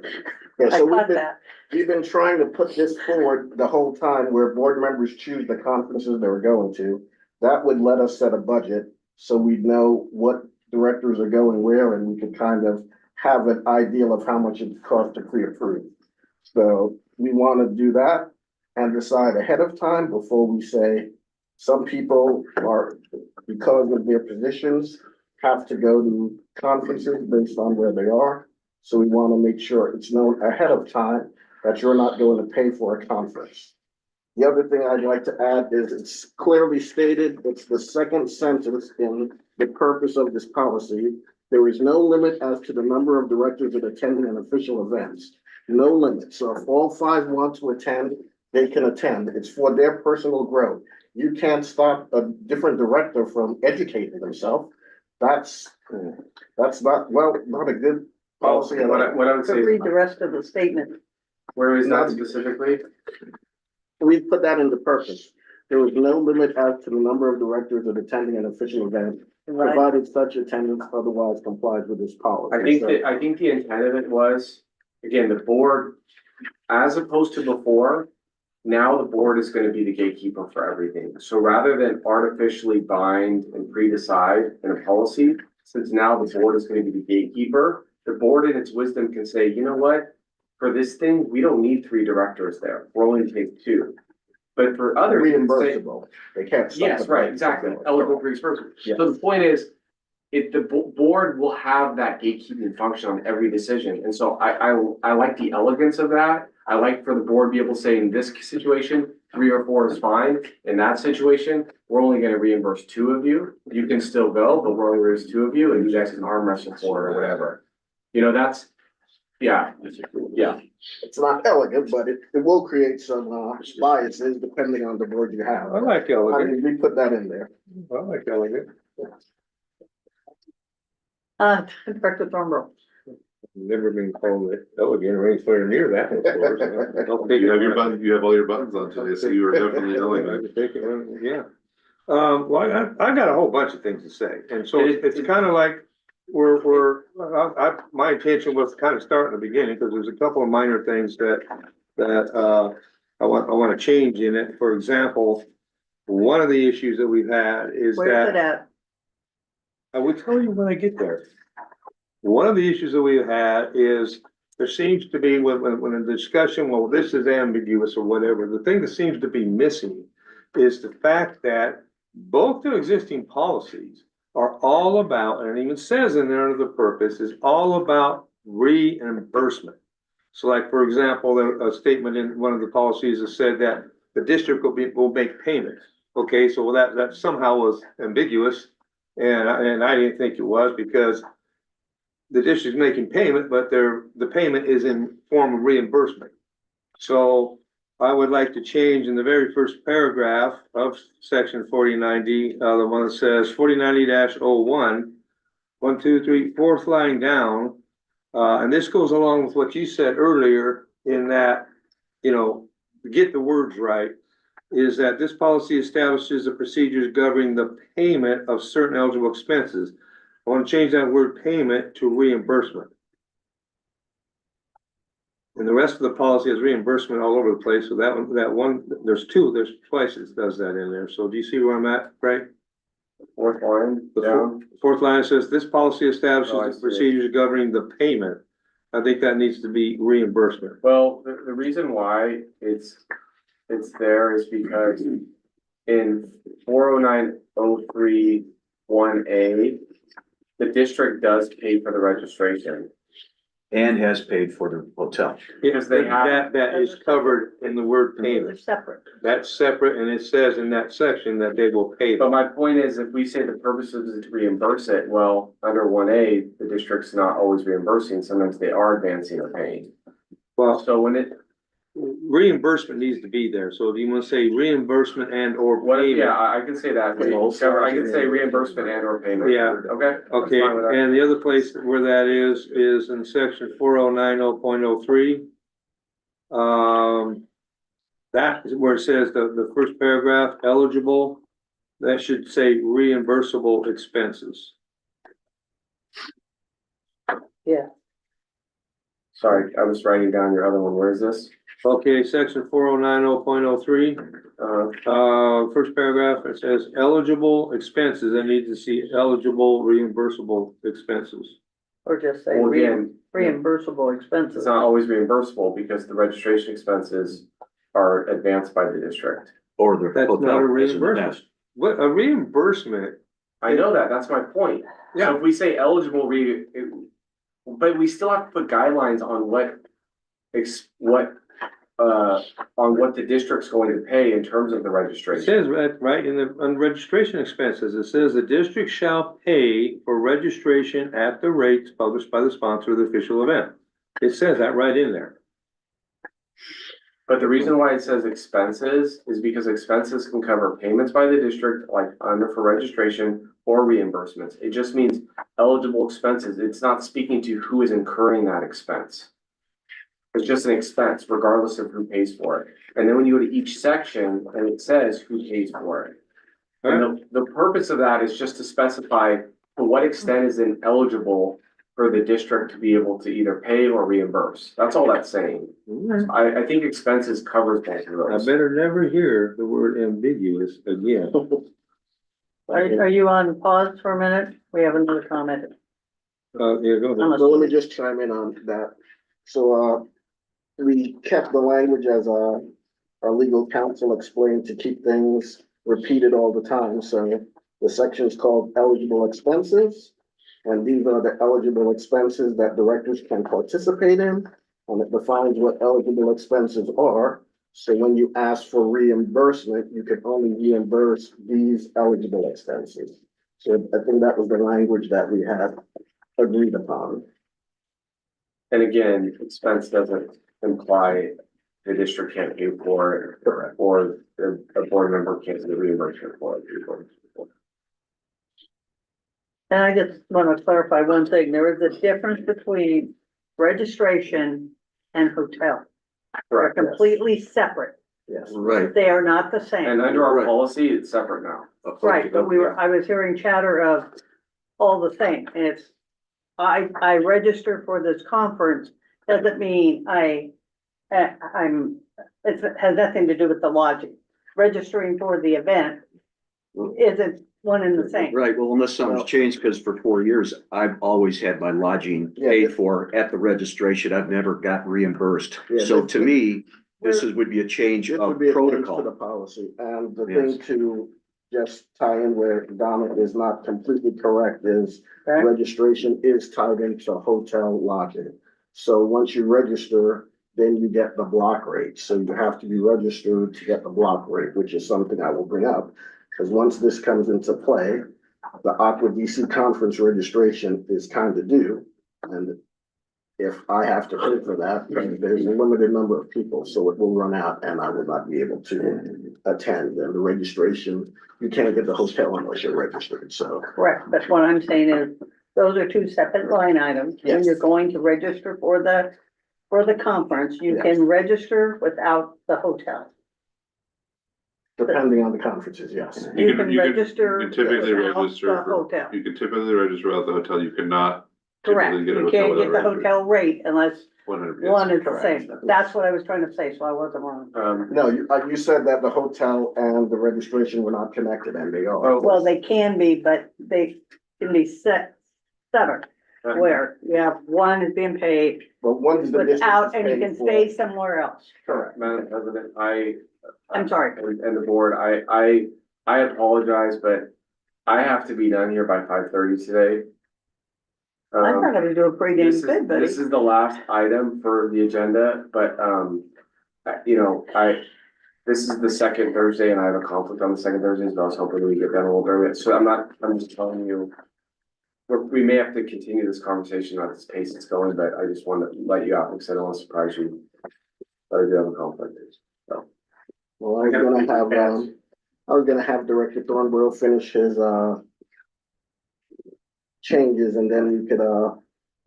Yeah, I so caught that. we've been trying to put this forward the whole time where board members choose the conferences they were going to. That would let us set a budget, so we'd know what directors are going where, and we could kind of have an idea of how much it costs to pre-approve. So we want to do that and decide ahead of time before we say some people are, because of their positions, have to go to conferences based on where they are. So we want to make sure it's known ahead of time that you're not going to pay for a conference. The other thing I'd like to add is it's clearly stated, it's the second sentence in the purpose of this policy. There is no limit as to the number of directors that attend an official events. No limit. So if all 5 want to attend, they can attend. It's for their personal growth. You can't stop a different director from educating themselves. That's not, well, not a good policy. What I would say Could is, read the rest of the statement. where is that specifically? We put that into purpose. There was no limit as to the number of directors that attending an official event, Right. provided such attendance otherwise complies with this policy. I think the intent of it was, again, the board, as opposed to before, now the board is gonna be the gatekeeper for everything. So rather than artificially bind and pre-decide in a policy, since now the board is gonna be the gatekeeper, the board in its wisdom can say, you know what? For this thing, we don't need 3 directors there. We're only gonna take 2. But for others, it can say, Reimbursable. They can't. stop yes, it. right, exactly, eligible for reimbursement. Yeah. So the point is, if the board will have that gatekeeping function on every decision, and so I like the elegance of that. I like for the board to be able to say, in this situation, 3 or 4 is fine. In that situation, we're only gonna reimburse 2 of you. You can still go, but we're only reimburse 2 of you, and you guys can arm wrestle for it or whatever. You know, that's, yeah. It's not elegant, but it will create some biases depending on the board you have. I like I elegant. mean, we put that in there. I like elegant. Director Thornborough. Never been called elegant or anywhere near that before. I'll take You have it. your button, you have all your buttons on today, so you were definitely elegant. Yeah. Well, I got a whole bunch of things to say, and so it's kind of like my intention was to kind of start in the beginning, because there's a couple of minor things that I want to change in it. For example, one of the issues that we've had is Where's it that at? I will tell you when I get there. One of the issues that we've had is there seems to be when a discussion, well, this is ambiguous or whatever, the thing that seems to be missing is the fact that both the existing policies are all about, and it even says in there under the purpose, is all about reimbursement. So like, for example, a statement in one of the policies that said that the district will make payments. Okay, so that somehow was ambiguous, and I didn't think it was, because the district's making payment, but the payment is in form of reimbursement. So I would like to change in the very first paragraph of section 4090, the one that says 4090-01, 1, 2, 3, 4th line down. And this goes along with what you said earlier in that, you know, to get the words right, is that this policy establishes the procedures governing the payment of certain eligible expenses. I want to change that word payment to reimbursement. And the rest of the policy is reimbursement all over the place. So there's twice it does that in there. So do you see where I'm at, Frank? 4th line down. 4th line says this policy establishes Oh, I the see. procedures governing the payment. I think that needs to be reimbursement. Well, the reason why it's there is because in 40903(1)(a), the district does pay for the registration. And has paid for the hotel. Because they have- That is covered in the word They're payment. separate. That's separate, and it says in that section that they will pay But them. my point is, if we say the purpose is to reimburse it, well, under 1A, the district's not always reimbursing, sometimes they are advancing or paying. Well, So when it, reimbursement needs to be there, so do you wanna say reimbursement and or What, payment? yeah, I can say that, I can say reimbursement and or payment. Yeah. Okay. that's Okay, fine with that. and the other place where that is in section 4090.03. That is where it says the first paragraph, eligible, that should say reimbursable expenses. Yeah. Sorry, I was writing down your other one, where is this? Okay, section 4090.03. First paragraph, it says eligible expenses, I need to see eligible reimbursable expenses. Or just say Well, again, reimbursable it's expenses. not always reimbursable because the registration expenses are advanced by the district. Or the That's not hotel a is in the reimbursement. past. What, a reimbursement? I know that, that's my point. So Yeah. if we say eligible but we still have to put guidelines on on what the district's going to pay in terms of the It registration. says, right, on registration expenses, it says the district shall pay for registration at the rates published by the sponsor of the official event. It says that right in there. But the reason why it says expenses is because expenses can cover payments by the district, like for registration or reimbursements. It just means eligible expenses. It's not speaking to who is incurring that expense. It's just an expense regardless of who pays for it. And then when you go to each section and it says who pays for it. And the purpose of that is just to specify to what extent is it eligible for the district to be able to either pay or reimburse. That's all that's saying. I think expenses covers both of I those. better never hear the word ambiguous again. Are you on pause for a minute? We have another comment. Yeah, go ahead. So let me just chime in on that. So, we kept the language as, our legal counsel explained to keep things repeated all the time. So the section is called eligible expenses. And these are the eligible expenses that directors can participate in. And it defines what eligible expenses are. So when you ask for reimbursement, you can only reimburse these eligible expenses. So I think that was the language that we had agreed upon. And again, expense doesn't imply the district can't pay for it. Correct. Or a board member can't get reimbursement for it. And I just want to clarify one thing. There is a difference between registration and hotel. They're Correct, yes. completely separate. Yes. Right. They are not the same. And under our Right. policy, it's separate now. Right, but I was hearing chatter of all the same, and it's, I register for this conference, doesn't mean it has nothing to do with the lodging. Registering for the event isn't one and the same. Right, well, unless something's changed, because for 4 years, I've always had my lodging paid for at the registration. I've never got reimbursed. Yeah, So this- to me, would be a change This of would be a change to the protocol. policy, and the Yes. thing to just tie in where Donna is not completely correct is Okay. registration is tied into hotel lodging. So once you register, then you get the block rate, so you have to be registered to get the block rate, which is something I will bring up. Because once this comes into play, the Aqua DC conference registration is kind of due, and if I have to pay for that, then there's a limited number of people, so it will run out and I will not be able to attend. And the registration, you can't get the hotel unless you're registered, so. Correct, but what I'm saying is, those are two separate line items. When Yes. you're going to register for the conference, you Yes. can register without the hotel. Depending on the conferences, yes. You can register You can typically without register the for, hotel. you can typically register without the hotel, you cannot Correct, typically get a you hotel can't get the without registering. hotel rate unless 100%. one is the correct. same. That's what I was trying to say, so I wasn't wrong. No, you said that the hotel and the registration were not connected, and they are. Well, they can be, but they can be severed, where you have one is being paid But one's the district without, is and you paying can for. stay somewhere else. Correct. Madam President, I'm sorry. and the board, I apologize, but I have to be done here by 5:30 today. I'm not gonna do a pretty damn This is, good, buddy. this is the last item for the agenda, but, this is the second Thursday and I have a conflict on the second Thursdays, but I was hoping we get done a little earlier. So I'm just telling you, we may have to continue this conversation at this pace it's going, but I just want to let you out because I don't want to surprise you. I do have a conflict. So. Well, I was gonna have Director Thornborough finish his, changes and then we could,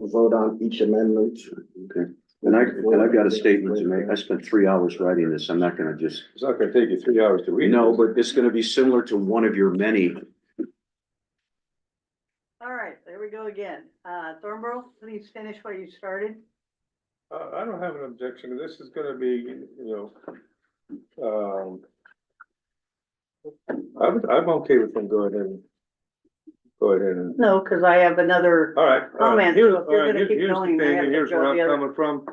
vote on each amendment. Okay. And I've got a statement to make. I spent 3 hours writing this. I'm not gonna just. It's not gonna take you 3 hours to read. No, but it's gonna be similar to one of your many. All right, there we go again. Thornborough, please finish what you started. I don't have an objection. This is gonna be, I'm okay with them go ahead and. No, because I have another All right. comment. Here's, So if you're gonna keep here's the going, I thing, have and to here's go where the I'm other. coming from.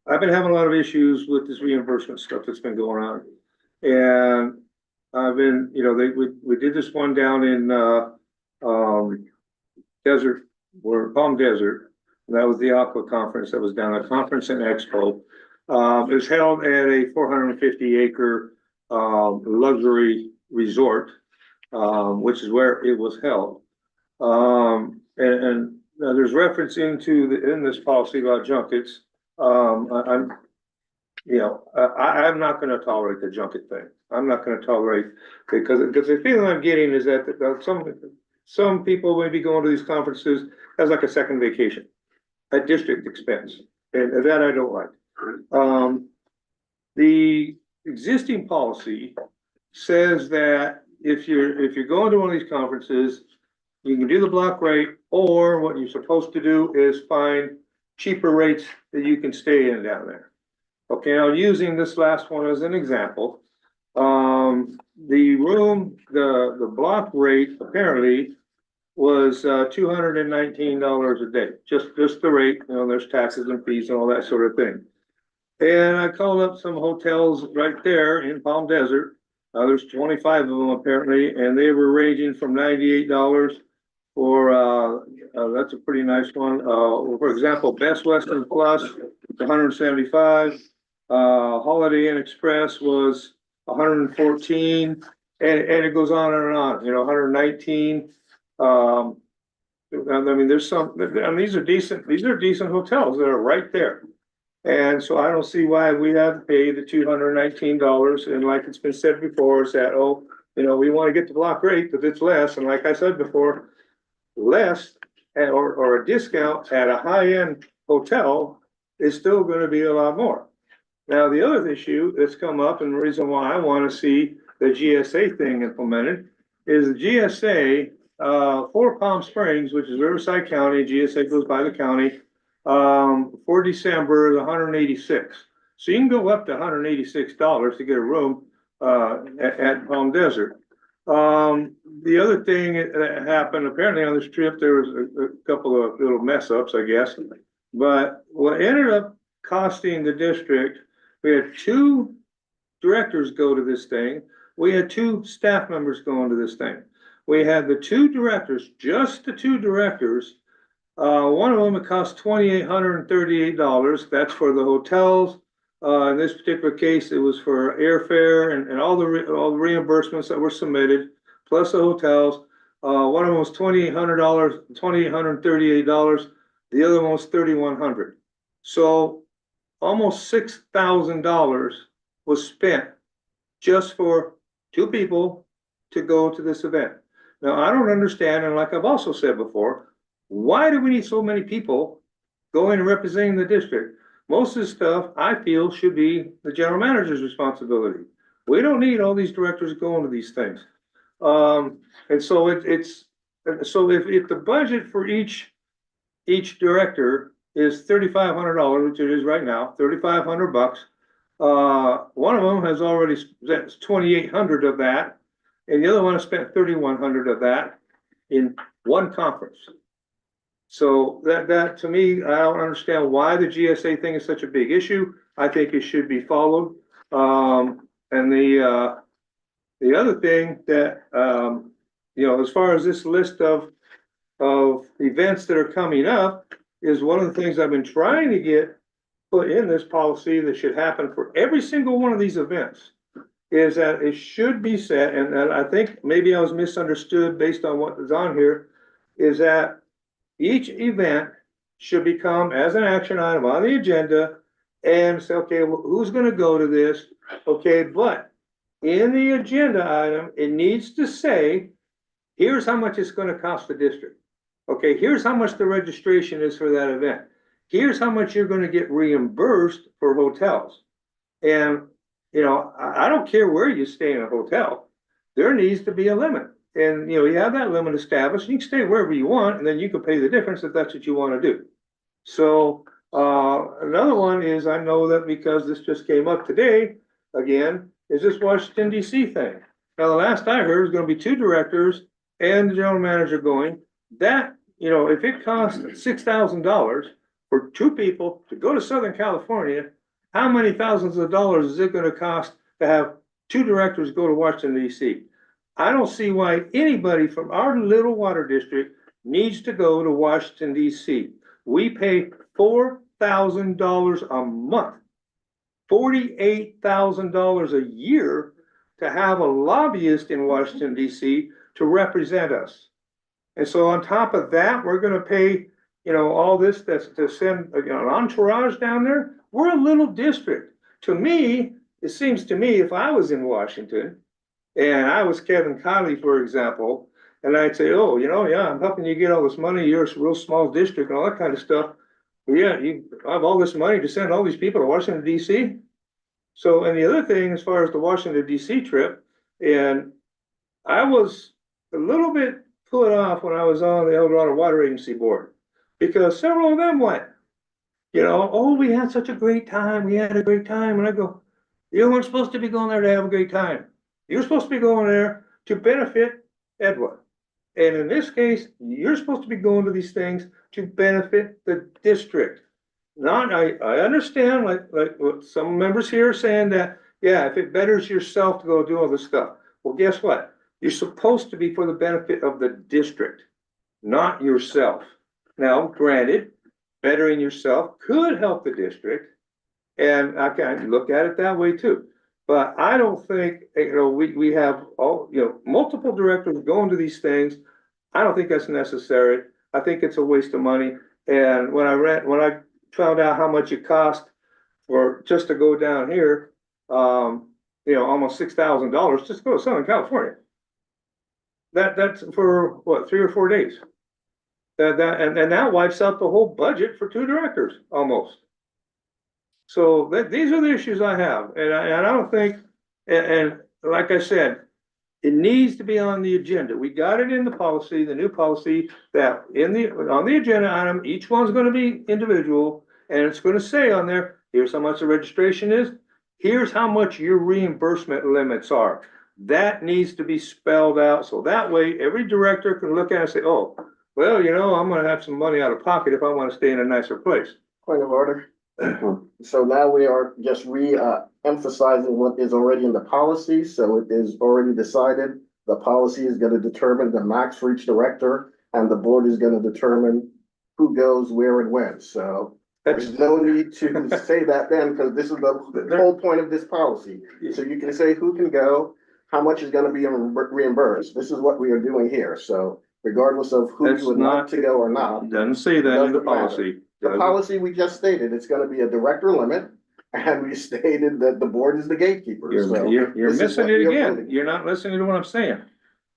I've been having a lot of issues with this reimbursement stuff that's been going on. And I've been, we did this one down in, Desert, or Palm Desert. And that was the Aqua Conference. That was down at Conference and Expo. It was held at a 450 acre, luxury resort, which is where it was held. And there's reference in this policy about junkets. I'm not gonna tolerate the junket thing. I'm not gonna tolerate, because the feeling I'm getting is that some people may be going to these conferences as like a second vacation at district expense, and that I don't like. The existing policy says that if you're going to one of these conferences, you can do the block rate, or what you're supposed to do is find cheaper rates that you can stay in down there. Okay, now using this last one as an example, the block rate apparently was $219 a day, just the rate. There's taxes and fees and all that sort of thing. And I called up some hotels right there in Palm Desert. There's 25 of them apparently, and they were ranging from $98 for, that's a pretty nice one. For example, Best Western Plus, 175. Holiday Inn Express was 114, and it goes on and on, 119. I mean, there's some, and these are decent hotels that are right there. And so I don't see why we have to pay the $219. And like it's been said before, is that, we want to get the block rate because it's less. And like I said before, less or a discount at a high-end hotel is still going to be a lot more. Now, the other issue that's come up, and the reason why I want to see the GSA thing implemented, is the GSA for Palm Springs, which is Riverside County, GSA goes by the county, for December is 186. So you can go up to $186 to get a room at Palm Desert. The other thing that happened, apparently on this trip, there was a couple of little mess ups, I guess. But what ended up costing the district, we had 2 directors go to this thing. We had 2 staff members going to this thing. We had the 2 directors, just the 2 directors. One of them, it cost $2,838. That's for the hotels. In this particular case, it was for airfare and all the reimbursements that were submitted, plus the hotels. One of them was $2,838. The other one was $3,100. So almost $6,000 was spent just for 2 people to go to this event. Now, I don't understand, and like I've also said before, why do we need so many people going and representing the district? Most of the stuff I feel should be the general manager's responsibility. We don't need all these directors going to these things. And so so if the budget for each director is $3,500, which it is right now, $3,500. One of them has already spent 2,800 of that, and the other one has spent 3,100 of that in one conference. So that to me, I don't understand why the GSA thing is such a big issue. I think it should be followed. And the other thing that, as far as this list of events that are coming up, is one of the things I've been trying to get put in this policy that should happen for every single one of these events, is that it should be set, and I think maybe I was misunderstood based on what was on here, is that each event should become as an action item on the agenda and say, okay, well, who's gonna go to this? Okay, but in the agenda item, it needs to say, here's how much it's gonna cost the district. Okay, here's how much the registration is for that event. Here's how much you're gonna get reimbursed for hotels. And, you know, I don't care where you stay in a hotel, there needs to be a limit. And, you know, you have that limit established, you can stay wherever you want, and then you can pay the difference if that's what you wanna do. So, another one is, I know that because this just came up today, again, is this Washington DC thing. Now, the last I heard was gonna be 2 directors and the general manager going. That, you know, if it costs $6,000 for 2 people to go to Southern California, how many thousands of dollars is it gonna cost to have 2 directors go to Washington DC? I don't see why anybody from our little water district needs to go to Washington DC. We pay $4,000 a month, $48,000 a year to have a lobbyist in Washington DC to represent us. And so on top of that, we're gonna pay, you know, all this that's to send, you know, an entourage down there. We're a little district. To me, it seems to me, if I was in Washington and I was Kevin Kiley, for example, and I'd say, oh, you know, yeah, I'm helping you get all this money, you're a real small district and all that kind of stuff. Well, yeah, you have all this money to send all these people to Washington DC. So, and the other thing, as far as the Washington DC trip, and I was a little bit put off when I was on the El Dorado Water Agency board, because several of them went, you know, oh, we had such a great time, we had a great time, and I go, you weren't supposed to be going there to have a great time. You're supposed to be going there to benefit Edward. And in this case, you're supposed to be going to these things to benefit the district. Not, I understand, like what some members here are saying that, yeah, if it betters yourself to go do all this stuff. Well, guess what? You're supposed to be for the benefit of the district, not yourself. Now, granted, bettering yourself could help the district, and I can look at it that way too. But I don't think, you know, we have all, you know, multiple directors going to these things. I don't think that's necessary. I think it's a waste of money. And when I found out how much it cost for just to go down here, you know, almost $6,000 just to go to Southern California. That's for what, 3 or 4 days. And that wipes out the whole budget for 2 directors almost. So these are the issues I have, and I don't think, and like I said, it needs to be on the agenda. We got it in the policy, the new policy, that on the agenda item, each one's gonna be individual, and it's gonna say on there, here's how much the registration is, here's how much your reimbursement limits are. That needs to be spelled out, so that way every director can look at it and say, oh, well, you know, I'm gonna have some money out of pocket if I wanna stay in a nicer place. Point of order. So now we are just emphasizing what is already in the policy, so it is already decided. The policy is gonna determine the max for each director, and the board is gonna determine who goes where and when, so. There's no need to say that then, because this is the whole point of this policy. So you can say who can go, how much is gonna be reimbursed. This is what we are doing here, so regardless of who you would like to go or not. Doesn't say that in the doesn't matter. policy. The policy we just stated, it's gonna be a director limit, and we stated that the board is the gatekeeper, so. You're this is missing what it we are again. voting. You're not listening to what I'm saying.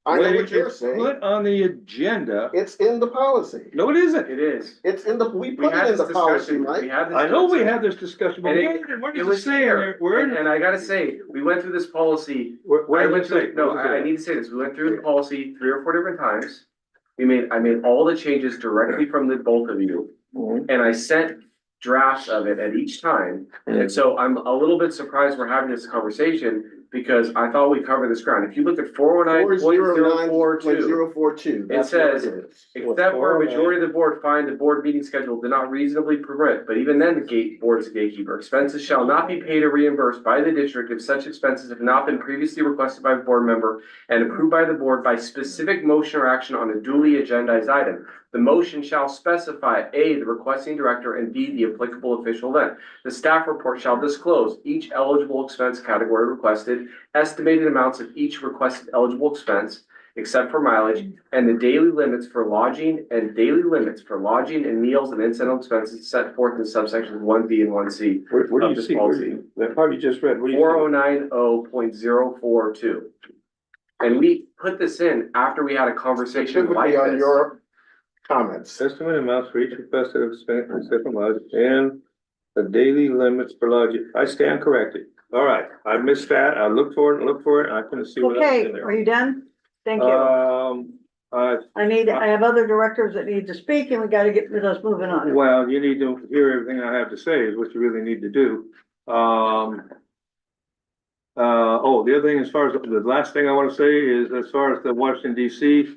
I know When what you're it's saying. Put on the agenda. It's in the policy. No, it isn't. It is. It's in we We put had it in this the policy, discussion, Mike. we had this. I know we discussion. had this discussion, but And where it does it was say in here, there? Where, and I gotta say, we went through this policy. where I does went it say? through, no, Where does it I need to say this, we went through the policy 3 or 4 different times. I made all the changes directly from the both of you, and I sent drafts of it at each time. And so I'm a little bit surprised we're having this conversation, because I thought we covered this ground. If you look at 419.042, it says, except where a majority of the board find the board meeting schedule did not reasonably permit, but even then the board is a gatekeeper. Expenses shall not be paid or reimbursed by the district if such expenses have not been previously requested by a board member and approved by the board by specific motion or action on a duly agendized item. The motion shall specify A, the requesting director, and B, the applicable official event. The staff report shall disclose each eligible expense category requested, estimated amounts of each requested eligible expense, except for mileage, and the daily limits for lodging and meals and incidental expenses set forth in subsections 1B and 1C. Where do of you this see, policy. that part you just read, what do you see? 4090.042. And we put this in after we had a It conversation should like be on this. your comments. Estimate amounts for each requested expense, except for mileage, and the daily limits for lodging. I stand corrected. All right, I missed that. I looked for it, and I couldn't see what else Okay, in there. are you done? Thank you. I have other directors that need to speak and we gotta get us moving on. Well, you need to hear everything I have to say is what you really need to do. The other thing, as far as, the last thing I wanna say is, as far as the Washington DC,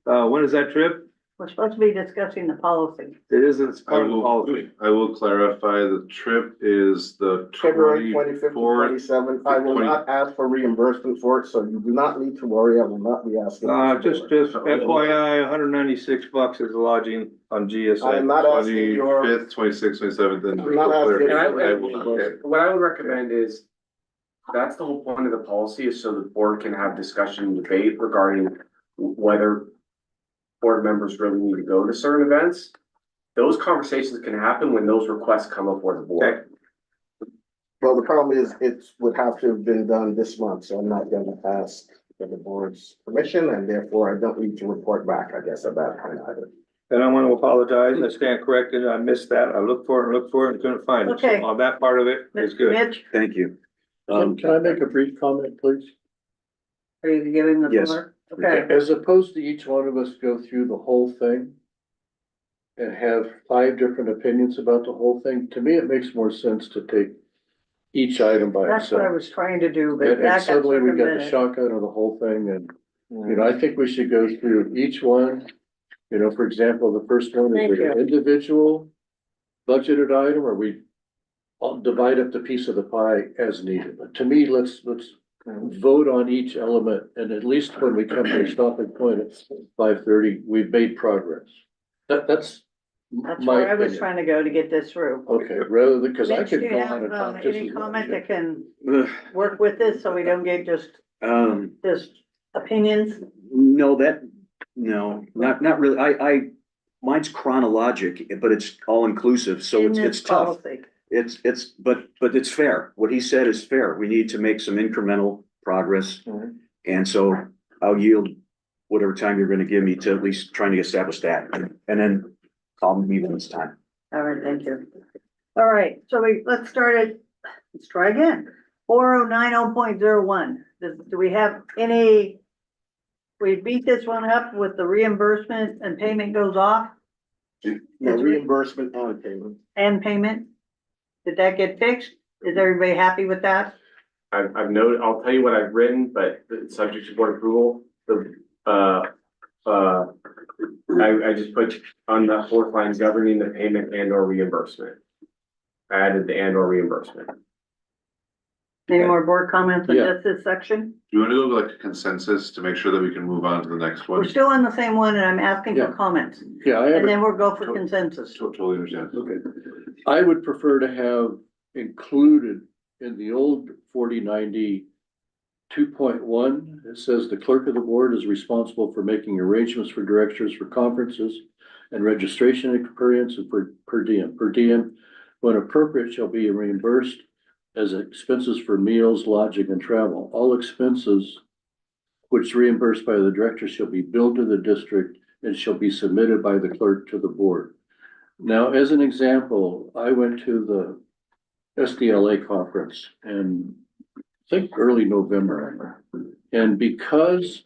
when is that trip? We're supposed to be discussing the policy. It isn't, it's I part of the will, policy. I will clarify, the trip is the February 25th to 24th. 27th. I will not ask for reimbursement for it, so you do not need to worry. I will not be asking. Just FYI, $196 is the lodging on GSA. I am not asking your. 25th, 26th, 27th, and. I'm not asking. And I will not get. what I would recommend is, that's the whole point of the policy, is so the board can have discussion and debate regarding whether board members really need to go to certain events. Those conversations can happen when those requests come before the board. Well, the problem is, it would have to have been done this month, so I'm not gonna ask for the board's permission, and therefore I don't need to report back, I guess, at that point either. And I want to apologize. I stand corrected. I missed that. I looked for it and couldn't find it. So Okay. on that part of it is good. Mitch, Thank you. Can I make a brief comment, please? are you giving the Yes. floor? Okay, As opposed to each one of us go through the whole thing and have 5 different opinions about the whole thing, to me, it makes more sense to take each item by that's what I itself. was trying to do, but And that got suddenly we get the circumvented. shotgun of the whole thing and, I think we should go through each one. For example, the first one is Thank an you. individual budgeted item, or we all divide up the piece of the pie as needed. But to me, let's vote on each element, and at least when we come to a stopping point at 5:30, we've made progress. That's That's my where I was opinion. trying to go to get this through. Okay, rather than, because I Mitch, do could you go have, on and talk just any as much. comment that can Ugh, work with this so we don't get just opinions? No, not really. Mine's chronologic, but it's all inclusive, so in it's this tough. policy? But it's fair. What he said is fair. We need to make some incremental progress. And so I'll yield whatever time you're gonna give me to at least trying to establish that, and then call me when it's time. All right, thank you. All right, so let's try again. 4090.01. Do we have any? We beat this one up with the reimbursement and payment goes off No reimbursement and payment. Did that get fixed? Is everybody happy with that? I've noted, I'll tell you what I've written, but it's subject to board approval, I just put on the 4th line, governing the payment and or reimbursement. I added the and or reimbursement. Any more board comments on Yeah. just this section? Do you want to go like a consensus to make sure that we can move on to the next one? We're still on the same one and I'm asking for Yeah. comments. Yeah, I have, And then we'll go for consensus. Totally understand. okay. I would prefer to have included in the old 4090 2.1, it says the clerk of the board is responsible for making arrangements for directors for conferences and registration experience and per diem. Per diem, when appropriate, shall be reimbursed as expenses for meals, lodging, and travel. All expenses which reimbursed by the director shall be billed to the district and shall be submitted by the clerk to the board. Now, as an example, I went to the SDLA conference in, I think, early November. And because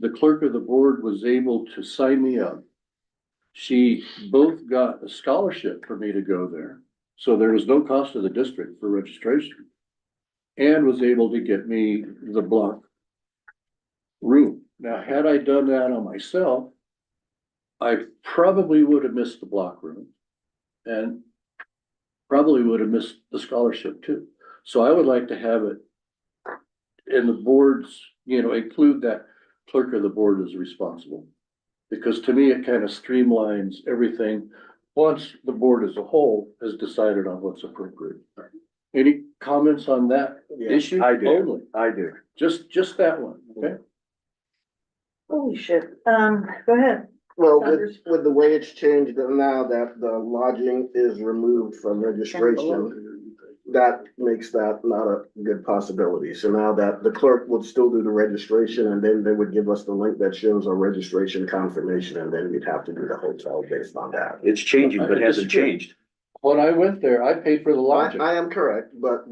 the clerk of the board was able to sign me up, she both got a scholarship for me to go there. So there was no cost to the district for registration, and was able to get me the block room. Now, had I done that on myself, I probably would have missed the block room and probably would have missed the scholarship too. So I would like to have it in the boards, include that clerk of the board is responsible. Because to me, it kind of streamlines everything once the board as a whole has decided on what's appropriate. Any comments on that issue? I do. Only, I do. just that one, okay? Holy shit, go ahead. Well, Saunders. with the way it's changed now that the lodging is removed from registration, that makes that not a good possibility. So now that the clerk would still do the registration and then they would give us the link that shows our registration confirmation and then we'd have to do the hotel based on that. It's changing, but hasn't changed. When I went there, I paid for the I, lodging. I am correct, but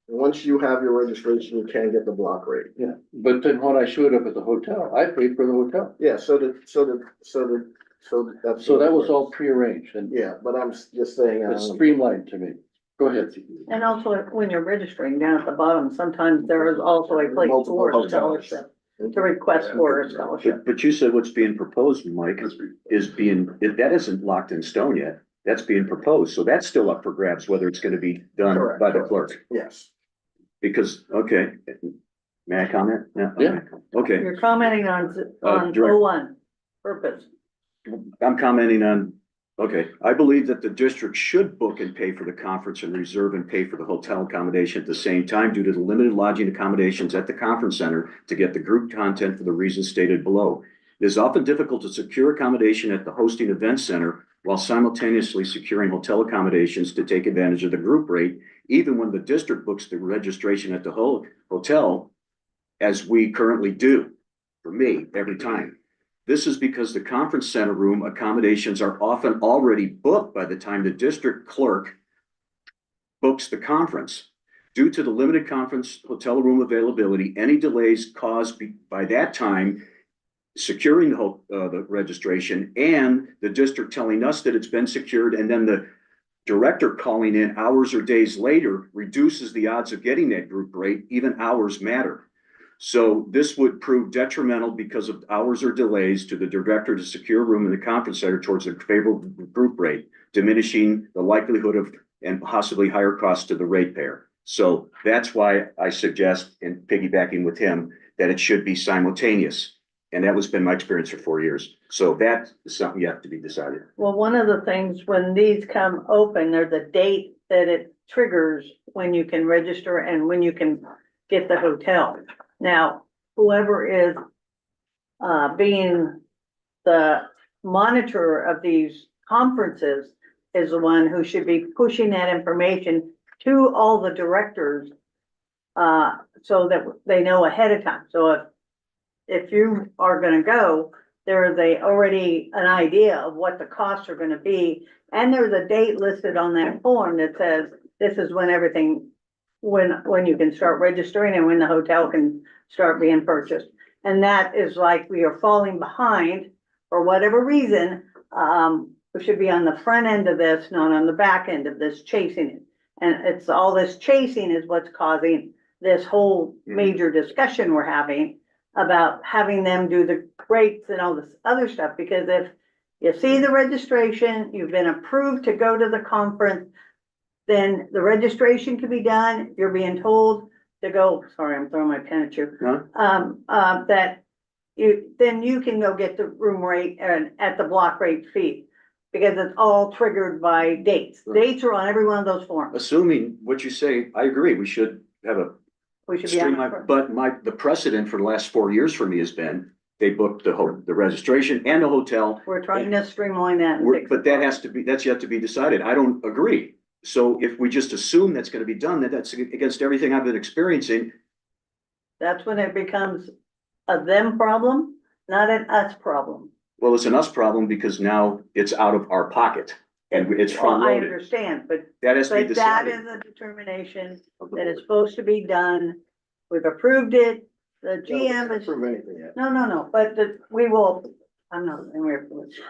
once you have your registration, you can get the block rate. Yeah, but then when I showed up at the hotel, I paid for the hotel. Yeah, so that's. So that was all prearranged and Yeah, but I'm just saying. it's streamlined to me. Go ahead. And also, when you're registering down at the bottom, sometimes there is also a place Multiple for a hotels. scholarship, to request for a scholarship. But you said what's being proposed, Mike, that isn't locked in stone yet. That's being proposed. So that's still up for grabs, whether it's gonna be done Correct, by the correct. clerk. Yes. Because, okay, may I comment? Yeah. Okay, You're commenting on direct- 01, purpose. I'm commenting on, okay, I believe that the district should book and pay for the conference and reserve and pay for the hotel accommodation at the same time due to the limited lodging accommodations at the conference center to get the group content for the reasons stated below. It is often difficult to secure accommodation at the hosting event center while simultaneously securing hotel accommodations to take advantage of the group rate, even when the district books the registration at the whole hotel, as we currently do, for me, every time. This is because the conference center room accommodations are often already booked by the time the district clerk books the conference. Due to the limited conference hotel room availability, any delays caused by that time securing the registration and the district telling us that it's been secured and then the director calling in hours or days later reduces the odds of getting that group rate. Even hours matter. So this would prove detrimental because of hours or delays to the director to secure a room in the conference center towards a favorable group rate, diminishing the likelihood of and possibly higher costs to the ratepayer. So that's why I suggest, in piggybacking with him, that it should be simultaneous. And that has been my experience for 4 years. So that is something yet to be decided. Well, one of the things, when these come open, there's a date that it triggers when you can register and when you can get the hotel. Now, whoever is being the monitor of these conferences is the one who should be pushing that information to all the directors so that they know ahead of time. So if you are gonna go, there's already an idea of what the costs are gonna be. And there's a date listed on that form that says, this is when everything, when you can start registering and when the hotel can start being purchased. And that is like we are falling behind for whatever reason. We should be on the front end of this, not on the back end of this, chasing it. And it's all this chasing is what's causing this whole major discussion we're having about having them do the rates and all this other stuff. Because if you see the registration, you've been approved to go to the conference, then the registration can be done. You're being told to go, sorry, I'm throwing my pen at you. Huh? That then you can go get the room rate and at the block rate fee. Because it's all triggered by dates. Dates are on every one of those forms. Assuming what you say, I agree, we should have a We should be on. streamline, but the precedent for the last 4 years for me has been, they booked the registration and the hotel. We're trying to streamline that. And fix But it. that's yet to be decided. I don't agree. So if we just assume that's gonna be done, that's against everything I've been experiencing. That's when it becomes a them problem, not an us problem. Well, it's an us problem because now it's out of our pocket and it's Well, front I loaded. understand, but That has to be but that decided. is a determination that is supposed to be done. We've approved it. The GM is, Prove anything yet. no, but we will, I'm not,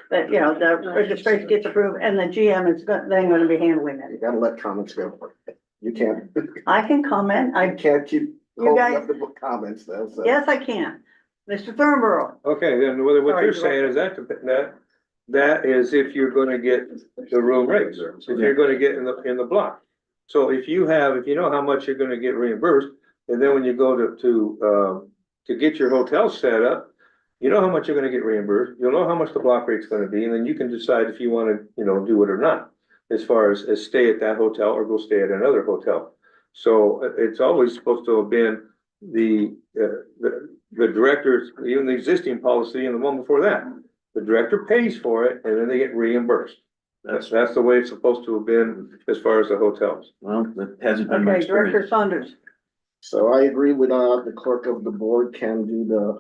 but you know, the registration gets approved and the GM is then gonna be handling You it. gotta let comments go. You can't, I can comment. you can't keep You calling guys- up the comments though, so. Yes, I can. Mr. Thornborough. Okay, then what Sorry, you're saying is that is if you're gonna get the room rates, if you're gonna get in the block. So if you know how much you're gonna get reimbursed, and then when you go to get your hotel set up, you know how much you're gonna get reimbursed, you'll know how much the block rate's gonna be, and then you can decide if you wanna, do it or not. As far as stay at that hotel or go stay at another hotel. So it's always supposed to have been the directors, even the existing policy and the one before that, the director pays for it and then they get reimbursed. That's the way it's supposed to have been as far as the hotels. Well, that hasn't been my Okay, Director experience. Saunders. So I agree with, the clerk of the board can do the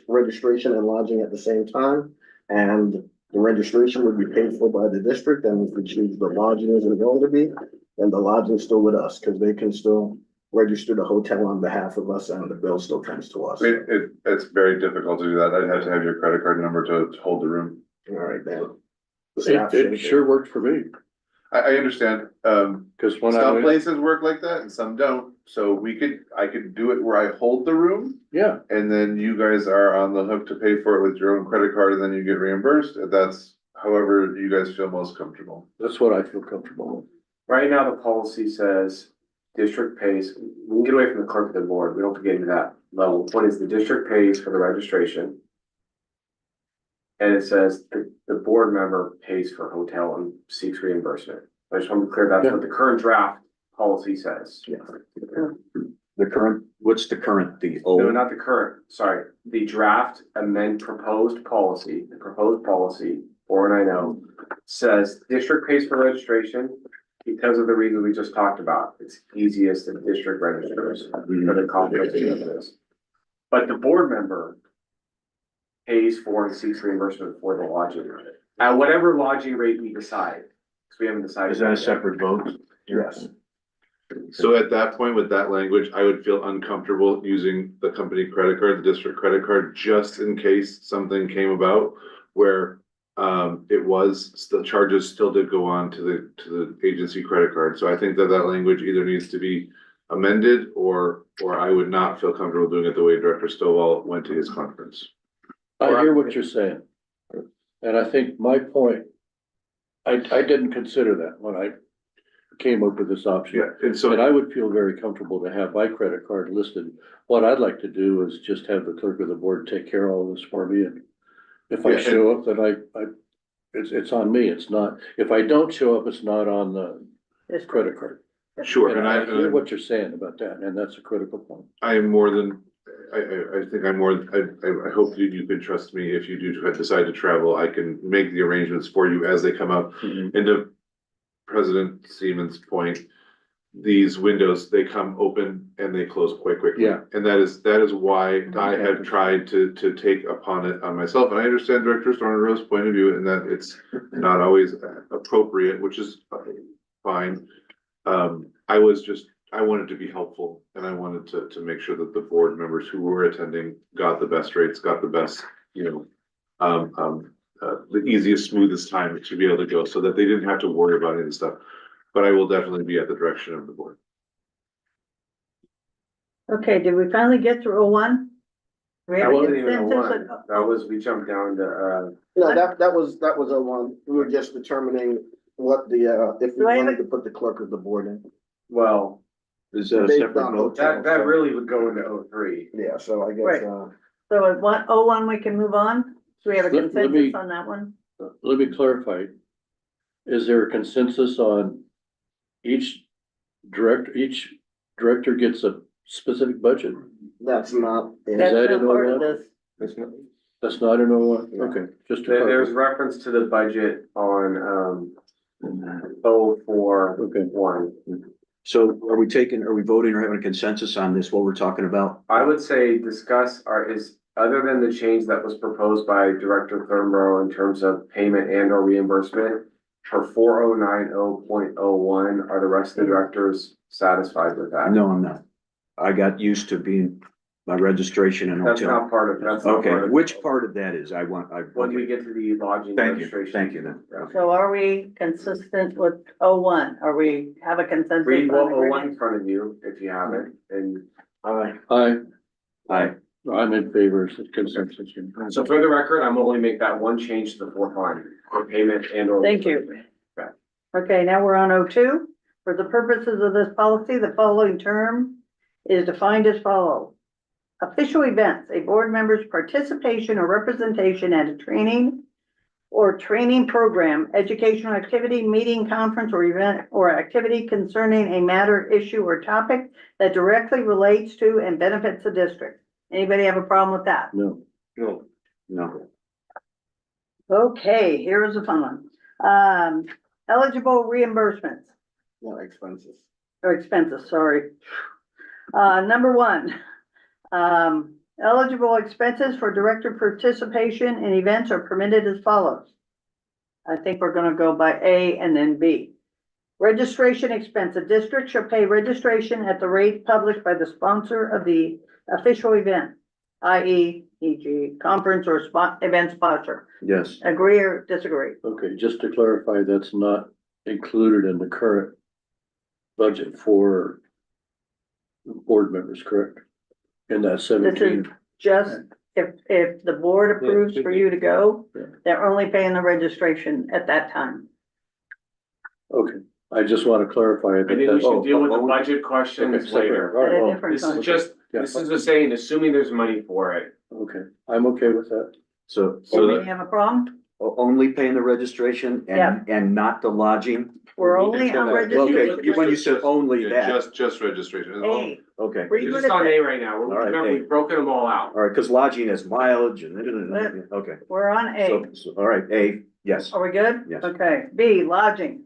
registration and lodging at the same time. And the registration would be paid for by the district, and if we choose the lodging isn't going to be, then the lodging's still with us, because they can still register the hotel on behalf of us and the bill still comes to us. It's very difficult to do that. I'd have to have your credit card number to hold the room. All right, then. It sure worked for me, I understand, because when I some went, places work like that and some don't, so I could do it where I hold the room. yeah, And then you guys are on the hook to pay for it with your own credit card and then you get reimbursed. That's however you guys feel most comfortable. that's what I feel comfortable with. Right now, the policy says district pays, we can get away from the clerk of the board, we don't have to get into that level. What is the district pays for the registration? And it says the board member pays for hotel and seeks reimbursement. I just want to be clear, that's what the current draft policy says. Yeah. The current, what's the current, the No, old? not the current, sorry, the draft amend proposed policy, the proposed policy, 490, says district pays for registration because of the reason we just talked about. It's easiest if district registers for the conflict of interest. But the board member pays for and seeks reimbursement for the lodging rate, at whatever lodging rate we decide, because we haven't decided. Is that a yet. separate vote? Yes. So at that point, with that language, I would feel uncomfortable using the company credit card, the district credit card, just in case something came about where the charges still did go on to the agency credit card. So I think that language either needs to be amended or I would not feel comfortable doing it the way Director Stovall went to his conference. I hear what you're saying. And I think my point, I didn't consider that when I came up with this option. Yeah, and so And I would feel very comfortable to have my credit card listed. What I'd like to do is just have the clerk of the board take care of all this for me, and if I Yeah, show up, then it's on me. It's not, if I don't show up, it's not on the credit card. sure, And I hear what you're saying about that, and that's a critical point. I am more than, I think I'm more, I hope you can trust me if you do decide to travel, I can make the arrangements for you as they come up. Mm-hmm. And to President Siemens' point, these windows, they come open and they close quite quickly. Yeah. And that is why I have tried to take upon it on myself. And I understand Director Stornro's point of view and that it's not always appropriate, which is fine. I wanted to be helpful and I wanted to make sure that the board members who were attending got the best rates, got the best, the easiest, smoothest time to be able to go so that they didn't have to worry about any of the stuff. But I will definitely be at the direction of the board. Okay, did we finally get through 01? We have That a wasn't even a consensus one, that was, we jumped down to, No, that was a one. We were just determining what if we Do I have wanted to put the clerk of the board in. well, Is that a Based separate on vote? that really would go into 03. Yeah, so I Right. guess, So at 01, we can move on? Do we have a Let me- consensus on that one? Let me clarify. Is there a consensus on each director gets a specific budget? that's not. Is That's that not in part of 01? this. That's not in 01? Okay, just to There's clarify. reference to the budget on, 041. So are we voting or having a consensus on this, what we're talking about? I would say discuss other than the change that was proposed by Director Thurmborough in terms of payment and or reimbursement for 4090.01, are the rest of the directors satisfied with that? No, I'm not. I got used to being my registration and That's hotel. not part of, that's not Okay, part of. which part of that is? When we get to the lodging Thank you, registration. thank you then. So are we consistent with 01? Are we have a consensus? Read on 101 agreement? in front of you if you haven't, and I'm in favor of consensus. so for the record, I'm only make that one change to the fourth line, for payment and or. Thank you. Okay, now we're on 02. For the purposes of this policy, the following term is defined as follows. Official events, a board member's participation or representation at a training or training program, educational activity, meeting, conference, or event, or activity concerning a matter, issue, or topic that directly relates to and benefits the district. Anybody have a problem with that? No. No. Okay, here's a fun one. Eligible reimbursements No expenses. or expenses, sorry. Number one, eligible expenses for director participation in events are permitted as follows. I think we're gonna go by A and then B. Registration expense, a district shall pay registration at the rate published by the sponsor of the official event, i.e. e.g. conference or event sponsor. Yes. Agree or disagree? Okay, just to clarify, that's not included in the current budget for board members, correct? In that This is 17, just, if the board approves for you to go, Yeah. they're only paying the registration at that time. okay, I just want to clarify it. I think we should deal with the Oh, budget okay, questions separate. later. All right, At a well, different This is time. just, this is a saying, assuming there's money for it. Okay, I'm okay with that. So Anybody have a problem? only paying the registration Yeah. and not the lodging? We're only on registration. Okay, when you said only Yeah, that, just registration. A, okay. read We're what just it on A says. right now. All right, Remember, A. we've broken them all out. All right, because lodging is mileage and, okay. We're on A. All right, A, yes. Are we good? Yes. Okay. B, lodging.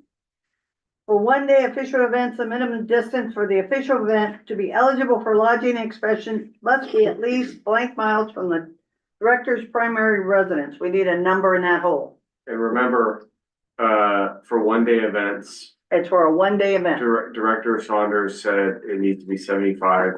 For one-day official events, the minimum distance for the official event to be eligible for lodging expansion must be at least blank miles from the director's primary residence. We need a number in that hole. And remember, for one-day events, It's for a one-day event. Director Saunders said it needs to be 75.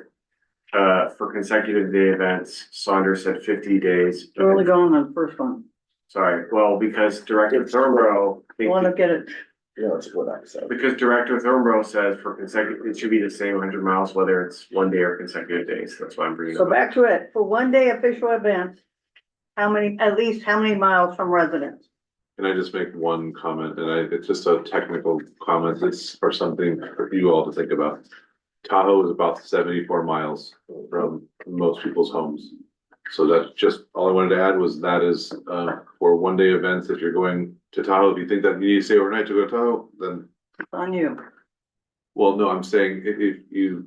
For consecutive day events, Saunders said 50 days. We're only going on the first one. Sorry, well, because Director Thurmborough, You wanna get it? No, it's what I said. because Director Thurmborough says for consecutive, it should be the same 100 miles, whether it's one day or consecutive days. That's why I'm bringing it So up. back to it. For one-day official events, at least how many miles from residence? Can I just make one comment? And it's just a technical comment. It's for something for you all to think about. Tahoe is about 74 miles from most people's homes. So that's just, all I wanted to add was that is, for one day events, if you're going to Tahoe, if you think that you need to stay overnight to go to Tahoe, then, On you. well, no, I'm saying if you,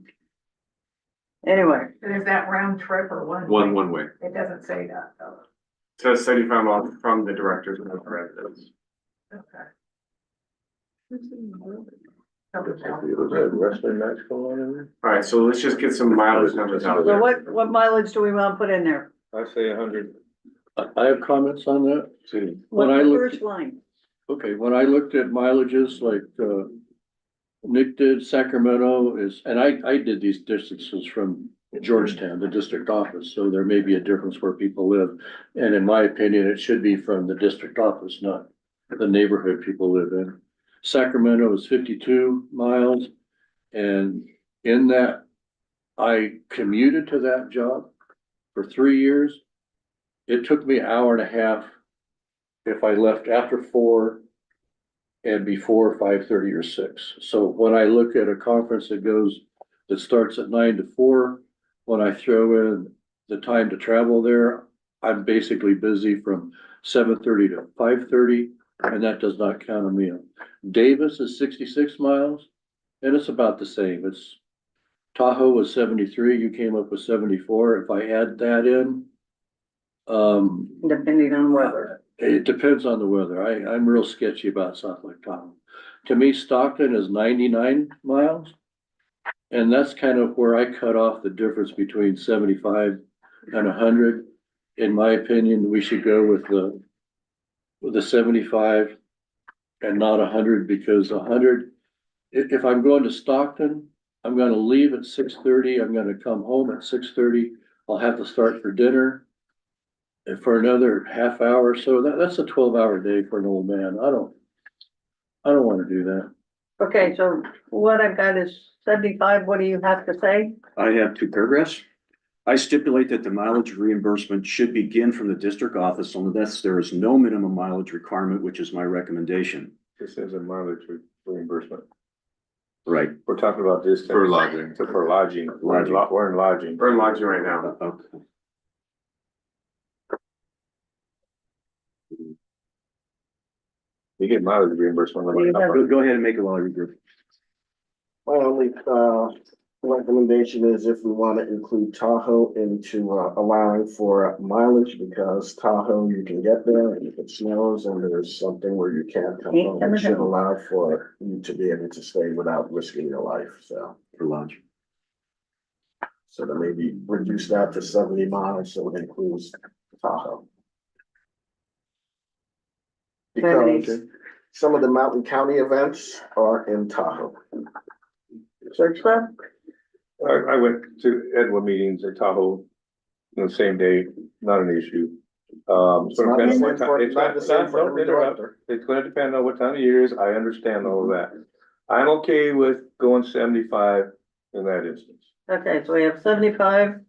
Anyway, Is that round trip or one? one way. It doesn't say that though. It says 75 miles from the director's residence. Okay. Wrestling match going on in there? All right, so let's just get some mileage numbers out so there. what mileage do we wanna put in there? I say 100. I have comments on that. What's I the look- first line? Okay, when I looked at mileages like, Nick did, Sacramento is, and I did these distances from Georgetown, the district office, so there may be a difference where people live. And in my opinion, it should be from the district office, not the neighborhood people live in. Sacramento is 52 miles, and in that, I commuted to that job for 3 years. It took me an hour and a half if I left after 4 and before 5:30 or 6. So when I look at a conference that starts at 9 to 4, when I throw in the time to travel there, I'm basically busy from 7:30 to 5:30, and that does not count a meal. Davis is 66 miles, and it's about the same. Tahoe was 73, you came up with 74. If I add that in, Depending on weather. it depends on the weather. I'm real sketchy about South Lake Tahoe. To me, Stockton is 99 miles. And that's kind of where I cut off the difference between 75 and 100. In my opinion, we should go with the 75 and not 100, because 100, if I'm going to Stockton, I'm gonna leave at 6:30. I'm gonna come home at 6:30. I'll have to start for dinner. And for another half hour or so, that's a 12-hour day for an old man. I don't wanna do that. Okay, so what I've got is 75. What do you have to say? I have 2 paragraphs. I stipulate that the mileage reimbursement should begin from the district office unless there is no minimum mileage requirement, which is my recommendation. This is a mileage reimbursement. Right. We're talking about this. For lodging. For lodging. We're in lodging. We're in lodging right now. Okay. You get mileage reimbursement. You have- Go ahead and make it while I regroup. My only, recommendation is if we want to include Tahoe into allowing for mileage, because Tahoe, you can get there and if it snows and there's something where you can't come Ain't home, coming it should home. allow for you to be able to stay without risking your life, so. For lunch. So to maybe reduce that to 70 miles, so it includes Tahoe. Because some of the mountain county events are in Tahoe. Search that? I went to Edward meetings in Tahoe on the same day, not an issue. It's So not the depends on same what for- time, it's not not, the same not, for don't every interrupt. director. It's gonna depend on what time of year it is, I understand all of that. I'm okay with going 75 in that instance. Okay, so we have 75.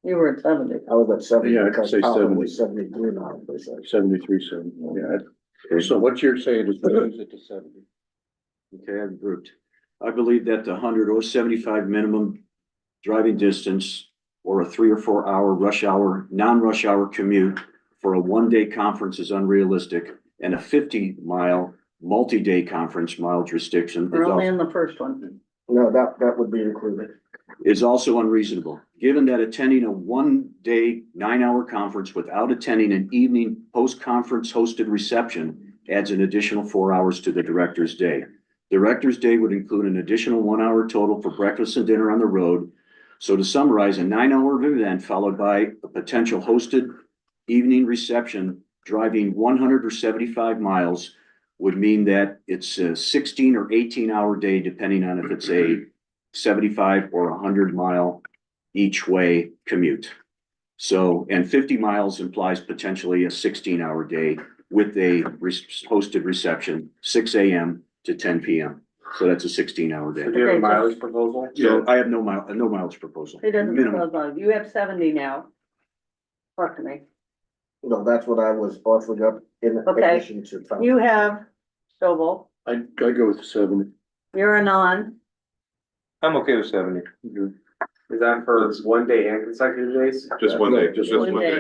You were at 70. I was at 70 Yeah, I could because say Tahoe 70. was 73 miles per second. 73, 70, yeah. So what you're saying is reduce it to 70. Okay, I've grouped. I believe that the 100 or 75 minimum driving distance or a 3 or 4 hour rush hour, non-rush hour commute for a one-day conference is unrealistic, and a 50-mile multi-day conference mileage restriction We're only in the first one. No, that would be included. is also unreasonable. Given that attending a one-day, 9-hour conference without attending an evening post-conference hosted reception adds an additional 4 hours to the director's day. Director's day would include an additional 1 hour total for breakfast and dinner on the road. So to summarize, a 9-hour event followed by a potential hosted evening reception driving 100 or 75 miles would mean that it's a 16 or 18-hour day, depending on if it's a 75 or 100-mile each way commute. So, and 50 miles implies potentially a 16-hour day with a hosted reception, 6 a.m. to 10 p.m. So that's a 16-hour day. Do you have a Okay, so- mileage proposal? So I have no mileage proposal. It doesn't, Minimum. you have 70 now. Talk to me. No, that's what I was offering up in Okay. addition to. Tahoe. You have Stovall, I go with 70. you're a non, I'm okay with 70. Is that for one day and consecutive days? Just one day, Just just one one day.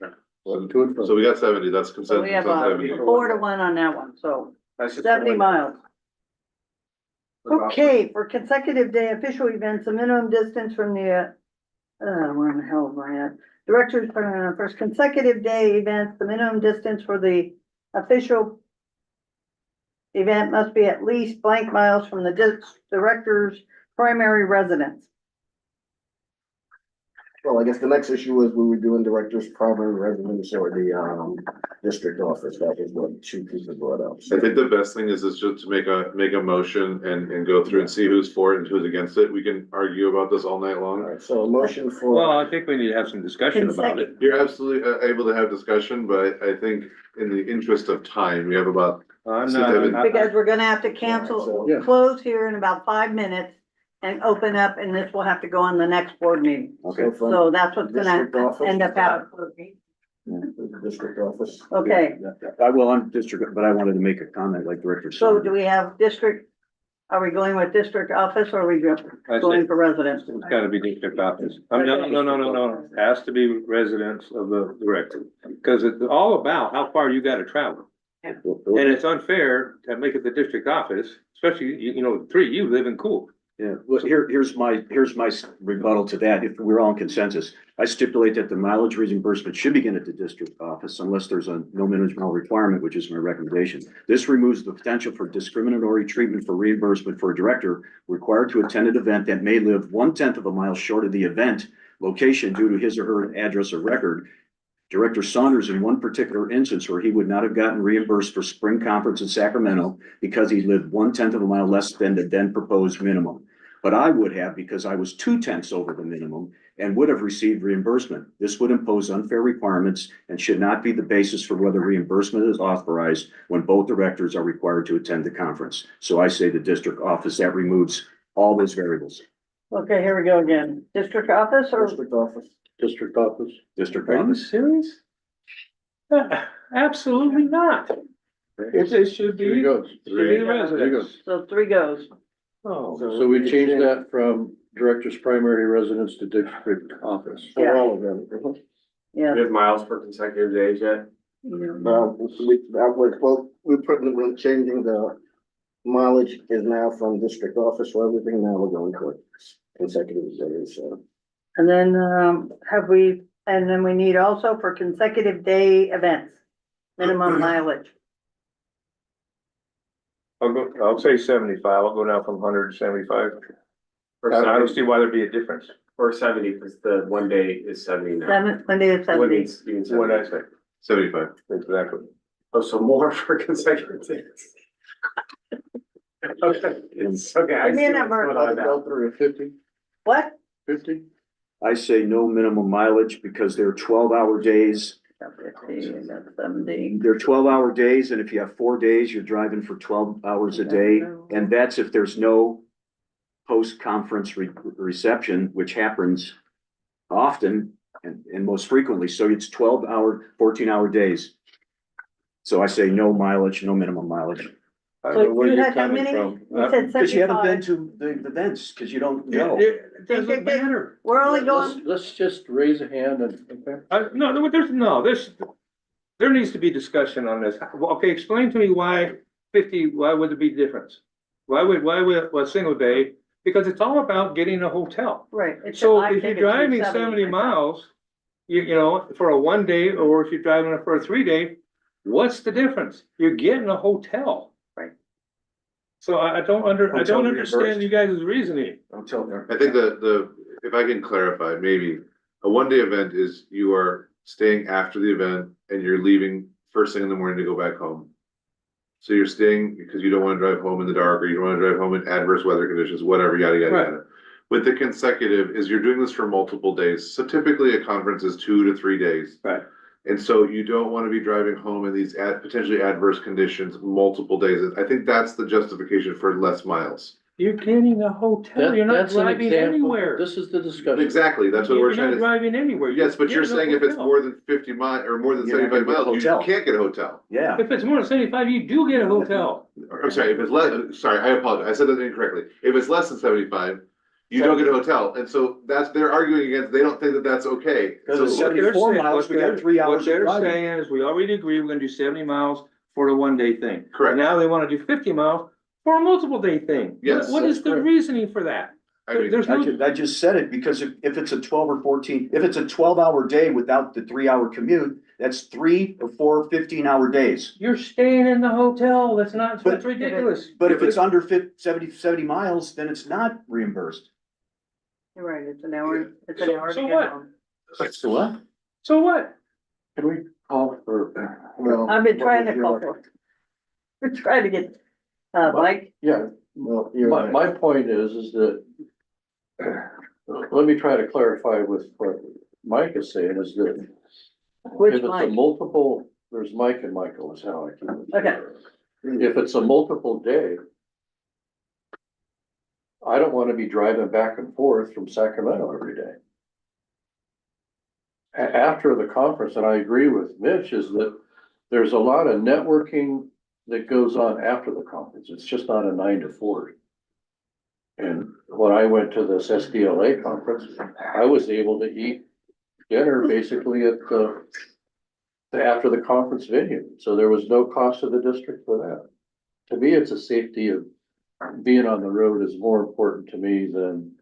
day. Well, to and from. So we got 70, that's so consensus we have on a 70. 4-1 on that one, so That's just 70 one day. miles. Okay, for consecutive day official events, the minimum distance from the, where in the hell am I at? Directors, for consecutive day events, the minimum distance for the official event must be at least blank miles from the director's primary residence. Well, I guess the next issue was we were doing director's primary residence or the district office. That was what two people brought up. I think the best thing is just to make a motion and go through and see who's for it and who's against it. We can argue about this all night All long. right, so a motion for. Well, I think we need to have some discussion about it. You're absolutely able to have discussion, but I think in the interest of time, we have about, I'm not- Because we're gonna have to cancel, So- Yeah. close here in about 5 minutes and open up, and this will have to go on the next board meeting. Okay. from So that's what's gonna district office? end up happening. District office. Okay, I will on district, but I wanted to make a comment like Director. so Saunders. do we have district, are we going with district office or are we going for residents? It's gotta be district office. No. It has to be residents of the director. Because it's all about how far you gotta travel. And it's unfair to make it the district office, especially, you know, you live in Cool. Yeah, well, here's my rebuttal to that. If we're all in consensus, I stipulate that the mileage reimbursement should begin at the district office unless there's a no minimum requirement, which is my recommendation. This removes the potential for discriminatory treatment for reimbursement for a director required to attend an event that may live 1/10 of a mile short of the event location due to his or her address of record. Director Saunders, in one particular instance where he would not have gotten reimbursed for spring conference in Sacramento because he lived 1/10 of a mile less than the then proposed minimum. But I would have because I was 2/10 over the minimum and would have received reimbursement. This would impose unfair requirements and should not be the basis for whether reimbursement is authorized when both directors are required to attend the conference. So I say the district office, that removes all those variables. Okay, here we go again. District office or? District office. District office. District Are you office. serious? Absolutely not. It should be, There he goes. should be the There he residents. goes. So 3 goes. Oh, So we changed that from director's primary residence to district office. For all of them. Yeah. Do you have miles for consecutive days yet? We, that was, well, we're changing the mileage is now from district office for everything. Now we're going to consecutive days, so. And then, and then we need also for consecutive day events, minimum mileage. I'll say 75. I'll go down from 100 to 75. I don't see why there'd be a difference. Or 70, because the one day is 70 now. Monday is What 70. means, you mean What 70? I say, 75. exactly. Oh, so more for consecutive days. Okay, it's, okay. I Give me a see number. what's going on now. 50, What? 50? I say no minimum mileage because they're 12-hour days. 50, and that's 70. They're 12-hour days, and if you have 4 days, you're driving for 12 hours a day. And that's if there's no post-conference reception, which happens often and most frequently. So it's 12-hour, 14-hour days. So I say no mileage, no minimum mileage. I So don't know where you you're had how coming many? from. You said Because you haven't been 75. to the events, because you don't know. It doesn't matter. We're only Let's, going, let's just raise a hand and, okay? There needs to be discussion on this. Well, okay, explain to me why 50, why would there be difference? Why would a single day? Because it's all about getting a hotel. right. So if you're driving 70 miles, you know, for a 1 day, or if you're driving it for a 3 day, what's the difference? You're getting a hotel. Right. So I don't Hotel understand reimbursed. you guys' reasoning. I think if I can clarify, maybe a 1 day event is you are staying after the event and you're leaving first thing in the morning to go back home. So you're staying because you don't want to drive home in the dark, or you don't want to drive home in adverse weather conditions, whatever, yada, yada, Right. yada. With the consecutive is you're doing this for multiple days. So typically a conference is 2 to 3 days. Right. And so you don't want to be driving home in these potentially adverse conditions multiple days. I think that's the justification for less miles. You're getting a hotel. You're not That's an driving example. anywhere. This is the discussion. Exactly, that's what we're You're trying not to. driving anywhere. Yes, but you're getting a saying if it's hotel. more than 50 miles or more than You're not 75 gonna get a miles, you hotel. can't get a hotel. Yeah. If it's more than 75, you do get a hotel. I'm sorry, if it's less, sorry, I apologize, I said that incorrectly. If it's less than 75, you don't get a hotel, and so they're arguing against, they don't think that that's okay. Because So it's 74 miles, we got 3 hours What of they're driving. saying is, we already agree, we're gonna do 70 miles for the 1 day thing. Correct. Now they wanna do 50 miles for a multiple day thing. Yes, What is that's the correct. reasoning for that? I mean, There's no, I just said it because if it's a 12 or 14, if it's a 12-hour day without the 3-hour commute, that's 3 or 4 15-hour days. you're staying in the hotel, that's not, But- that's ridiculous. But if it's under 70 miles, then it's not reimbursed. you're right, it's an hour, it's an hour to So get what? home. So what? So what? Can we call for? Well, I've been what trying was to your- call for. We're trying to get, Mike, Yeah, Well, you're my, right. my point is that, let me try to clarify with what Mike is saying is that which if it's a Mike? multiple, there's Mike and Michael is how I keep it. Okay. If it's a multiple day, I don't want to be driving back and forth from Sacramento every day. After the conference, and I agree with Mitch, is that there's a lot of networking that goes on after the conference. It's just not a 9 to 4. And when I went to this SDLA conference, I was able to eat dinner basically at the after the conference venue. So there was no cost to the district for that. To me, it's a safety of being on the road is more important to me than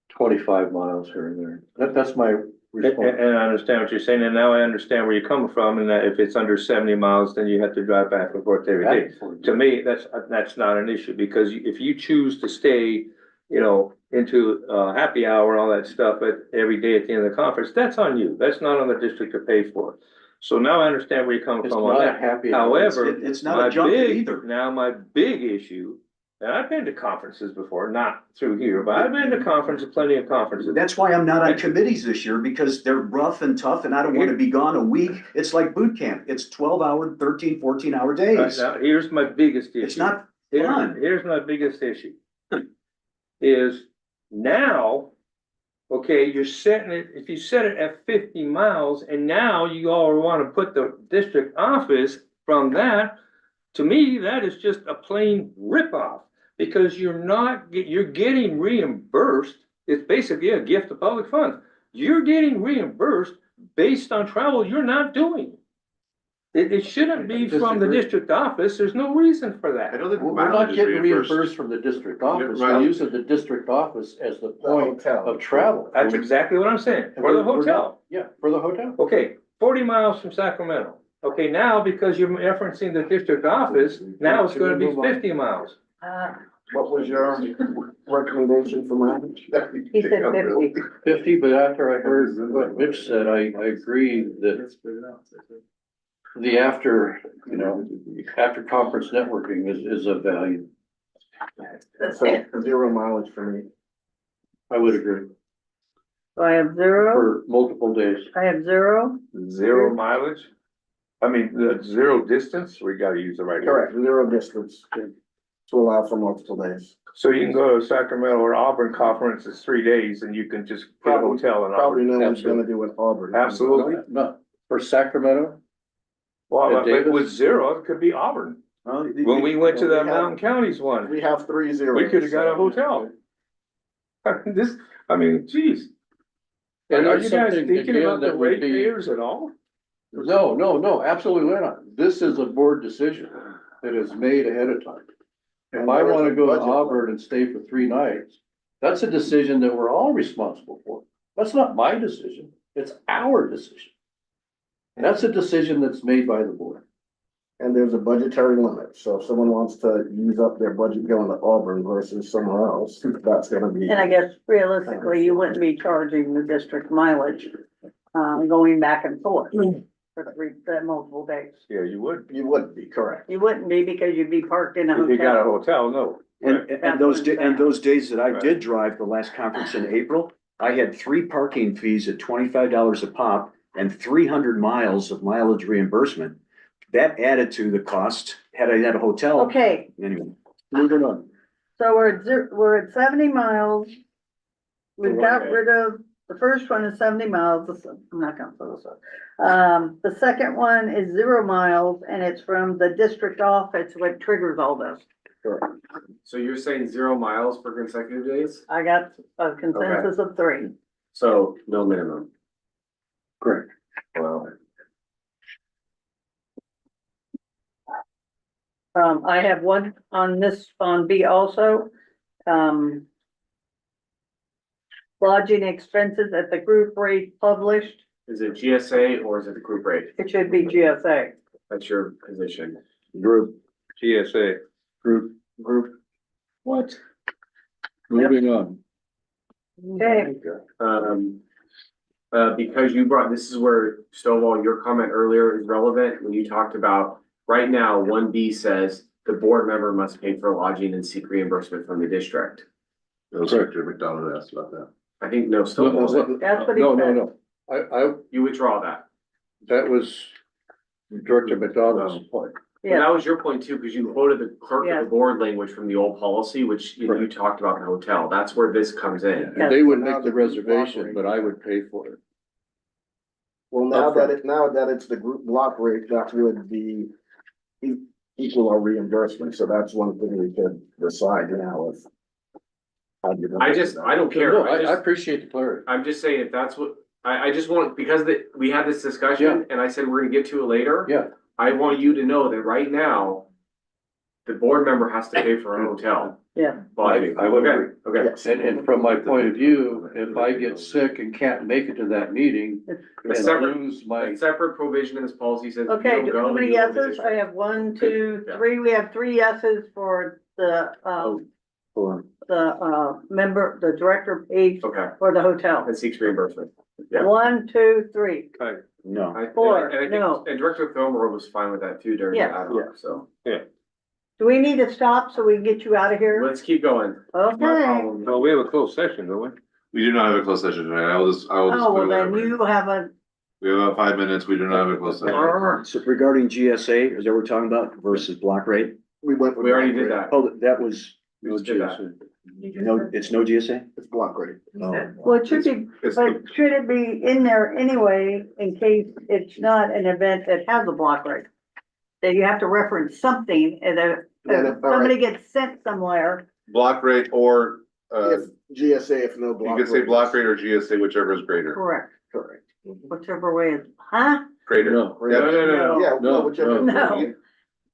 25 miles here and there. That's my response. And I understand what you're saying, and now I understand where you're coming from, and that if it's under 70 miles, then you have to drive back and forth every day. To me, that's not an issue, because if you choose to stay, you know, into happy hour and all that stuff every day at the end of the conference, that's on you. That's not on the district to pay for. So now I understand where you're coming It's from on not a that. happy. However, It's not a junket either. now my big issue, and I've been to conferences before, not through here, but I've been to conferences, plenty of conferences. That's why I'm not on committees this year, because they're rough and tough and I don't want to be gone a week. It's like boot camp. It's 12-hour, 13, 14-hour days. Now, here's my biggest issue. It's not Here- fun. Here's my biggest issue. Is now, okay, you're setting it, if you set it at 50 miles and now you all want to put the district office from that, to me, that is just a plain ripoff, because you're getting reimbursed. It's basically a gift of public funds. You're getting reimbursed based on travel you're not doing. It shouldn't be from the Disagree. district office. There's no reason for I that. don't think We're mileage not is getting reimbursed. reimbursed from the district office, Right. we're using the district office as the point hotel. of travel. That's exactly what I'm saying, And for the we're not- hotel. Yeah, for the hotel. Okay, 40 miles from Sacramento. Okay, now because you're referencing the district office, now it's gonna be 50 miles. What was your recommendation for mileage? He said 50. 50, but after I heard what Mitch said, I agree that the after, after conference networking is of value. So 0 mileage for me. I would agree, So I have 0, for multiple days. I have 0, 0 mileage? I mean, the 0 distance, we gotta use the right. Correct, 0 distance to allow for multiple days. So you can go to Sacramento or Auburn conference, it's 3 days and you can just get a hotel in Probably Auburn. no one's gonna do it Auburn. Absolutely. Not for Sacramento. Well, And if it Davis? was 0, it could be Auburn. When we went to the Mountain Counties one, We have 3 zeros. we could have got a hotel. This, I mean, geez. And Are that's you guys something, thinking again, about the that would be- ratepayers at all? No, absolutely not. This is a board decision that is made ahead of time. If And I there is wanna a go to budget. Auburn and stay for 3 nights, that's a decision that we're all responsible for. That's not my decision, it's our decision. And that's a decision that's made by the board. And there's a budgetary limit, so if someone wants to use up their budget going to Auburn versus somewhere else, that's gonna be. and I guess realistically, you wouldn't be charging the district mileage, going back and forth for the multiple days. Yeah, you would. You would be, correct. You wouldn't be because you'd be parked in a If you got a hotel. hotel, no. And those days that I Right. did drive the last conference in April, I had 3 parking fees at $25 a pop and 300 miles of mileage reimbursement. That added to the cost had I had a hotel. Okay, Anyway, Moving on. so we're at 70 miles. We've got Okay. rid of, the first one is 70 miles, I'm not gonna fill this up. The second one is 0 miles, and it's from the district office, what triggers all this. So you're saying 0 miles for consecutive days? I got a consensus of 3. So no minimum. Correct. Wow. I have one on this, on B also. Lodging expenses at the group rate published, Is it GSA or is it the group rate? it should be GSA. That's your position. group, GSA. Group. What? Moving on. Okay, Because you brought, this is where Stonewall, your comment earlier is relevant when you talked about, right now, 1B says the board member must pay for lodging and seek reimbursement from the district. Director McDonald asked about that. I think no, Stonewall, that's what he No, said. I, you withdraw that. that was Director McDonald's point. And Yeah, that was your point too, because you quoted the clerk Yeah. of the board language from the old policy, which you talked about the hotel. That's where this comes in. Yeah. They would make the reservation, but I would pay for it. Well, now that it's the group block rate, that would be equal our reimbursement, so that's one thing we could decide now if. how you're gonna do that. I don't care. No, I I just, appreciate the clarity. I'm just saying if that's what, I just want, because we had this discussion and I said we're gonna get to it later. Yeah. I want you to know that right now, the board member has to pay for a hotel. yeah. But, I would okay, okay. Yes. And from my point of view, if I get sick and can't make it to that meeting A and separate, lose my, a separate provision in this policy says. if you Okay, don't go, how many you go to the yeses? I district. have 1, 2, Yeah. 3. We have 3 yeses for the, for member, the director paid Okay, for the hotel. and seeks reimbursement. Yeah. 1, 2, 3. no. I- and I- 4, and I think- no. And Director Thomer was fine with that too during the Yeah. ad hoc, so. Do we need to stop so we can get you out of here? Let's keep going. My Okay. problem. No, we have a closed session, don't we? We do not have a closed session tonight. I will just Oh, well, clear that then right. you have a, We have about 5 minutes. We do not have a closed session. So regarding GSA, is that what we're talking about versus block rate? We went with. We already block did rate. that. Oh, that was, We just did that. no, it's no GSA? It's block rate. well, it should be, It's but should it be in there anyway in case it's not an event that has a block rate? That you have to reference something and Then if if- all somebody right. gets sent somewhere, block rate or, If GSA, if no you block. can say rate. block rate or GSA, whichever is greater. correct, Correct. whichever way is, huh? Greater. No. Yeah. No. Yeah, No, whichever. No.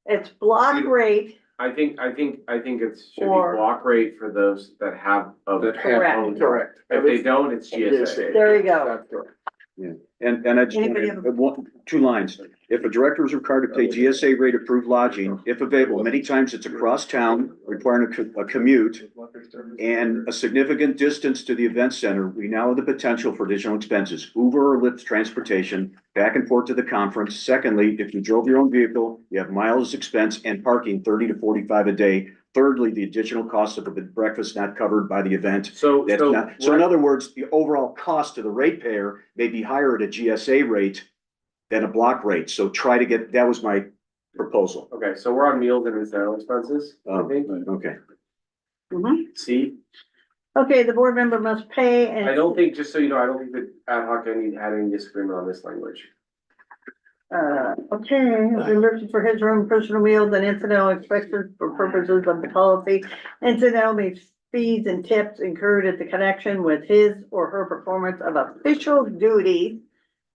It's block rate, I think it should be Or- block rate for those that have. That have Correct. Correct. If they don't, it's GSA. there you go. That's correct. And I just Anybody wanted, have one, 2 lines. If a director is required to pay GSA rate approved lodging, if available, many times it's across town, requiring a commute and a significant distance to the event center, we now have the potential for additional expenses, Uber or Lyft transportation, back and forth to the conference. Secondly, if you drove your own vehicle, you have mileage expense and parking 30 to 45 a day. Thirdly, the additional cost of a breakfast not covered by the event. So in other words, the overall cost to the ratepayer may be higher at a GSA rate than a block rate. So try to get, that was my proposal. Okay, so we're on meals and incidental expenses, I think. Okay. Mhm. See, Okay, the board member must pay and. I don't think, just so you know, I don't think that ad hoc had any disagreement on this language. Okay, reimbursement for his own personal meals and incidental expenses for purposes of the policy. Incidental means fees and tips incurred at the connection with his or her performance of official duties.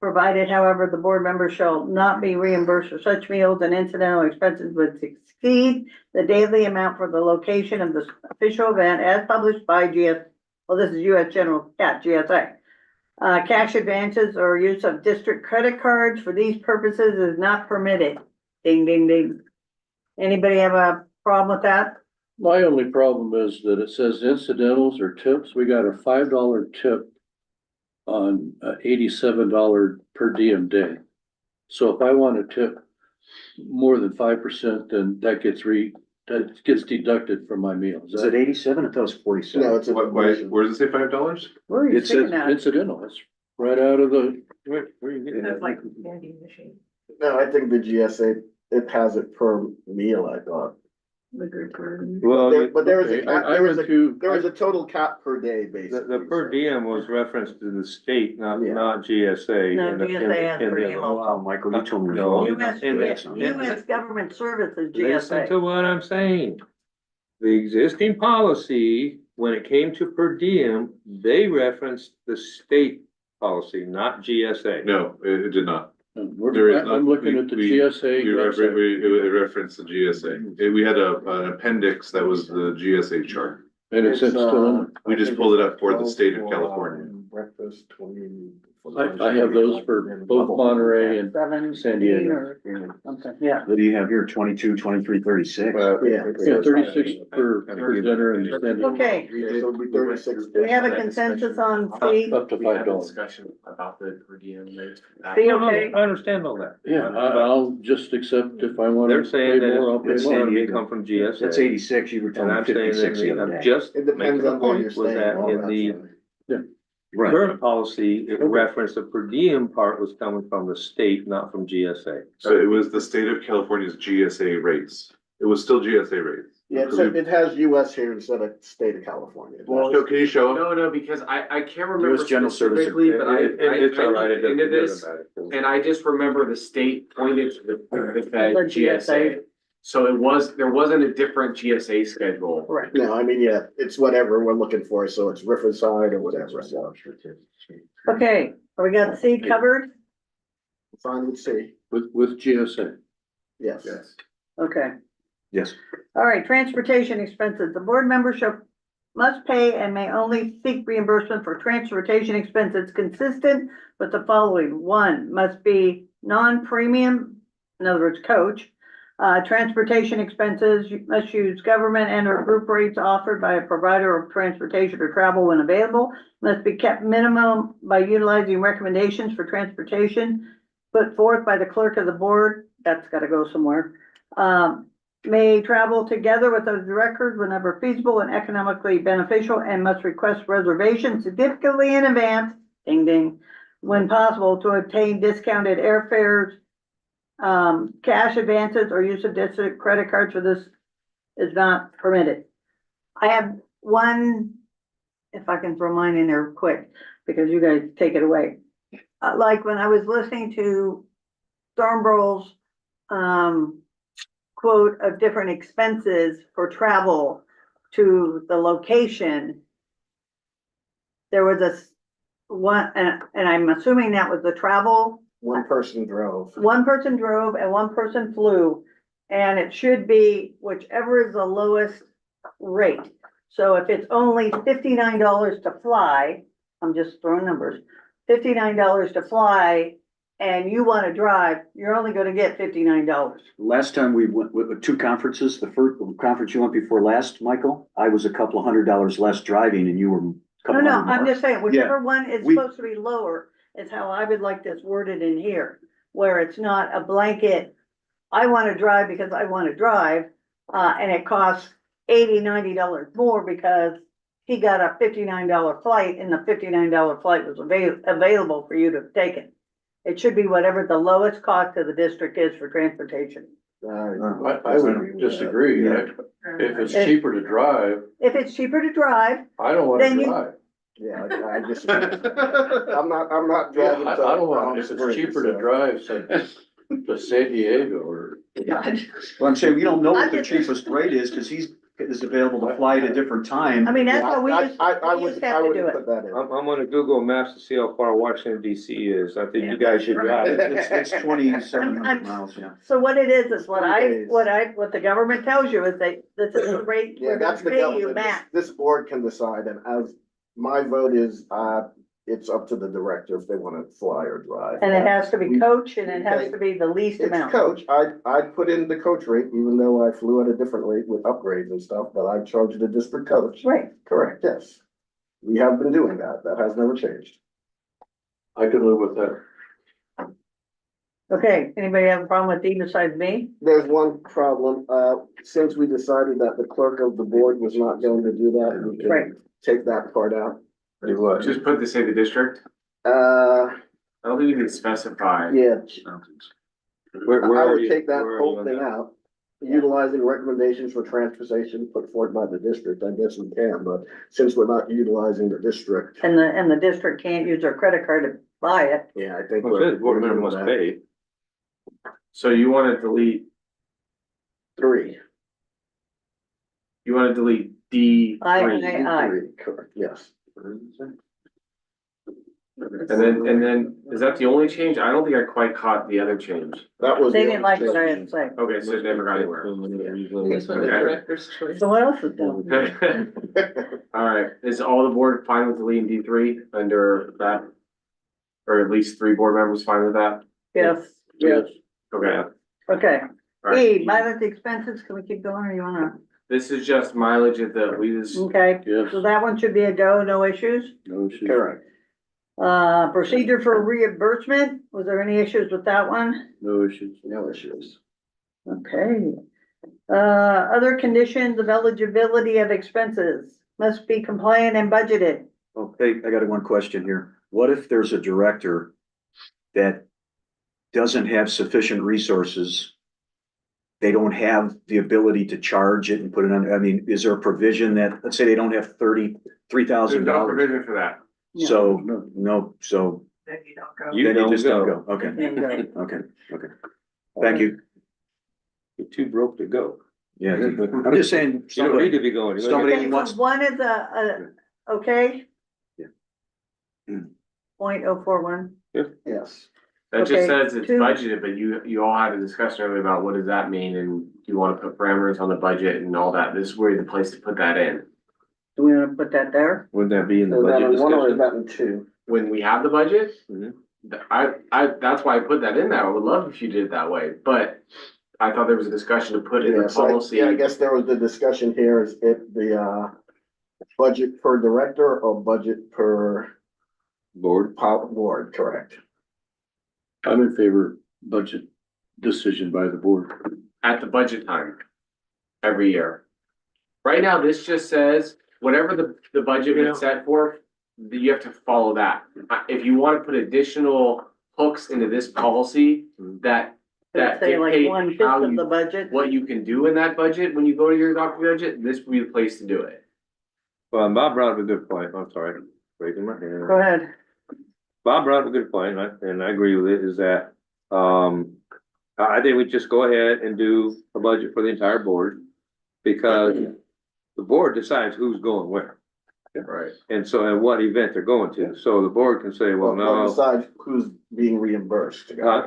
Provided, however, the board member shall not be reimbursed for such meals and incidental expenses which exceed the daily amount for the location of the official event as published by this is US GSA. Cash advances or use of district credit cards for these purposes is not permitted. Ding, ding, ding. Anybody have a problem with that? My only problem is that it says incidentals or tips. We got a $5 tip on $87 per diem day. So if I want to tip more than 5%, then that gets deducted from my meal. Is it 87? I thought it was 47. No, it's a. Where does it say $5? Where are you It says sticking that? incidental. It's right out of the, where are you getting That's that? like vending machine. No, I think the GSA, it has it per meal, I thought. Well, But there was Okay, a, I went to, there was a total cap per day, basically. the per diem was referenced to the state, not Yeah. GSA. No, in the- GSA has in per the- diem. Wow, Michael, you told me. No. US government services, Listen GSA. to what I'm saying. The existing policy, when it came to per diem, they referenced the state policy, not GSA. No, it did not. There is I'm looking at the GSA. We referenced the GSA. We had an appendix that was the GSA chart. And it said still in. We just pulled it up for the state of California. Breakfast, 20. I have those for both Monterey and Seven. San Diego. or something, yeah. What do you have here? 22, 23, 36? Yeah. Yeah, 36 per dinner and then Okay, So it'd be 36. do we have a consensus on C? up to We had a $5. discussion about the per diem rate. C, okay? I understand all that. Yeah, I'll just accept if I want to They're pay saying that more, I'll pay it's more. San Diego. Come from GSA. That's 86. You were And telling me I'm saying 56 the other that, I'm day. just It making depends a on where point you're was staying. that all in that the stuff. Right. current policy, it referenced the per diem part was coming from the state, not from GSA. So it was the state of California's GSA rates. It was still GSA rates. Yeah, so it has US here instead of state of California. So can you show them? No, because I can't remember US General Service. specifically, but It's all right, it looked into doesn't this. matter. And I just remember the state pointed to the Fed The GSA. So there wasn't a different GSA schedule. Correct. No, I mean, yeah, it's whatever we're looking for, so it's Riverside or whatever, so. Okay, we got C covered? Fine with C, With GSA. yes. Okay. Yes. All right, transportation expenses. The board member must pay and may only seek reimbursement for transportation expenses consistent with the following. One, must be non-premium, in other words, coach. Transportation expenses, you must use government and or group rates offered by a provider of transportation or travel when available. Must be kept minimum by utilizing recommendations for transportation put forth by the clerk of the board. That's gotta go somewhere. May travel together with those records whenever feasible and economically beneficial and must request reservations significantly in advance, ding ding, when possible to obtain discounted airfares. Cash advances or use of district credit cards for this is not permitted. I have one, if I can throw mine in there quick, because you guys take it away. Like when I was listening to Stormbro's, quote of different expenses for travel to the location. There was one, and I'm assuming that was the travel One person drove. one person drove and one person flew. And it should be whichever is the lowest rate. So if it's only $59 to fly, I'm just throwing numbers, $59 to fly, and you wanna drive, you're only gonna get $59. Last time we went with two conferences, the first conference you went before last, Michael, I was a couple of $100 less driving and you were a No, couple no, hundred I'm more. just saying, whichever one is we- supposed to be lower is how I would like this worded in here. Where it's not a blanket, I wanna drive because I wanna drive, and it costs $80, $90 more because he got a $59 flight and the $59 flight was available for you to take it. It should be whatever the lowest cost to the district is for transportation. I would disagree. Yeah. If it's cheaper to drive, If it's cheaper to drive, I don't wanna Then you- drive. Yeah, I just, I'm not Yeah, driving. I don't want, if it's cheaper to drive, say, to San Diego or. Well, I'm saying, we don't know what the I'm just- cheapest rate is, cause he's, is available to fly at a different time. I mean, that's how we just, I we would, just I have to would do it. put that in. I'm gonna Google Maps to see how far Washington DC is. I think you guys should drive. It's 2,700 miles, yeah. So what it is what 3 days. what the government tells you is that this is the rate Yeah, we're gonna that's the pay you, government. Matt. This board can decide, and as my vote is, it's up to the director if they wanna fly or drive. And it has to be coach and it has Okay. to be the least It's amount. coach, I'd put in the coach rate, even though I flew at a different rate with upgrades and stuff, but I charged the district coach. Right. Correct, yes. We have been doing that, that has never changed. I could live with that. Okay, anybody have a problem with D besides me? There's one problem, since we decided that the clerk of the board was not going to do that, we Right. can take that part out. Do what? Just put the say the district? Uh, I don't think you can specify. yeah, Where I are would you? take that Where are you whole on thing that? out. Utilizing recommendations for transportation put forth by the district, I guess we can, but since we're not utilizing the district, And the district can't use their credit card to buy it. yeah, I think. Well, it says board we're member doing must that. pay. So you wanna delete, 3. you wanna delete D I. Three, correct, yes. and then, is that the only change? I don't think I quite caught the other change. That was. They the didn't like only what I change. had to say. Okay, so it never got anywhere. So what else is doing? All right, is all the board fine with deleting D three under that? Or at least 3 board members fine with that? Yes, Yes. Okay. okay. All right. E, mileage expenses, can we keep going or you wanna? This is just mileage at the, we just, Okay, Yes, so that one should be a go, no issues. no issues. Correct. Procedure for reimbursement, was there any issues with that one? No issues. No issues. Okay. Other conditions of eligibility of expenses must be compliant and budgeted. Okay, I got one question here. What if there's a director that doesn't have sufficient resources? They don't have the ability to charge it and put it on, I mean, is there a provision that, let's say they don't have there's $33,000? no provision for that. So, no, so Then you don't go. You then you don't just don't go. go. Okay, Okay. okay. Thank you. You're too broke to go. Yeah, I'm just saying, You don't need somebody, to be going. You're somebody- Okay, wants- so one is okay? Yeah. 0.041. Yes. That just Okay, says it's 2. budgeted, but you all had a discussion earlier about what does that mean and you wanna put parameters on the budget and all that. This is where the place to put that in. Do we wanna put that there? Wouldn't that be in the Is that budget in 1 or is discussion? that in 2? When we have the budget, Mhm. that's why I put that in there. I would love if you did it that way, but I thought there was a discussion to put in Yeah, the so policy. yeah, I guess there was the discussion here, is it the, budget per director or budget per Board. board, correct? I'm in favor budget decision by the board. At the budget time, every year. Right now, this just says, whatever the budget was set for, you have to follow that. If you wanna put additional hooks into this policy that Let's say like dictate 1/5 how of the you, budget. what you can do in that budget, when you go to your adopted budget, this would be the place to do it. Well, Bob brought up a good point. I'm sorry, raising my hand. Go ahead. Bob brought up a good point, and I agree with it, is that, I think we just go ahead and do a budget for the entire board. Because the board decides who's going where. Right. And so, and what event they're going to, so the board can say, well, no, Decide who's being reimbursed. Huh?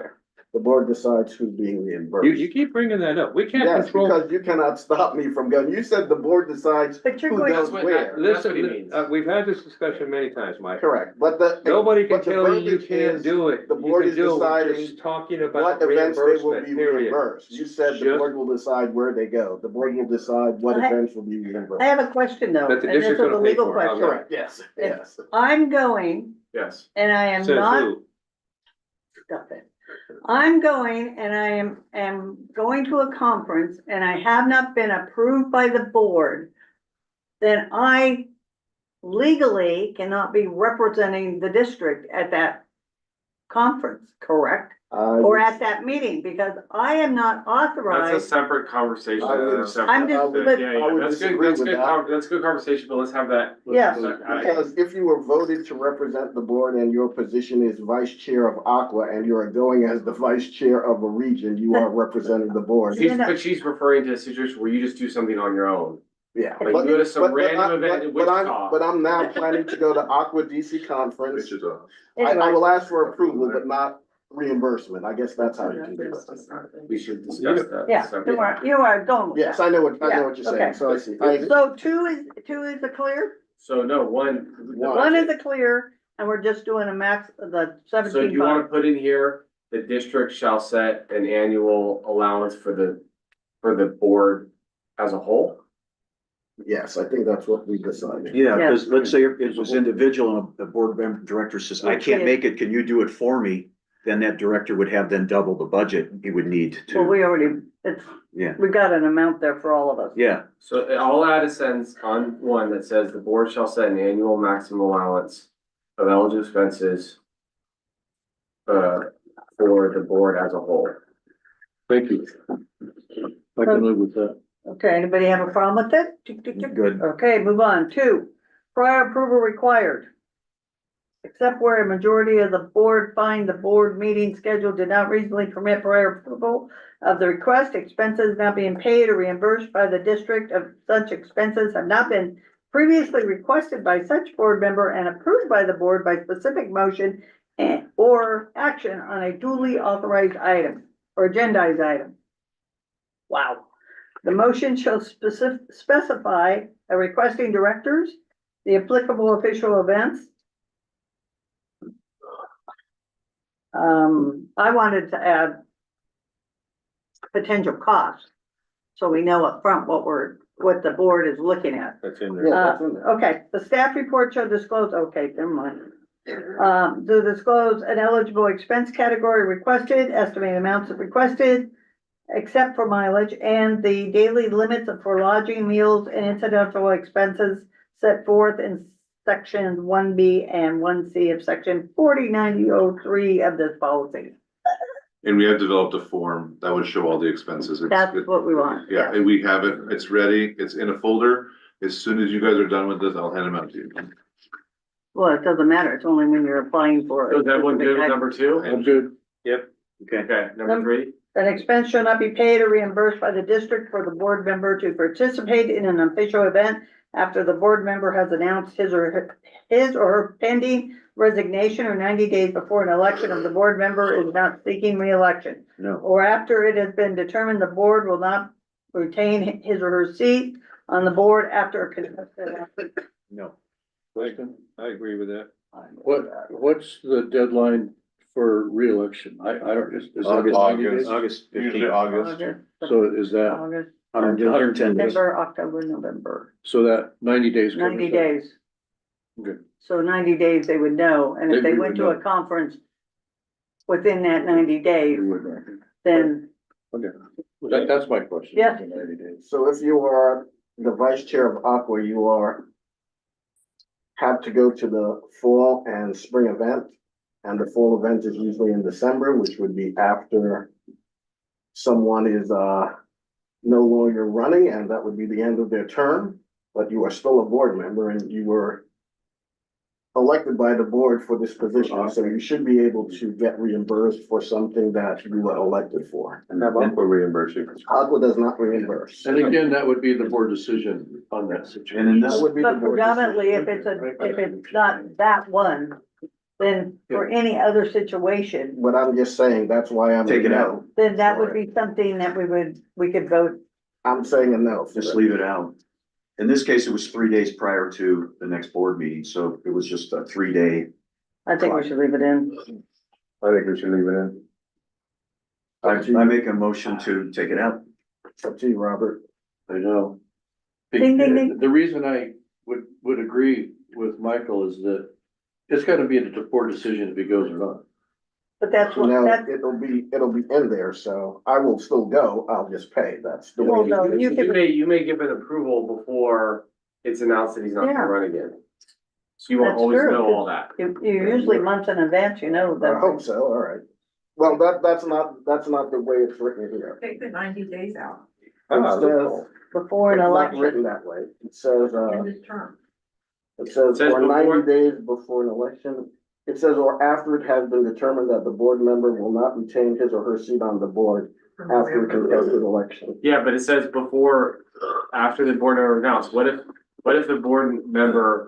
The board decides who's being reimbursed. You keep bringing that up. We can't Yes, control. because you cannot stop me from going. You said the board decides But you're who going- goes That's what- where. That's what he Listen, means. we've had this discussion many times, Mike. Correct, but the. Nobody can but the tell you verbiage can't is do it. The You board can is do it. We're deciding just talking about what events they will reimbursement, be period. reimbursed. You said the Just- board will decide where they go. The board will decide what I- events will be reimbursed. I have a question though, That the and this is district's a gonna pay legal for. How's question. that? Correct, yes, yes. I'm going Yes. and I am Says not, who? stop it. I'm going and I am going to a conference and I have not been approved by the board. Then I legally cannot be representing the district at that conference, correct? Or at that meeting, because I am not That's a authorized. separate conversation. I would- That's a separate- I'm just- but- Yeah, I yeah, would that's good, disagree that's with good, that. that's good conversation, but let's have that. Yes. Because if you were voted to represent the board and your position is vice chair of Aqua and you are going as the vice chair of a region, you are representing the board. But she's referring to a situation where you just do something on your own. Yeah. Like but- you go to some but- but random I- event in but I'm- Wichita. But I'm now planning to go to Aqua DC conference. Wichita. I Anyway, will ask for approval, but not reimbursement. I guess that's how you can do it. We should discuss that. yeah, separately. you are going with Yes, that. I know what Yeah, you're saying, okay. so I see. I- So two is a clear? So no, one. One is a clear and we're just doing a max of the So do 17.5. you wanna put in here, the district shall set an annual allowance for the board as a whole? Yes, I think that's what we decided. Yeah, because let's say it was individual and the board member director says, I can't make it, can you do it for me? Then that director would have then double the budget he would need Well, to, we already, yeah, we got an amount there for all of us. yeah. So I'll add a sentence on one that says the board shall set an annual maximum allowance of eligible expenses for the board as a whole. Thank you. I can live with that. Okay, anybody have a problem with it? Tick, tick, tick. Good. Okay, move on. Two, prior approval required. Except where a majority of the board find the board meeting schedule did not reasonably permit prior approval of the request, expenses not being paid or reimbursed by the district of such expenses have not been previously requested by such board member and approved by the board by specific motion and or action on a duly authorized item or agendized item. Wow. The motion shall specify a requesting directors, the applicable official events. I wanted to add potential costs, so we know upfront what the board is looking at. That's in there. Yeah, that's in there. Okay, the staff report shall disclose, okay, never mind. To disclose an eligible expense category requested, estimated amounts requested, except for mileage, and the daily limits for lodging, meals, and incidental expenses set forth in sections 1B and 1C of section 409003 of this policy. And we have developed a form that would show all the expenses. That's what we want. Yeah, and we have it, it's ready, it's in a folder. As soon as you guys are done with this, I'll hand them out to you. Well, it doesn't matter. It's only when you're applying for. So is that one good with number two? I'm good. Yep. Okay, number three? An expense shall not be paid or reimbursed by the district for the board member to participate in an official event after the board member has announced his or her pending resignation or 90 days before an election of the board member is not seeking re-election. No. Or after it has been determined the board will not retain his or her seat on the board after a contested election. No. I agree with that. What's the deadline for reelection? I don't, is that August, 90 days? August Usually 15th, August. So is that August, 110 days. September, October, November, so that 90 days? covers 90 that? days. Good. So 90 days they would know, and if They they would went to know. a conference within that 90 days, We would know. then, Okay. That's my question. Yeah. 90 days. So if you are the vice chair of Aqua, have to go to the fall and spring event. And the fall event is usually in December, which would be after someone is, no longer running, and that would be the end of their term. But you are still a board member and you were elected by the board for this position, so you should be able to get reimbursed for something that you were elected for. And how about for reimbursing? Aqua does not reimburse. And again, that would be the board decision on that situation. And in That this, would be the but board predominantly, decision. if it's not that one, then for any other situation, But I'm just saying, that's why I'm. Take it no. out. then that would be something that we could vote. I'm saying a no. Just leave it out. In this case, it was 3 days prior to the next board meeting, so it was just a 3-day. I think we should leave it in. I think we should leave it in. I make a motion to take it out. It's up to you, Robert. I know. Ding, ding, ding. The reason I would agree with Michael is that it's gotta be a board decision if it goes or not. But that's what, No, that's, it'll be in there, so I will still go, I'll just pay, that's the well, way. no, you You may could, give an approval before it's announced that he's not Yeah. gonna run again. So you won't That's always true, know all that. you usually months in advance, you know, I hope that. so, all right. Well, that's not the way it's written here. Take the 90 days out Ah, It says, Before an it's not election. written that way. It says, in this term. it says Says for before- 90 days before an election. It says, or after it has been determined that the board member will not retain his or her seat on the board after a contested election. Yeah, but it says before, after the board member announced, what if the board member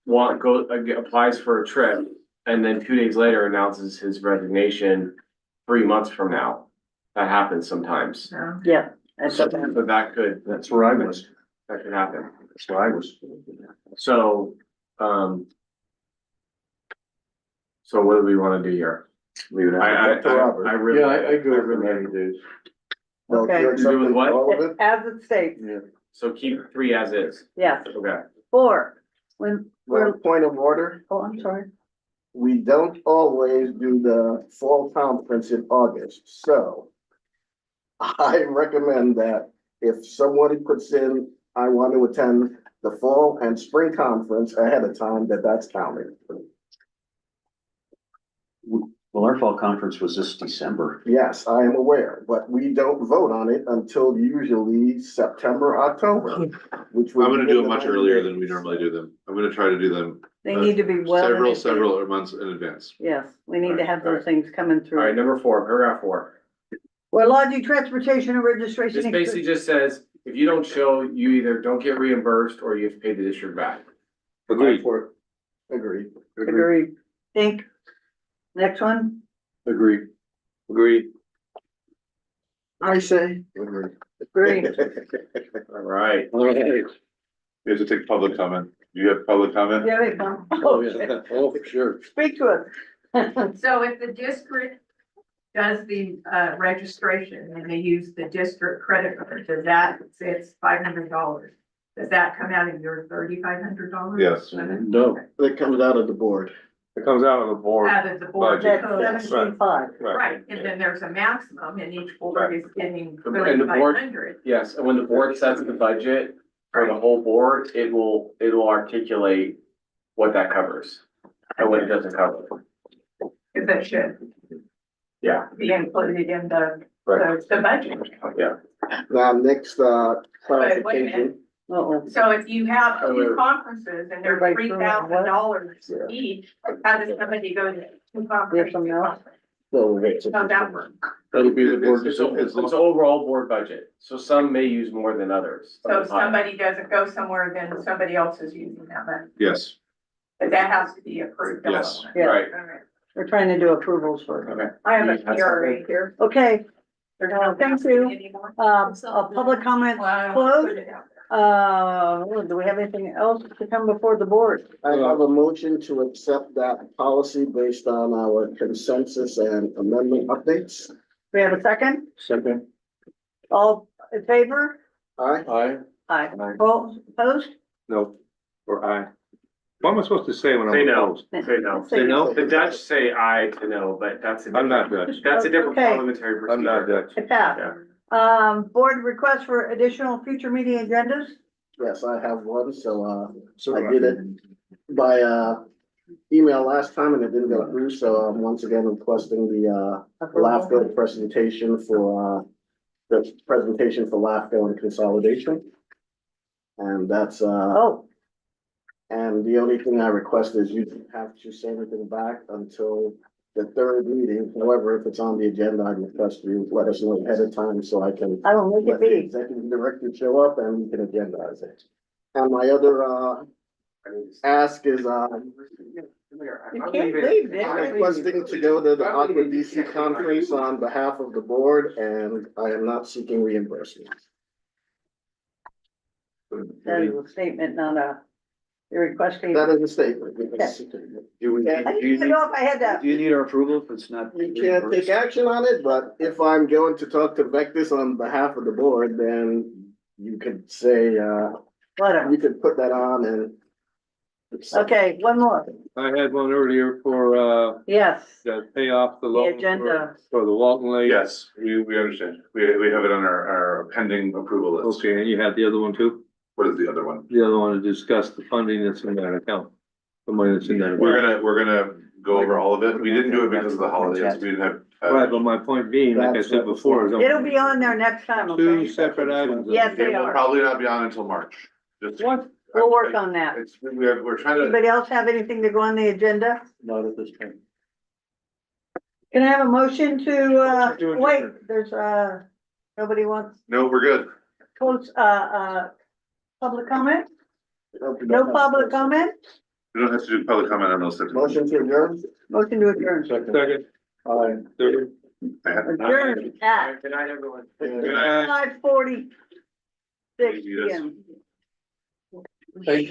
applies for a trip and then 2 days later announces his resignation 3 months from now? That happens sometimes. Yeah. Yeah. That's So okay. that could That's where I was. happen. That's where I was. So, so what do we wanna do here? Leave it out. I Up to Robert. really. Yeah, I go with really- 90 days. Well, Okay. you're You good with accepting what? all of it? As it states, So keep 3 as is. yes. Okay. 4, when, Well, point of order, oh, I'm sorry. we don't always do the fall conference in August, so I recommend that if somebody puts in, I want to attend the fall and spring conference ahead of time, that's counted. Well, our fall conference was this December. Yes, I am aware, but we don't vote on it until usually September, October, which. I'm gonna do it it much earlier than we normally do them. I'm gonna try to do them They need to be well. in advance. several months in advance. Yes, we need to have those Alright. things coming All right, through. number 4, paragraph 4. Well, lodging, transportation and registration. This basically just says, if you don't show, you either don't get reimbursed or you have to pay the district back. Agreed. Agreed. Agreed. Think. Next one, Agree. Agreed. I say. Agreed. agreed. All right. All right. We have to take public comment. Do you have public comment? Yeah, they come. Oh, yeah. Oh, for sure. Speak to us. So if the district does the registration and they use the district credit card, does that, say it's $500, does that come out of your $3,500? Yes. No. That comes out of the board. It comes out of the board. Out of the board Budget. That's code. 17.5. Right, and then there's a maximum and each board is getting And the board- 3,500. Yes, and when the board sets the budget for the whole board, it'll articulate what that covers and what it doesn't cover. Cause that should Yeah, be included in the right, the budget. yeah. Now, next, Wait a clarification. Uh-oh. So if you have Oh, wait. two conferences and they're Everybody threw out what? $3,000 each, how does somebody go to two conferences? Yes, I'm not. So, How's that work? That'll be the board It's decision. it's overall board budget, so some may use more than others. So if somebody doesn't go somewhere, then somebody else is using that money, Yes, but that has to be approved. Yes. Yeah. Right, All right. We're trying to do approvals for it. okay. I have a That's PRA something. here. Okay, They're not Thank you. anymore. public comment closed. Put it out there. Do we have anything else to come before the board? I have a motion to accept that policy based on our consensus and amendment updates. We have a second? Second. All in favor? Aye. Aye. Aye. Aye. Opposed? No, or I. What am I supposed to say when I'm Say no, opposed? say no. Say no? The Dutch say aye to no, but that's a I'm not different, Dutch. that's a different Okay. parliamentary procedure. I'm not Dutch. It passed. Yeah. Board request for additional future meeting agendas? Yes, I have one, so, I did it by, email last time and it didn't go through, so I'm once again requesting the, LAFCO presentation for, the presentation for LAFCO and consolidation. And that's, Oh, and the only thing I request is you don't have to send anything back until the third meeting. However, if it's on the agenda, I request you let us know ahead of time so I can I will make let it the be. executive director show up and we can agendize it. And my other, ask is, You can't leave, Nick. I'm requesting to go to the Aqua DC conference on behalf of the board, and I am not seeking reimbursement. That is a statement, not a, you're requesting. That is a statement. Do we, I didn't even know if I had to. do you need our approval if it's not? You can't take action on it, but if I'm going to talk to Vectus on behalf of the board, then you could say, Whatever. you could put that on and. Okay, one more. I had one earlier for, Yes, that pay off the loan agenda. for the Walton Lake. Yes, we understand. We have it on our pending approval list. Okay, and you had the other one too? What is the other one? The other one to discuss the funding that's in that account. The money that's in that. account. We're gonna go over all of it. We didn't do it because of the holidays. We didn't have. Right, but my point being, like I said before, is It'll be on there next time, two okay? separate items. Yes, It they will are. probably not be on until March. Just. What? We'll work on that. We're trying to. Anybody else have anything to go on the agenda? Not at this time. Can I have a motion to, Motion to adjourn. wait, there's, nobody wants, No, we're good. close, public comment? No public comment? We don't have to do public comment on those things. Motion to adjourn? Motion to adjourn. Second. Third. Adjourn at Good night, everyone. 5:46 PM. Thank you.